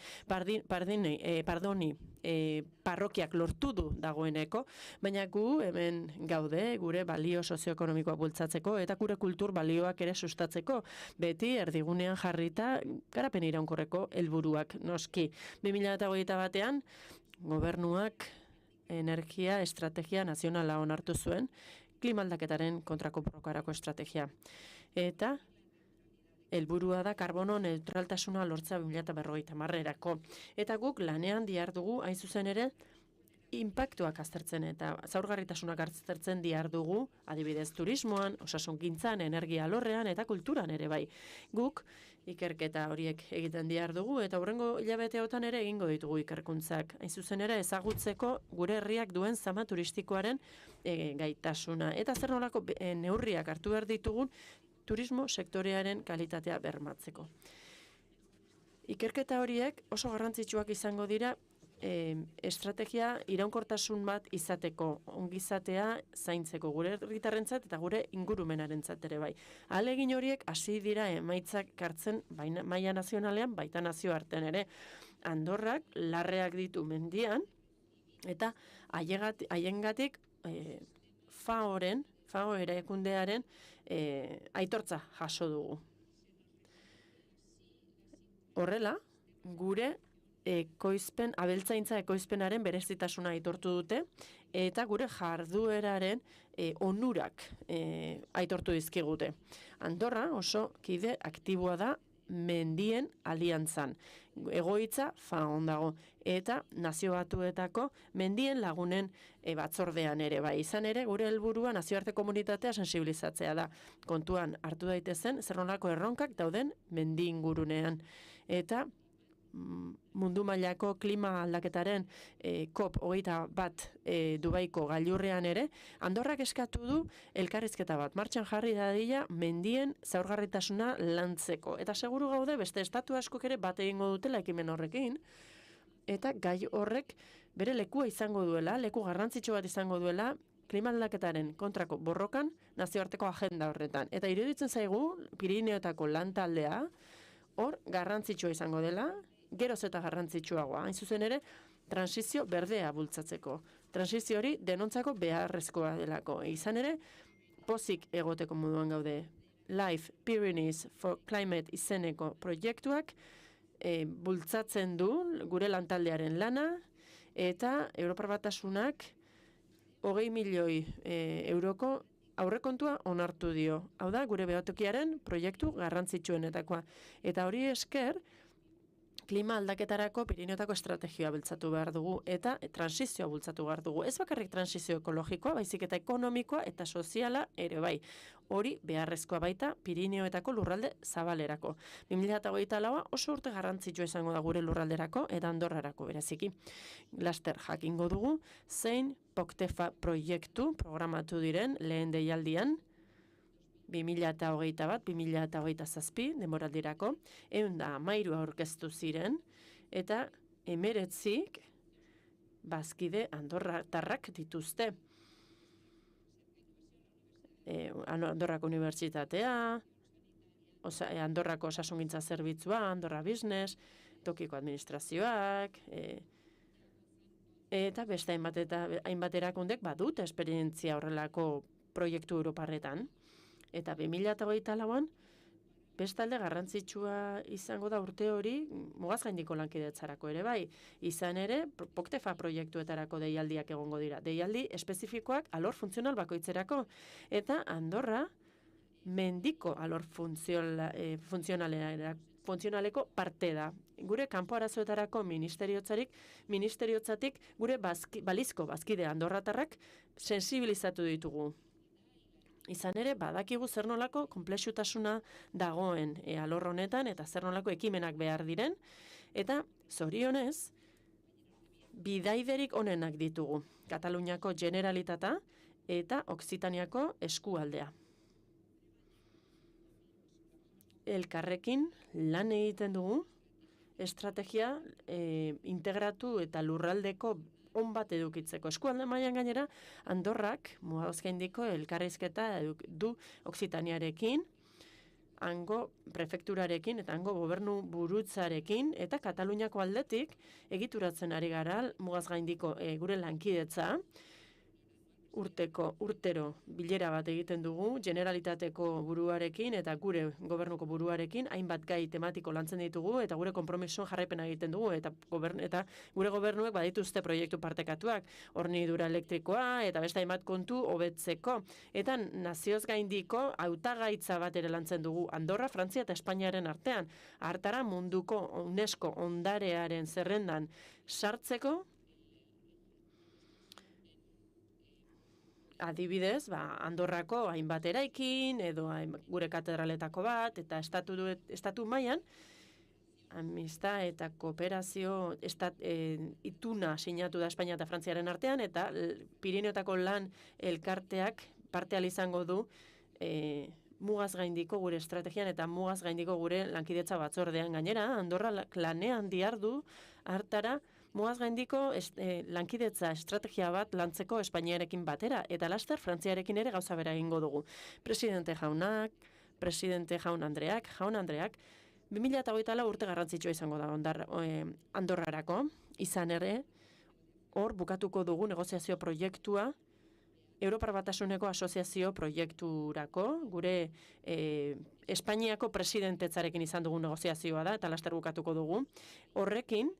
Parrokiak lortu du dagoeneko, baina gu hemen gaude gure balio sozioekonomikoa bultzatzeko eta gure kultur balioak ere sustatzeko, beti erdigunean jarrita garapen iraunkorreko helburuak noski. 2021 gobernuak energia estrategia nazionala onartu zuen, klimaldaketaren kontrako borrokarako estrategia. Eta helburua da karbono neutraltasuna lortzea 2050erako. Eta guk lanean dihardugu hain zuzen ere inpaktuak aztertzen eta zaurgarritasunak aztertzen dihardugu, adibidez turismoan, osasungintzan, energia alorrean eta kulturan ere bai. Guk ikerketa horiek egiten dihardugu eta hurrengo hilabeteotan ere egingo ditugu ikerkuntzak. Hain zuzen ere ezagutzeko gure herriak duen zama turistikoaren gaitasuna. Eta zer nolako neurriak hartu behar ditugun turismo sektorearen kalitatea bermatzeko. Ikerketa horiek oso garrantzitsuak izango dira estrategia iraunkortasun bat izateko, ongizatea zaintzeko gure herritarrentzat eta gure ingurumenarentzat ere bai. Ahalegin horiek hasi dira emaitzak kartzen maila nazionalean, baita nazioartean ere. Andorrak larreak ditu mendian eta haiengatik FAO erakundearen aitortza jaso dugu. Horrela, gure abeltzaintza ekoizpenaren berezitasuna aitortu dute eta gure jardueraren onurak aitortu dizkigute. Andorra oso kide aktiboa da mendien aliantzan. Egoitza FAOn dago eta Nazio Batuetako mendien lagunen batzordean ere bai. Izan ere gure helburua nazioarte komunitatea sensibilizatzea da. Kontuan hartu daitezen zer nolako erronkak dauden mendi ingurunean. Eta mundu mailako klima aldaketaren COP21 Dubaiko gailurrean ere, Andorrak eskatu du elkarrizketa bat martxan jarri dadila mendien zaurgarritasuna lantzeko. Eta seguru gaude beste estatu askok ere bat egingo dutela ekimen horrekin, eta gai horrek bere lekua izango duela, leku garrantzitsu bat izango duela, klima aldaketaren kontrako borrokan nazioarteko agenda horretan. Eta iruditzen zaigu, Pirineotako lantaldea, hor garrantzitsua izango dela, geroz eta garrantzitsuagoa. Hain zuzen ere, transizio berdea bultzatzeko. Transizio hori denontzako beharrezkoa delako. Izan ere, pozik egoteko moduan gaude. Life Pyrenees for Climate izeneko proiektuak bultzatzen du gure lantaldearen lana eta Europar Batasunak 20 milioi euroko aurrekontua onartu dio. Hau da, gure behatokiaren proiektu garrantzitsuenetakoa. Eta hori esker, klima aldaketarako Pirineotako estrategia bultzatu behar dugu eta transizioa bultzatu behar dugu. Ez bakarrik transizio ekologikoa, baizik eta ekonomikoa eta soziala ere bai. Hori beharrezkoa baita Pirineoetako lurralde zabalerako. 2024 oso urte garrantzitsua izango da gure lurralderako eta Andorrarako bereziki. Laster jakingo dugu, zein POCTEFA proiektu programatu diren lehen deialdian, 2021-2027 denboraldirako, 113 aurkeztu ziren, eta 19 bazkide andorratarrak dituzte. Andorrako Unibertsitatea, Andorrako Osasungintza Zerbitzua, Andorra Business, tokiko administrazioak, eta beste hainbat erakundek badute esperientzia horrelako proiektu europarretan. Eta 2024an, bestalde garrantzitsua izango da urte hori mugaz gaindiko lankidetzarako ere bai. Izan ere, POCTEFA proiektuetarako deialdiak egongo dira. Deialdi espezifikoak alor funtzional bakoitzerako. Eta Andorra mendiko alor funtzionaleko parte da. Gure kanpo arazoetarako ministeriotzatik gure balizko bazkide andorratarrak sensibilizatu ditugu. Izan ere, badakigu zer nolako konplexutasuna dagoen alor honetan eta zer nolako ekimenak behar diren. Eta zorionez, bidaiderik onenak ditugu. Kataluniako Generalitata eta Okzitaniako eskualdea. Elkarrekin lan egiten dugu, estrategia integratu eta lurraldeko on bat edukitzeko. Eskualde mailan gainera, Andorrak mugazgaindiko elkarrizketa du Okzitaniarekin, hango prefekturarekin eta hango gobernu burutzarekin eta Kataluniako aldetik egituratzen ari gara mugazgaindiko gure lankidetza. Urtero bilera bat egiten dugu, Generalitateko buruarekin eta gure gobernuko buruarekin, hainbat gai tematiko lantzen ditugu eta gure konpromisoan jarraipena egiten dugu eta gure gobernuek badituzte proiektu partekatuak, hornidura elektrikoa eta beste hainbat kontu hobetzeko. Eta nazioz gaindiko hautagaitza bat ere lantzen dugu Andorra, Frantzia eta Espainiaren artean. Hartara munduko UNESCO ondarearen zerrendan sartzeko, adibidez, Andorrako hainbat eraikin, edo gure katedraletako bat, eta estatu mailan, amista eta kooperazio ituna sinatu da Espainia eta Frantziaren artean, eta Pirineotako lan elkarteak parte izango du mugaz gaindiko gure estrategian eta mugaz gaindiko gure lankidetza batzordean. Gainera, Andorra lanean diardu hartara mugaz gaindiko lankidetza estrategia bat lantzeko Espainiarekin batera, eta laster Frantziarekin ere gauza bera egingo dugu. Presidente jaun Andreak, 2024 urte garrantzitsua izango da Andorrarako, izan ere, hor bukatuko dugu negoziazio proiektua, Europar Batasuneko asoziazio proiekturako, gure Espainiako presidentetzarekin izan dugu negoziazioa da, eta laster bukatuko dugu. Horrekin,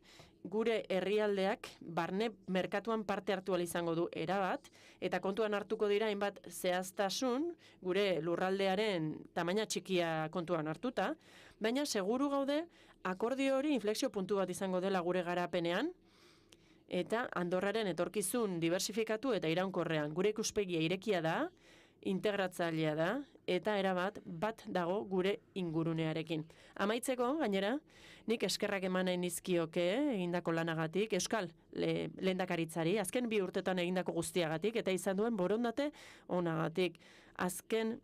gure herrialdeak barne merkatuan parte hartu izango du erabat, eta kontuan hartuko dira hainbat zehaztasun, gure lurraldearen tamaina txikia kontuan hartuta, baina seguru gaude akordio hori inflexio puntu bat izango dela gure garapenean, eta Andorraren etorkizun diversifikatu eta iraunkorrean. Gure ikuspegia irekia da, integratzailea da, eta erabat bat dago gure ingurunearekin. Amaitzeko, gainera, nik eskerrak eman nahi nizkioke egindako lanagatik, Euskal lehendakaritzari, azken 2 urtetan egindako guztiagatik, eta izan duen borondate onagatik. Azken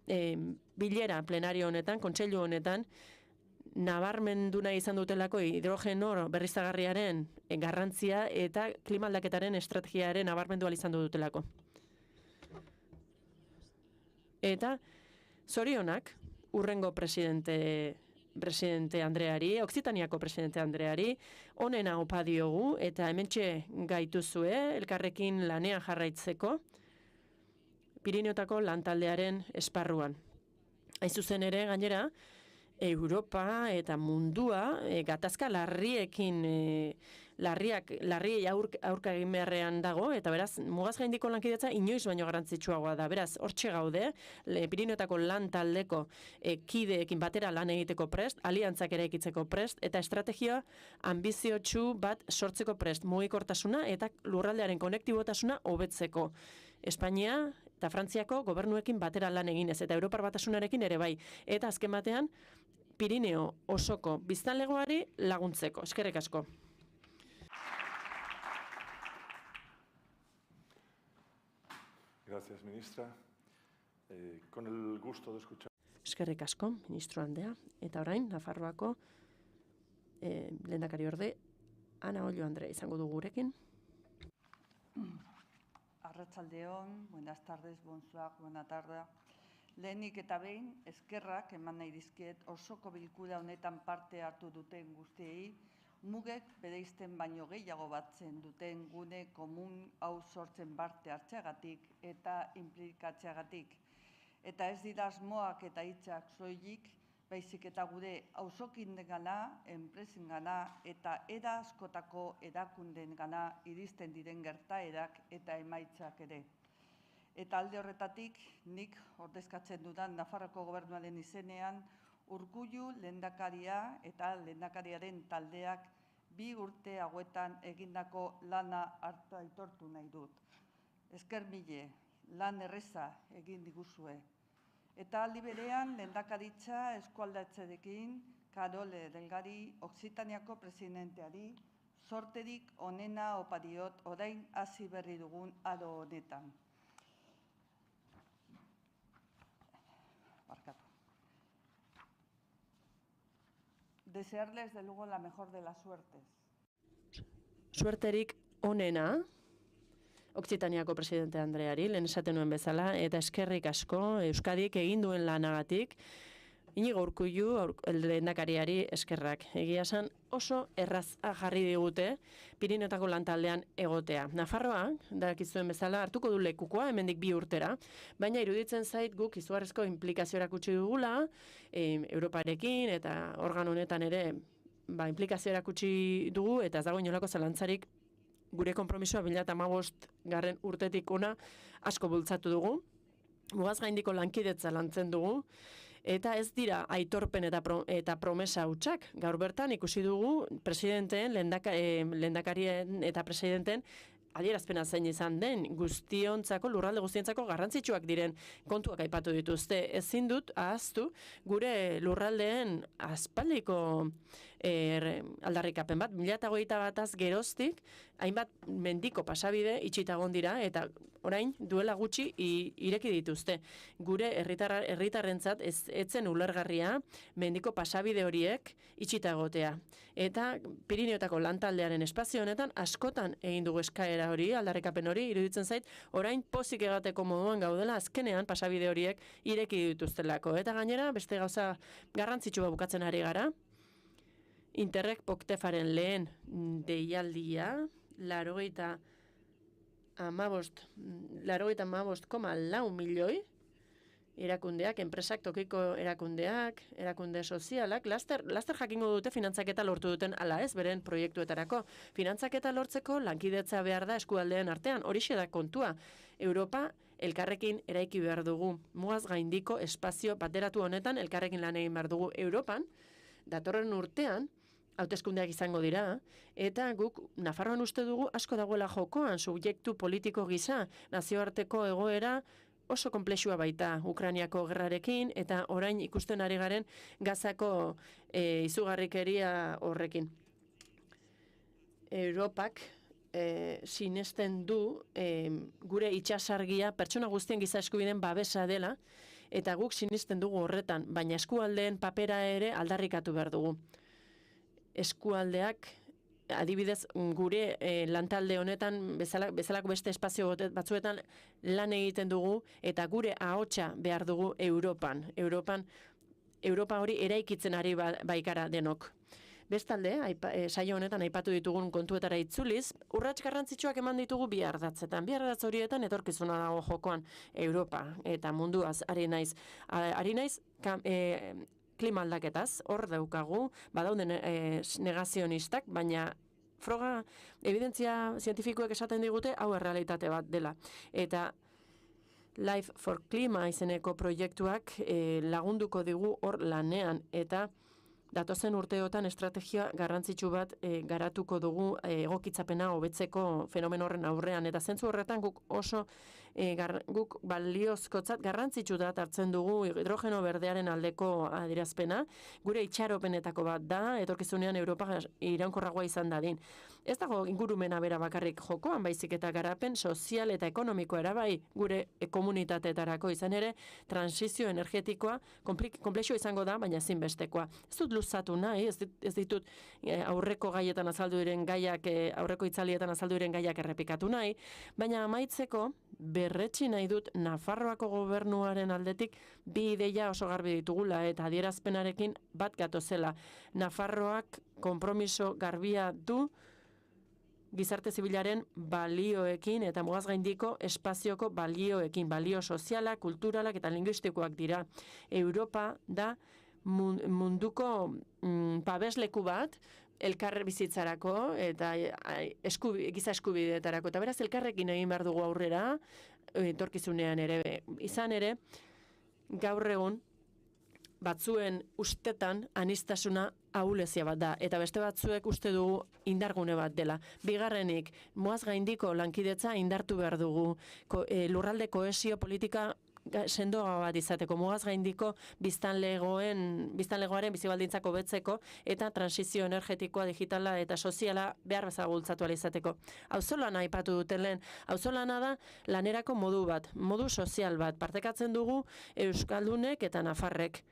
bilera plenario honetan, kontseilu honetan, nabarmendu nahi izan dutelako hidrogeno berriztagarriaren garrantzia eta klimaldaketaren estrategiaren nabarmendu izan dutelako. Eta zorionak urrengo presidente Andreari, Okzitaniako presidente Andreari, onena opa diogu eta hementxe gaituzue elkarrekin lanean jarraitzeko Pirineotako lantaldearen esparruan. Hain zuzen ere, gainera, Europa eta mundua gatazka larriei aurka egin beharrean dago, eta beraz, mugaz gaindiko lankidetza inoiz baino garrantzitsuagoa da. Beraz, hortxe gaude, Pirineotako lan taldeko kideekin batera lan egiteko prest, aliantzak ere ekitzeko prest, eta estrategia ambiziotsu bat sortzeko prest, mugikortasuna eta lurraldearen konektibotasuna hobetzeko. Espainia eta Frantziako gobernuekin batera lan eginez, eta Europar Batasunarekin ere bai. Eta azken batean, Pirineo osoko biztanlegoari laguntzeko. Eskerrik asko. Gracias, ministra. Con el gusto de escuchar. Eskerrik asko, ministro handea. Eta orain, Nafarroako lehendakariorde Ana Ollo Andrea izango du gurekin. Arratsaldeon, buenas tardes, bonsoir, buena tarde. Lehenik eta behin, eskerrak eman nahi dizkiet osoko bilkura honetan parte hartu duten guztiei, mugek bereizten baino gehiago batzen duten gune komun hau sortzen parte hartzeagatik eta implikatzeagatik. Eta ez dira asmoak eta hitzak soilik, baizik eta gure auzokindengana, enpresengana eta era askotako erakundengana iristen diren gertaerak eta emaitzak ere. Eta alde horretatik, nik ordezkatzen dudan Nafarroko gobernuaren izenean, Urkullu lehendakaria eta lehendakariaren taldeak 2 urte hauetan egindako lana aitortu nahi dut. Esker mile, lan erreza egin diguzue. Eta aldi berean lehendakaritza eskualdatzerekin Karole Delgari, Okzitaniako presidenteari, Sorterik onena opa diot orain hasi berri dugun aro honetan. Desearles de luego la mejor de las suertes. Suerterik onena, Okzitaniako presidente Andreari, lehen esaten nuen bezala, eta eskerrik asko Euskadik egin duen lanagatik, Inigo Urkullu lehendakariari eskerrak. Egia esan oso erraz jarri digute Pirinotako lantaldean egotea. Nafarroa, dakizuen bezala, hartuko du lekukoa, hemendik 2 urtera, baina iruditzen zait guk izugarrizko inplikazioak utzi dugula, Europarekin eta organo honetan ere inplikazioak utzi dugu, eta ez dago inolako zalantzarik gure konpromisoa 2015 urtetik ona asko bultzatu dugu. Mugaz gaindiko lankidetza lantzen dugu, eta ez dira aitorpen eta promesa hutsak. Gaur bertan ikusi dugu presidenteen, lehendakarien eta presidenten adierazpena zein izan den, lurralde guztiontzako garrantzitsuak diren kontuak aipatu dituzte. Ezin dut ahaztu gure lurraldeen aspaldiko aldarrikapen bat, 2021 geroztik, hainbat mendiko pasabide itxita egon dira, eta orain duela gutxi ireki dituzte. Gure herritarrentzat etzen ulergarria mendiko pasabide horiek itxita egotea. Eta Pirinotako lantaldearen espazio honetan askotan egin dugu eskaera hori, aldarrikapen hori, iruditzen zait, orain pozik egateko moduan gaudela azkenean pasabide horiek ireki dituztelako. Eta gainera, beste gauza garrantzitsua bukatzen ari gara, Interreg Poktefaren lehen deialdia, 85,4 milioi, erakundeak, enpresak, tokiko erakundeak, erakunde sozialak, laster jakingo dute finantzaketa lortu duten ala ez, beren proiektuetarako. Finantzaketa lortzeko lankidetza behar da eskualdeen artean, horixe da kontua. Europa elkarrekin eraiki behar dugu. Mugaz gaindiko espazio bateratu honetan elkarrekin lan egin behar dugu. Europan, datorren urtean, hauteskundeak izango dira, eta guk Nafarroan uste dugu asko dagoela jokoan, subjektu politiko gisa, nazioarteko egoera oso konplexua baita Ukrainiako gerrarekin, eta orain ikusten ari garen Gazako izugarrikeria horrekin. Europak sinesten du gure itsasargia pertsona guztien giza eskubideen babesa dela, eta guk sinesten dugu horretan, baina eskualdeen papera ere aldarrikatu behar dugu. Eskualdeak, adibidez, gure lantalde honetan, bezalako beste espazio batzuetan lan egiten dugu, eta gure ahotsa behar dugu Europan. Europa hori eraikitzen ari baikara denok. Bestalde, saio honetan aipatu ditugun kontuetara itzuliz, urrats garrantzitsuak eman ditugu bi ardatzetan. Bi ardatz horietan etorkizuna dago jokoan Europa eta munduaz ari naiz. Klima aldaketaz, hor daukagu, badauden negazionistak, baina froga, evidentzia zientifikoek esaten digute, hau errealitate bat dela. Eta Life for Klima izeneko proiektuak lagunduko digu hor lanean, eta datozen urteotan estrategia garrantzitsu bat garatuko dugu egokitzapena hobetzeko fenomeno horren aurrean, eta zentzu horretan guk oso guk baliozkotzat garrantzitsutat hartzen dugu hidrogeno berdearen aldeko adierazpena, gure itxaropenetako bat da, etorkizunean Europa iraunkorragoa izan dadin. Ez dago ingurumena bera bakarrik jokoan, baizik eta garapen sozial eta ekonomikoa erabai gure komunitateetarako izan ere, transizio energetikoa konplexua izango da, baina ezinbestekoa. Ez dut luzatu nahi, ez ditut aurreko gaietan azaldu diren gaiak, aurreko itzalietan azaldu diren gaiak errepikatu nahi, baina amaitzeko berretsi nahi dut Nafarroako gobernuaren aldetik bi ideia oso garbi ditugula eta adierazpenarekin bat gatozela. Nafarroak konpromiso garbia du gizarte zibilaren balioekin eta mugaz gaindiko espazioko balioekin, balio sozialak, kulturalak eta linguistikoak dira. Europa da munduko babesleku bat, elkar bizitzarako eta giza eskubideetarako. Eta beraz, elkarrekin egin behar dugu aurrera, etorkizunean ere. Izan ere, gaur egun, batzuen ustetan aniztasuna ahulezia bat da, eta beste batzuek uste dugu indargune bat dela. Bigarrenik, mugaz gaindiko lankidetza indartu behar dugu. Lurralde kohesio politika sendoa bat izateko, mugaz gaindiko biztanlegoaren bizibaldintzak hobetzeko eta transizio energetikoa, digitala eta soziala behar bezala bultzatu ahal izateko. Auzolana aipatu duten lehen, auzolana da lanerako modu bat, modu sozial bat, partekatzen dugu euskaldunek eta nafarrek.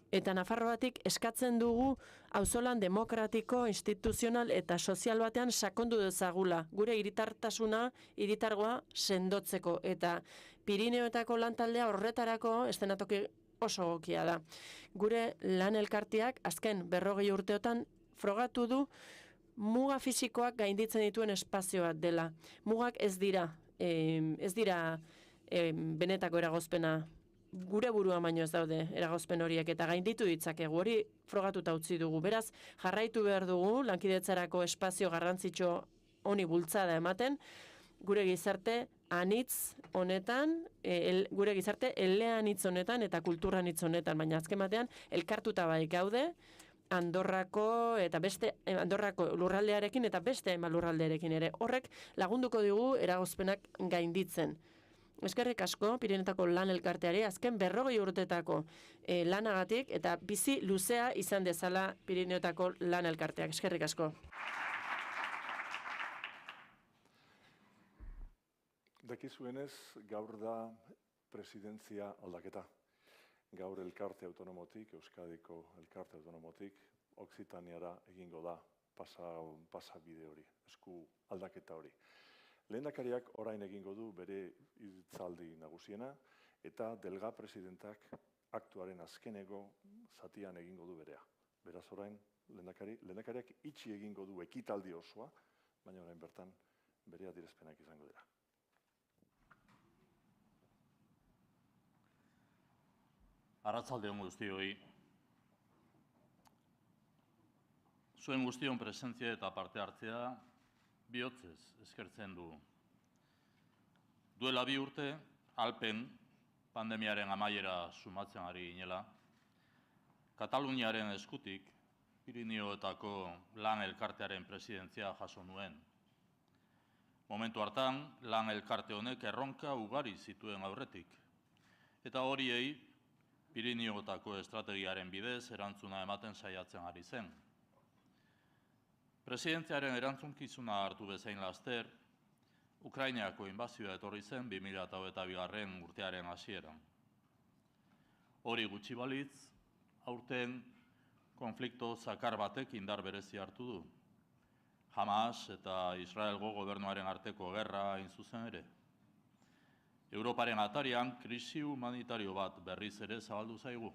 Eta Nafarroatik eskatzen dugu auzolan demokratiko, instituzional eta sozial batean sakondu dezagula. Gure hiritargoa sendotzeko. Eta Pirineoetako lantaldea horretarako eszenatoki oso egokia da. Gure lan elkarteak azken 40 urteotan frogatu du muga fisikoak gainditzen dituen espazio bat dela. Mugak ez dira benetako eragozpena. Gure burua baino ez daude eragozpen horiek eta gainditu ditzakegu, hori frogatuta utzi dugu. Beraz, jarraitu behar dugu lankidetzarako espazio garrantzitsu honi bultzada ematen, gure gizarte anitz honetan, gure gizarte eleanitz honetan eta kultura anitz honetan, baina azken batean elkartuta bai gaude, Andorrako lurraldearekin eta beste hainbat lurraldearekin ere. Horrek lagunduko digu eragozpenak gainditzen. Eskerrik asko, Pirinetako lan elkarteari, azken 40 urtetako lanagatik eta bizi luzea izan dezala Pirinetako lan elkarteak. Eskerrik asko. Dakizuenez, gaur da presidentzia aldaketa. Gaur elkarte autonomotik, Euskadiko elkarte autonomotik, Okzitaniara egingo da pasabide hori, esku aldaketa hori. Lehendakariak orain egingo du bere hitzaldi nagusiena eta delga presidentak aktuaren azkeneko zatian egingo du berea. Beraz orain lehendakariak itxi egingo du ekitaldi osoa, baina orain bertan bere adierazpenak izango dira. Arratsalde on guztioi. Zuen guztion presentzia eta parte hartzea bihotzez eskertzen du. Duela 2 urte, Alpen pandemiaren amaiera sumatzen ari ginela, Kataluniaren eskutik Pirineoetako lan elkartearen presidentzia jaso nuen. Momentu hartan, lan elkarte honek erronka ugari zituen aurretik, eta horiei Pirineoetako estrategiaren bidez erantzuna ematen saiatzen ari zen. Presidentziaren erantzunkizuna hartu bezain laster, Ukrainako inbazioa etorri zen 2022 urtearen hasieran. Hori gutxi balitz, aurten konflikto zakar batek indar berezi hartu du. Hamas eta Israelgo gobernuaren arteko gerra hain zuzen ere. Europaren atarian krisi humanitario bat berriz ere zabaldu zaigu.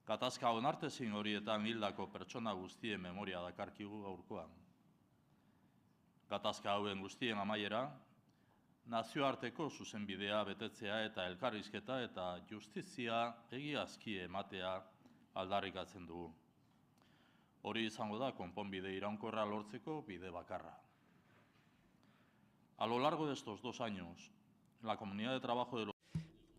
Gatazka onartezin horietan hildako pertsona guztien memoria dakarkigu gaurkoan. Gatazka hauen guztien amaiera, nazioarteko zuzenbidea betetzea eta elkarrizketa eta justizia egiazki ematea aldarrikatzen dugu. Hori izango da konponbide iraunkorra lortzeko bide bakarra. A lo largo de estos 2 años, la comunidad de trabajo de los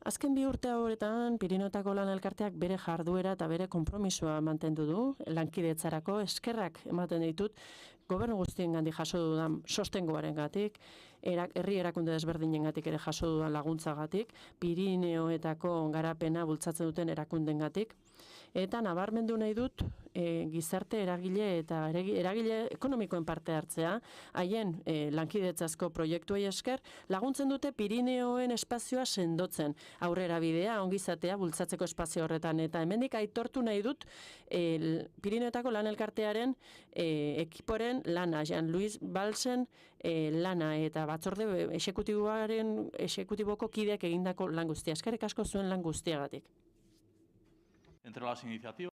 Azken 2 urte hauetan, Pirineotako lan elkarteak bere jarduera eta bere konpromisoa mantendu du, lankidetzarako eskerrak ematen ditut, gobernu guztiengandik jaso dudan sostengoarengatik, herri erakunde desberdinengatik ere jaso dudan laguntzagatik, Pirineoetako garapena bultzatzen duten erakundengatik, eta nabarmendu nahi dut gizarte eragile eta eragile ekonomikoen parte hartzea, haien lankidetzazko proiektuei esker, laguntzen dute Pirineoen espazioa sendotzen, aurrera bidea, ongizatea, bultzatzeko espazio horretan, eta hemendik aitortu nahi dut Pirineotako lan elkartearen ekiporen lana, Jean-Louis Balsen lana, eta batzorde esekutiboko kideak egindako lan guztia. Eskerrik asko zuen lan guztiagatik. Entre las iniciativas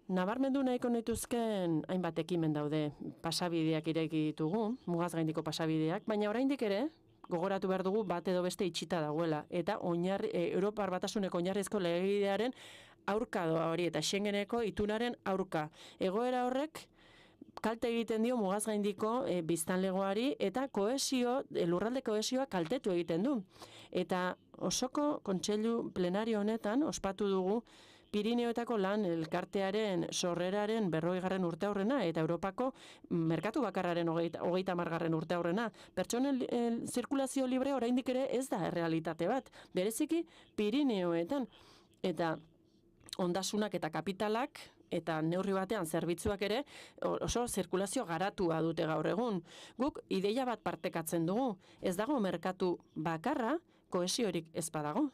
Nabarmendu nahiko nituzken hainbat ekimen daude, pasabideak ireki ditugu, mugaz gaindiko pasabideak, baina oraindik ere, gogoratu behar dugu bat edo beste itxita dagoela, eta Europar Batasuneko oinarrizko legebidearen aurka doa hori, eta Schengeneko itunaren aurka. Egoera horrek kalte egiten dio mugaz gaindiko biztanlegoari eta lurralde kohesioa kaltetu egiten du. Eta osoko kontseilu plenario honetan ospatu dugu Pirineoetako lan elkartearen sorreraren 40. urteurrena eta Europako merkatu bakarraren 30. urteurrena. Pertsonen zirkulazio libre oraindik ere ez da errealitate bat. Bereziki Pirineoetan eta ondasunak eta kapitalak eta neurri batean zerbitzuak ere oso zirkulazio garatua dute gaur egun. Guk ideia bat partekatzen dugu. Ez dago merkatu bakarra, kohesiorik ez badago.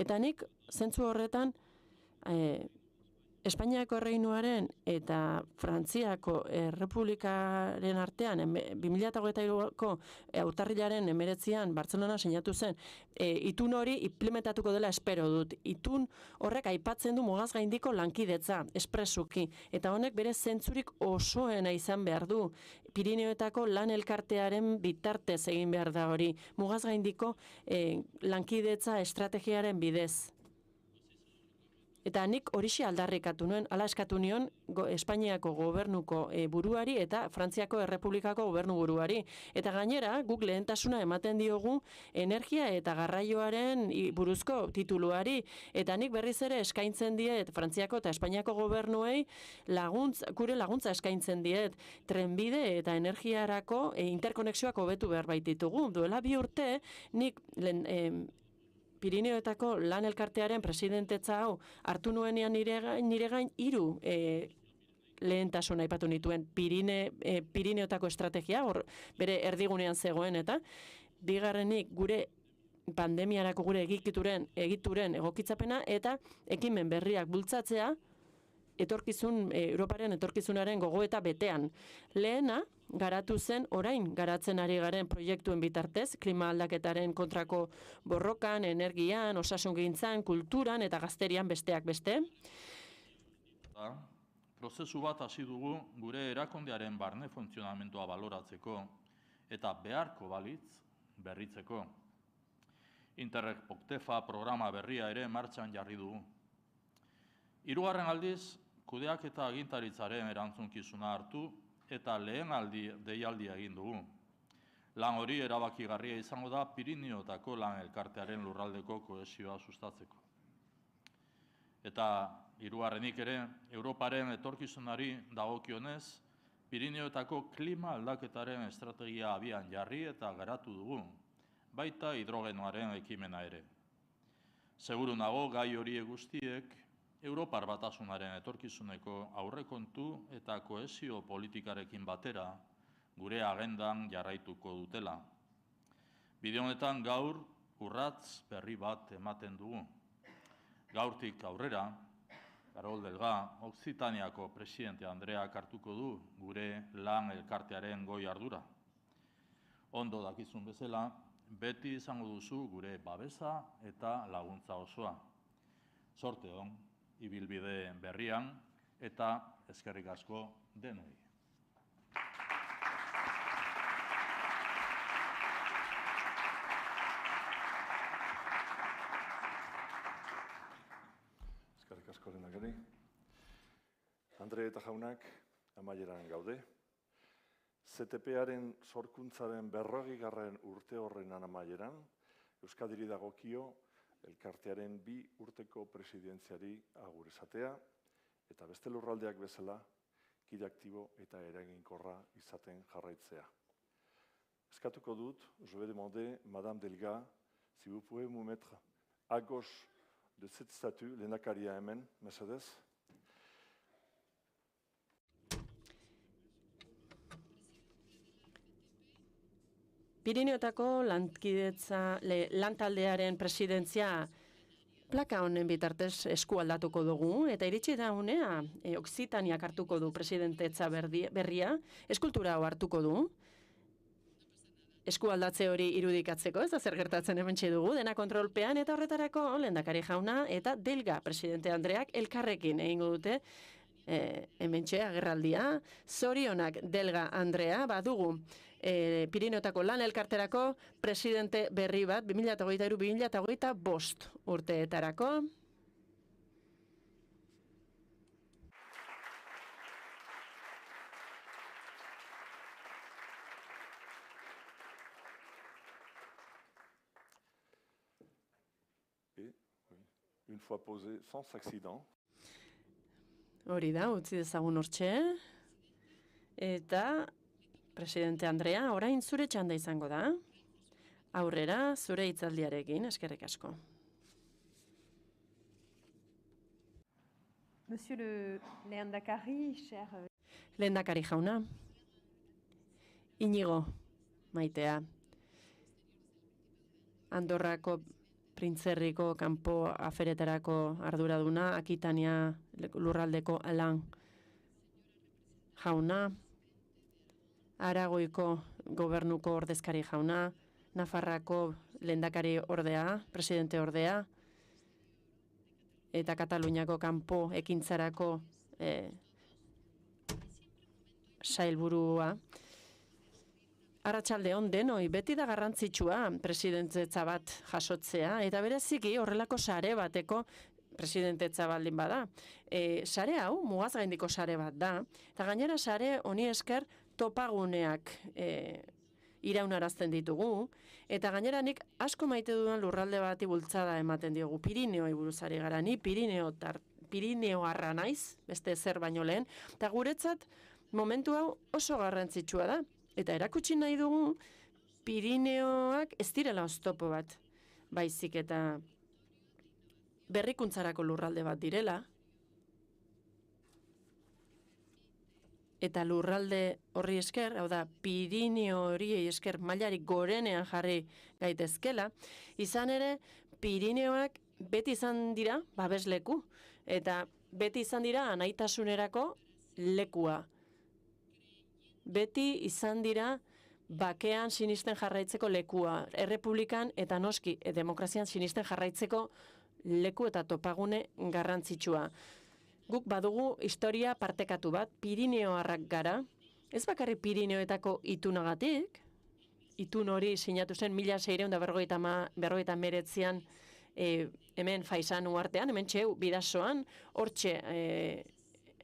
Eta nik zentzu horretan Espainiako Erreinuaren eta Frantziako Errepublikaren artean 2023ko urtarrilaren 19an Bartzelona sinatu zen itun hori implementatuko dela espero dut. Itun horrek aipatzen du mugaz gaindiko lankidetza espresuki eta honek bere zentzurik osoena izan behar du. Pirineoetako lan elkartearen bitartez egin behar da hori. Mugaz gaindiko lankidetza estrategiaren bidez. Eta nik horixe aldarrikatu nuen, hala eskatu nion Espainiako gobernuko buruari eta Frantziako Errepublikako gobernu buruari. Eta gainera, guk lehentasuna ematen diogu energia eta garraioaren buruzko tituluari. Eta nik berriz ere eskaintzen diet Frantziako eta Espainiako gobernuei gure laguntza eskaintzen diet. Trenbide eta energiarako interkonexioak hobetu behar baititugu. Duela 2 urte, nik Pirineoetako lan elkartearen presidentetza hau hartu nuenean nire gain 3 lehentasuna aipatu nituen Pirineoetako estrategia, hor bere erdigunean zegoen eta bigarrenik gure pandemiarako gure egituren egokitzapena eta ekimen berriak bultzatzea Europaren etorkizunaren gogoeta betean. Lehena, garatu zen orain garatzen ari garen proiektuen bitartez, klima aldaketaren kontrako borrokan, energian, osasungintzan, kulturan eta gazterian besteak beste. Prozesu bat hasi dugu gure erakundearen barne funtzionamentua baloratzeko eta beharko balitz berritzeko. Interreg Poctefa programa berria ere martxan jarri dugu. 3. aldiz, kudeak eta agintaritzaren erantzunkizuna hartu eta lehen deialdia egin dugu. Lan hori erabakigarria izango da Pirineoetako lan elkartearen lurraldeko kohesioa sustatzeko. Eta 3. ere, Europaren etorkizunari dagokionez, Pirineoetako klima aldaketaren estrategia abian jarri eta garatu dugu, baita hidrogenoaren ekimena ere. Seguru nago gai horiek guztiek, Europar Batasunaren etorkizuneko aurrekontu eta kohesio politikarekin batera gure agendan jarraituko dutela. Bide honetan gaur urrats berri bat ematen dugu. Gaurtik aurrera, Karol Delga, Occitaniako presidente Andreak hartuko du gure lan elkartearen goi ardura. Ondo dakizun bezala, beti izango duzu gure babesa eta laguntza osoa. Zorte on, ibilbide berrian eta eskerrik asko denoi. Eskerrik asko lehendakari. Andre eta jaunak amaieran gaude. ZTP-aren sorkuntzaren 40. urte horrenan amaieran, Euskadiri dagokio elkartearen 2 urteko presidentziari agur esatea, eta beste lurraldeak bezala, kide aktibo eta eraginkorra izaten jarraitzea. Eskatuko dut, je vais demander, Madame Delga, si vous pouvez vous mettre à gauche de cette statue, lehendakaria hemen, mesedez. Pirineoetako lantaldearen presidentzia plaka honen bitartez esku aldatuko dugu, eta iritsi da unea, Occitaniak hartuko du presidentetza berria, eskultura hau hartuko du, esku aldatze hori irudikatzeko, ez da zer gertatzen hementxe dugu, dena kontrolpean, eta horretarako lehendakari jauna eta Delga presidente Andreak elkarrekin egingo dute hementxe agerraldia. Zorionak Delga Andrea, badugu Pirineoetako lan elkarterako presidente berri bat 2023-2025 urteetarako. une fois posée sans accident. Hori da, utzi dezagun hortxe. Eta, presidente Andrea, orain zure txanda izango da. Aurrera, zure hitzaldiarekin, eskerrik asko. Monsieur le Lehendakari, cher... Lehendakari jauna. Inigo, maitea. Andorrako printzerriko kanpo aferetarako arduraduna, Akitania lurraldeko Alan jauna, Aragoiko gobernuko ordezkari jauna, Nafarrako lehendakari ordea, presidente ordea, eta Kataluniako kanpo ekintzarako sailburua. Arratsalde on denoi, beti da garrantzitsua presidentetza bat jasotzea, eta bereziki horrelako sare bateko presidentetza baldin bada. Sare hau, mugaz gaindiko sare bat da, eta gainera sare honi esker topaguneak iraunarazten ditugu, eta gainera nik asko maite dudan lurralde bati bultzada ematen diogu. Pirineoi buruzari gara, ni Pirineoarra naiz, beste zer baino lehen, eta guretzat momentu hau oso garrantzitsua da. Eta erakutsi nahi dugu Pirineoak ez direla oztopo bat, baizik eta berrikuntzarako lurralde bat direla. Eta lurralde horri esker, hau da, Pirineo hori esker mailarik gorenean jarri gaitezkela, izan ere Pirineoak beti izan dira babesleku, eta beti izan dira anaitasunerako lekua. Beti izan dira bakean sinisten jarraitzeko lekua, errepublikan eta noski demokrazian sinisten jarraitzeko leku eta topagune garrantzitsua. Guk badugu historia partekatu bat, Pirineoarrak gara, ez bakarrik Pirineoetako itunagatik, itun hori sinatu zen 1659an hemen Faisan uhartean, hemen txeu bidasoan, hortxe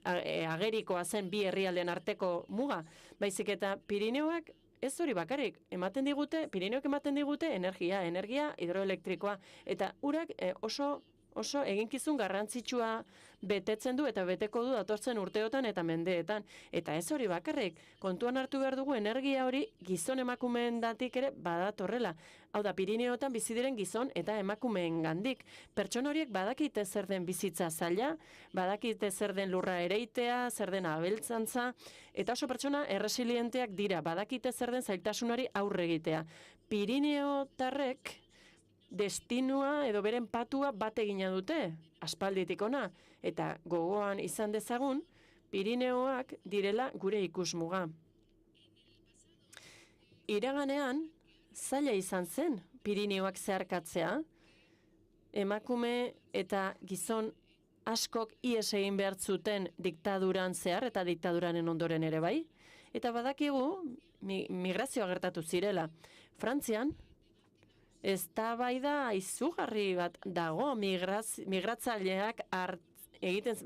agerikoa zen bi herrialden arteko muga, baizik eta Pirineoak ez hori bakarrik, Pirineoak ematen digute energia hidroelektrikoa, eta urak oso eginkizun garrantzitsua betetzen du eta beteko du datortzen urteotan eta mendeetan. Eta ez hori bakarrik, kontuan hartu behar dugu energia hori gizon emakumeengatik ere badatorrela. Hau da, Pirineotan bizi diren gizon eta emakumeengandik. Pertsona horiek badakite zer den bizitza zaila, badakite zer den lurra ereitea, zer den abeltzantza, eta oso pertsona erresilienteak dira, badakite zer den zailtasunari aurre egitea. Pirineotarrek destinua edo beren patua bat egina dute, aspalditik ona, eta gogoan izan dezagun, Pirineoak direla gure ikusmuga. Iraganean, zaila izan zen Pirineoak zeharkatzea, emakume eta gizon askok ihes egin behar zuten diktaduran zehar eta diktaduranen ondoren ere bai, eta badakigu migrazioa gertatu zirela. Frantzian, eztabaida izugarri bat dago migratzaileak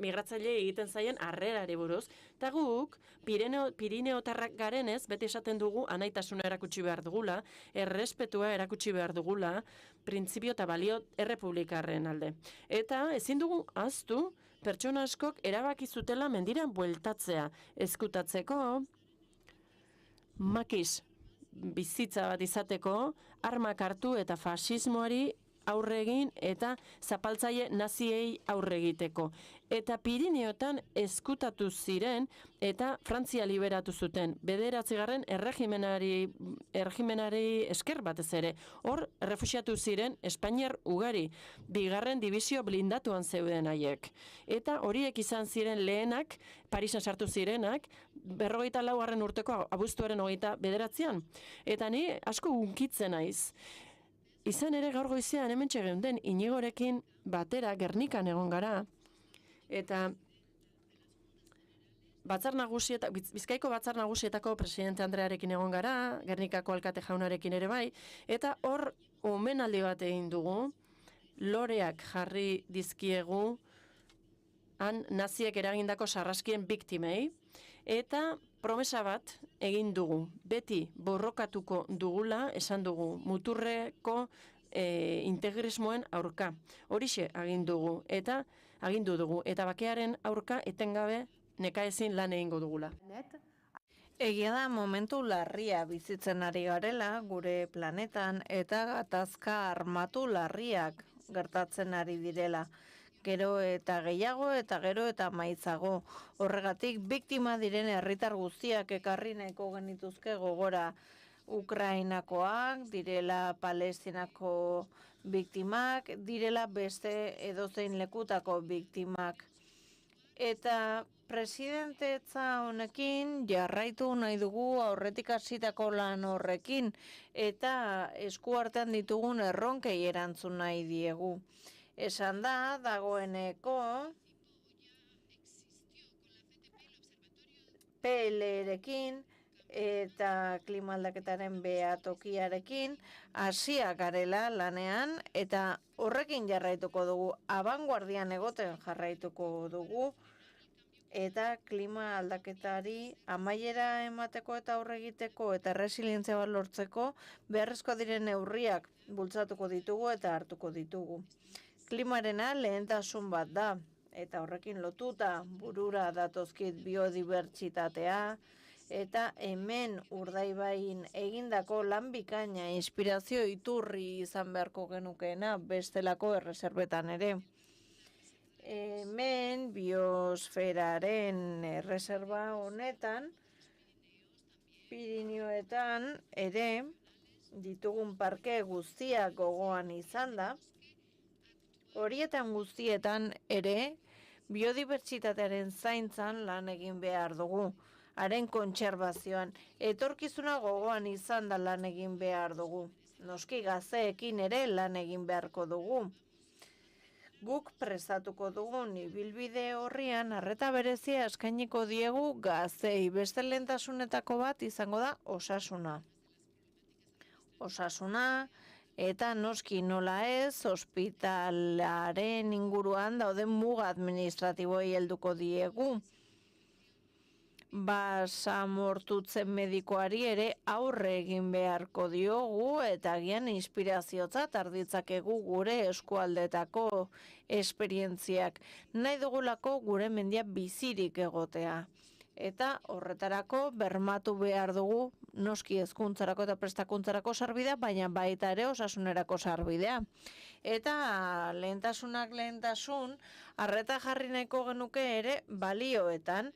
migratzaile egiten zaien harrerari buruz, eta guk Pirineotarrak garenez, beti esaten dugu anaitasuna erakutsi behar dugula, errespetua erakutsi behar dugula, printzipio eta balio errepublikarren alde. Eta ezin dugu ahaztu, pertsona askok erabaki zutela mendiran bueltatzea, ezkutatzeko makiz bizitza bat izateko, armak hartu eta fasismoari aurre egin eta zapaltzaile naziei aurre egiteko. Eta Pirineotan ezkutatu ziren eta Frantzia liberatu zuten. 9. erregimenari esker batez ere. Hor, refuxiatu ziren Espainiar ugari, 2. dibizio blindatuan zeuden haiek. Eta horiek izan ziren lehenak, Parisen sartu zirenak, 44. urteko abuztuaren 29. Eta ni asko hunkitzen naiz. Izan ere gaur goizean hemen txegeunden Inigorekin batera Gernikan egon gara, eta Bizkaiko Batzar Nagusietako presidente Andrearekin egon gara, Gernikako alkate jaunarekin ere bai, eta hor omenaldi bat egin dugu, loreak jarri dizkiegu han naziek eragindako sarraskien biktimei, eta promesa bat egin dugu, beti borrokatuko dugula, esan dugu, muturreko integrismoen aurka. Horixe agindu dugu, eta bakearen aurka etengabe nekaezin lan egingo dugula. Egia da momentu larria bizitzen ari garela gure planetan eta gatazka armatu larriak gertatzen ari direla. Gero eta gehiago eta gero eta maizago. Horregatik biktima diren herritar guztiak ekarri nahiko genituzke gogora. Ukrainakoak, direla Palestinako biktimak, direla beste edozein lekutako biktimak. Eta presidentetza honekin jarraitu nahi dugu aurretik hasitako lan horrekin eta eskuartean ditugun erronkei erantzun nahi diegu. Esan da, dagoeneko PL-rekin eta klima aldaketaren behatokiarekin hasia garela lanean eta horrekin jarraituko dugu, abanguardian egoten jarraituko dugu eta klima aldaketari amaiera emateko eta aurre egiteko eta resilientzia bat lortzeko beharrezko diren neurriak bultzatuko ditugu eta hartuko ditugu. Klimarena lehentasun bat da, eta horrekin lotuta burura datozkit biodibertsitatea, eta hemen Urdaibain egindako lan bikaina inspirazio iturri izan beharko genukeena bestelako erreserbetan ere. Hemen biosferaren erreserba honetan, Pirinioetan ere ditugun parke guztiak gogoan izan da, horietan guztietan ere biodibertsitatearen zaintzan lan egin behar dugu, haren kontserbazioan, etorkizuna gogoan izan da lan egin behar dugu. Noski gazteekin ere lan egin beharko dugu. Guk prestatuko dugun ibilbide horrian arreta berezia eskainiko diegu gaztei, beste lehentasunetako bat izango da osasuna. Osasuna, eta noski nola ez, ospitalaren inguruan dauden muga administratiboei helduko diegu. Basamortutzen medikoari ere aurre egin beharko diogu eta agian inspiraziotzat arditzakegu gure eskualdetako esperientziak. Nahi dugulako gure mendia bizirik egotea. Eta horretarako bermatu behar dugu noski hezkuntzarako eta prestakuntzarako sarbidea, baina baita ere osasunerako sarbidea. Eta lehentasunak lehentasun, arreta jarri nahiko genuke ere balioetan.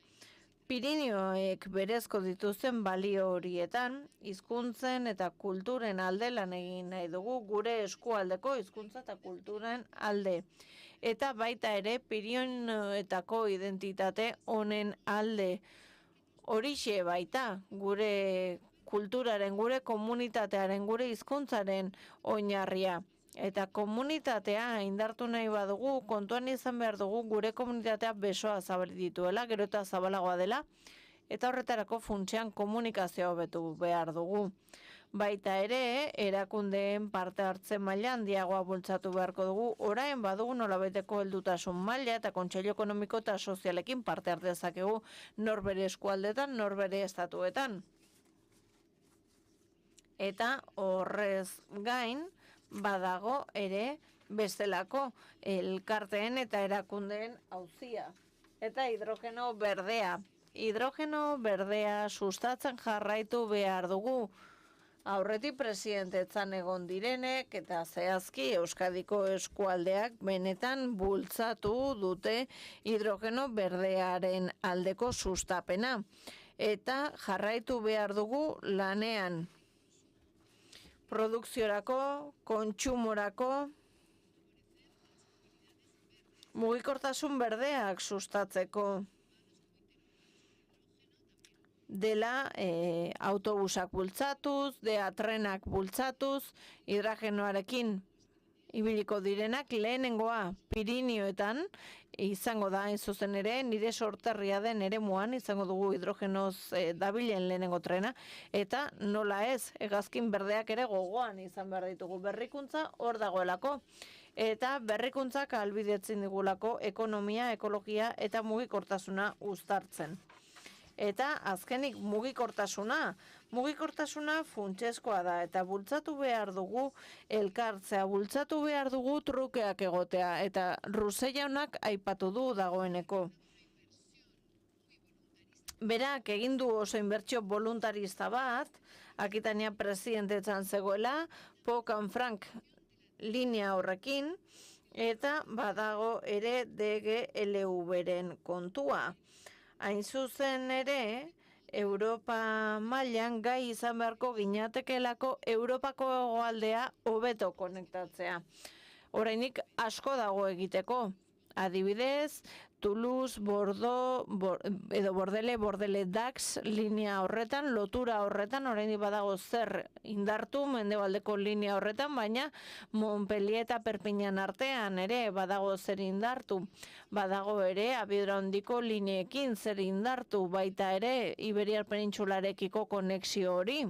Pirinioek berezko dituzten balio horietan, hizkuntzen eta kulturen alde lan egin nahi dugu gure eskualdeko hizkuntza eta kulturen alde. Eta baita ere Pirinioetako identitate honen alde. Horixe baita gure kulturaren, gure komunitatearen, gure hizkuntzaren oinarria. Eta komunitatea indartu nahi badugu, kontuan izan behar dugu gure komunitatea besoa zabalik dituela, gero eta zabalagoa dela, eta horretarako funtsean komunikazioa hobetu behar dugu. Baita ere, erakundeen parte hartzen maila handiagoa bultzatu beharko dugu, orain badugu nolabaiteko heldutasun maila eta kontseilu ekonomiko eta sozialekin parte hart dezakegu norbere eskualdetan, norbere estatuetan. Eta horrez gain, badago ere bestelako elkarteen eta erakundeen auzia. Eta hidrogeno berdea. Hidrogeno berdea sustatzen jarraitu behar dugu. Aurretik presidentetzan egon direnek eta zehazki Euskadiko eskualdeak benetan bultzatu dute hidrogeno berdearen aldeko sustapena. Eta jarraitu behar dugu lanean. Produkziorako, kontsumorako, mugikortasun berdeak sustatzeko dela autobusak bultzatuz, trenak bultzatuz, hidrogenoarekin ibiliko direnak lehenengoa Pirinioetan izango da, hain zuzen ere, nire sorterria den eremuan izango dugu hidrogenoz dabilen lehenengo trena, eta nola ez, hegazkin berdeak ere gogoan izan behar ditugu. Berrikuntza hor dagoelako, eta berrikuntzak ahalbidetzen digulako ekonomia, ekologia eta mugikortasuna uztartzen. Eta azkenik mugikortasuna. Mugikortasuna funtsezkoa da eta bultzatu behar dugu elkartzea, bultzatu behar dugu trukeak egotea eta Ruse jaunak aipatu du dagoeneko. Berak egin du oso inbertsio voluntarista bat, Akitania presidentetzan zegoela, Pau Canfranc linea horrekin, eta badago ere DGLV-ren kontua. Hain zuzen ere, Europa mailan gai izan beharko ginatekelako Europako hegoaldea hobeto konektatzea. Orainik asko dago egiteko. Adibidez, Toulouse, Bordeaux, Bordele-Dax linea horretan, lotura horretan, oraindik badago zer indartu mendebaldeko linea horretan, baina Montpellier eta Perpignan artean ere badago zer indartu. Badago ere abiadura handiko lineekin zer indartu, baita ere Iberiar Penintsularekiko konexio hori.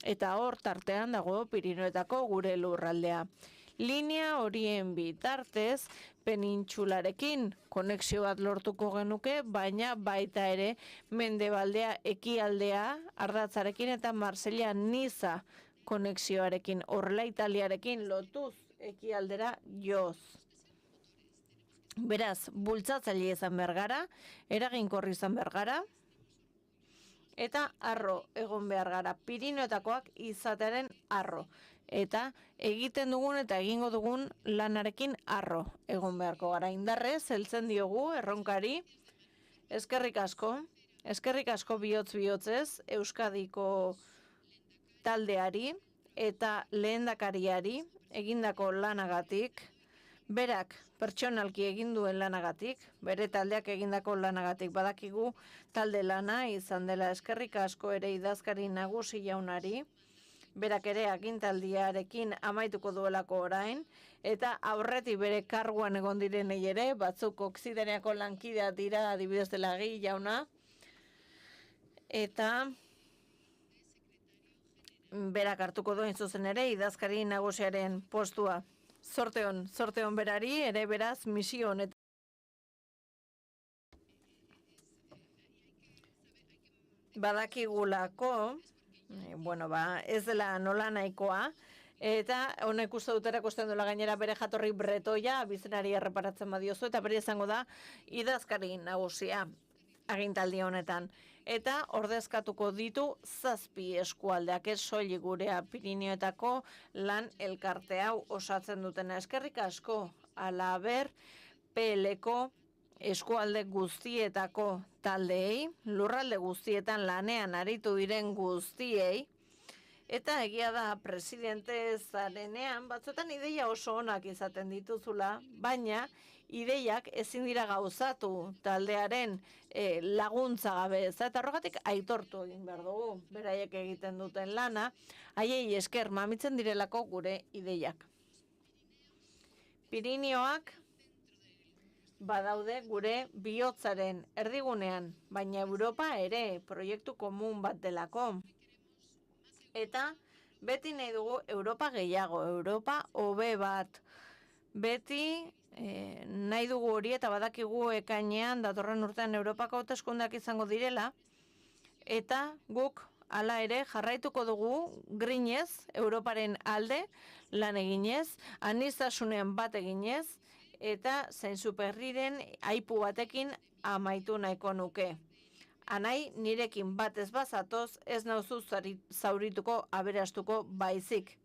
Eta hor tartean dago Pirinioetako gure lurraldea. Linea horien bitartez penintxularekin konexio bat lortuko genuke, baina baita ere mendebaldea ekialdea ardatzarekin eta Marsella Niza konexioarekin, horrela Italiarekin lotuz ekialdera joz. Beraz, bultzatzaile izan behar gara, eraginkorri izan behar gara, eta harro egon behar gara, Pirinioetakoak izatearen harro. Eta egiten dugun eta egingo dugun lanarekin harro egon beharko gara. Indarrez, heltzen diogu erronkari, eskerrik asko bihotz-bihotzez Euskadiko taldeari eta lehendakariari egindako lanagatik, berak pertsonalki egin duen lanagatik, bere taldeak egindako lanagatik, badakigu talde lana izan dela. Eskerrik asko ere idazkari nagusi jaunari, berak ere agintaldiarekin amaituko duelako orain, eta aurretik bere karguan egon direnei ere, batzuk Oksidaneako lankidea dira, adibidez dela Gi jauna, eta berak hartuko duen zuzen ere, idazkari nagusiaren postua. Zorte on berari, ere beraz misio honetan. Badakigulako, ez dela nola nahikoa, eta honek uste dut erakusten duela gainera bere jatorri bretoia, abizenari erreparatzen badiozu, eta bere izango da idazkari nagusia agintaldi honetan. Eta ordezkatuko ditu 7 eskualdeak, ez soilik gurea Pirinioetako lan elkarte hau osatzen dutena. Eskerrik asko, halaber PL-ko eskualde guztietako taldeei, lurralde guztietan lanean aritu diren guztiei, eta egia da presidente zarenean, batzuetan ideia oso onak izaten dituzula, baina ideiak ezin dira gauzatu taldearen laguntza gabe, eta horregatik aitortu egin behar dugu, beraiek egiten duten lana, haiei esker mamitzen direlako gure ideiak. Pirinioak badaude gure bihotzaren erdigunean, baina Europa ere proiektu komun bat delako. Eta beti nahi dugu Europa gehiago, Europa hobe bat. Beti nahi dugu hori eta badakigu ekainean datorren urtean Europako hauteskundeak izango direla, eta guk hala ere jarraituko dugu grinez, Europaren alde lan eginez, aniztasunean bat eginez, eta Saint-Superriren aipu batekin amaitu nahiko nuke. Anai, nirekin bat ez bazatoz, ez nauzu zaurituko aberastuko baizik.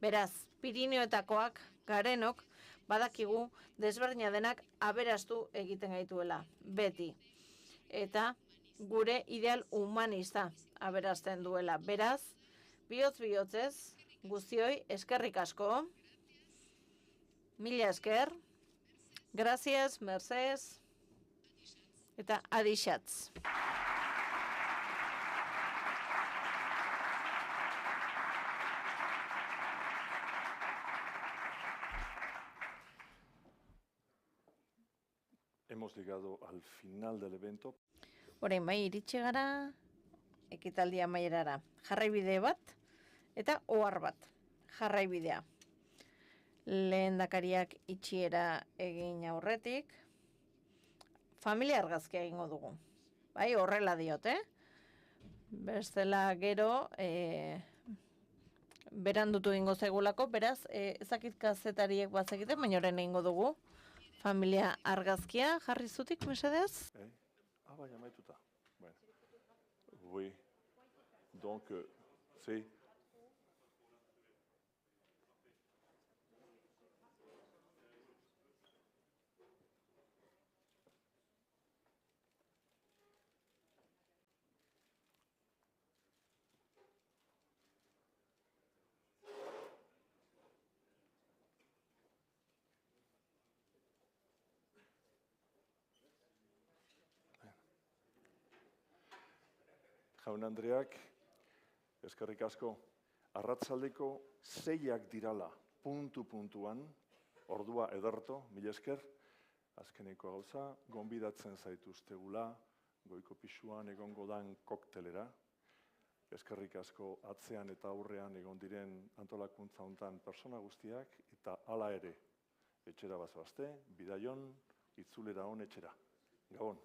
Beraz, Pirinioetakoak garenok, badakigu desberdina denak aberastu egiten gaituela, beti. Eta gure ideal humanista aberasten duela. Beraz, bihotz-bihotzez, guztioi eskerrik asko, mila esker, gracias, mercés, eta adixatz. Hemos llegado al final del evento. Orain bai, iritsi gara ekitaldia amaierara. Jarraibide bat eta ohar bat. Jarraibidea. Lehendakariak itxiera egin aurretik, familia argazkia egingo dugu. Bai, horrela diot, Bestela gero, berandutu ingo zegulako, beraz, ezakit kazetariek bazekiten, baina horren egingo dugu. Familia argazkia, jarri zutik, mesedez? Bai, amaituta. Oui. Donc, c'est... Jaun Andreak, eskerrik asko, arratsaldeko 6 dirala, puntuan, ordua ederto, mila esker, azkeneko gauza, gonbidatzen zaituztegula, goiko pisuan egongo dan koktelera, eskerrik asko atzean eta aurrean egon diren antolakuntza hontan persona guztiak, eta hala ere, etxera bazoazte, bidaion, itzulera hon etxera. Gabon.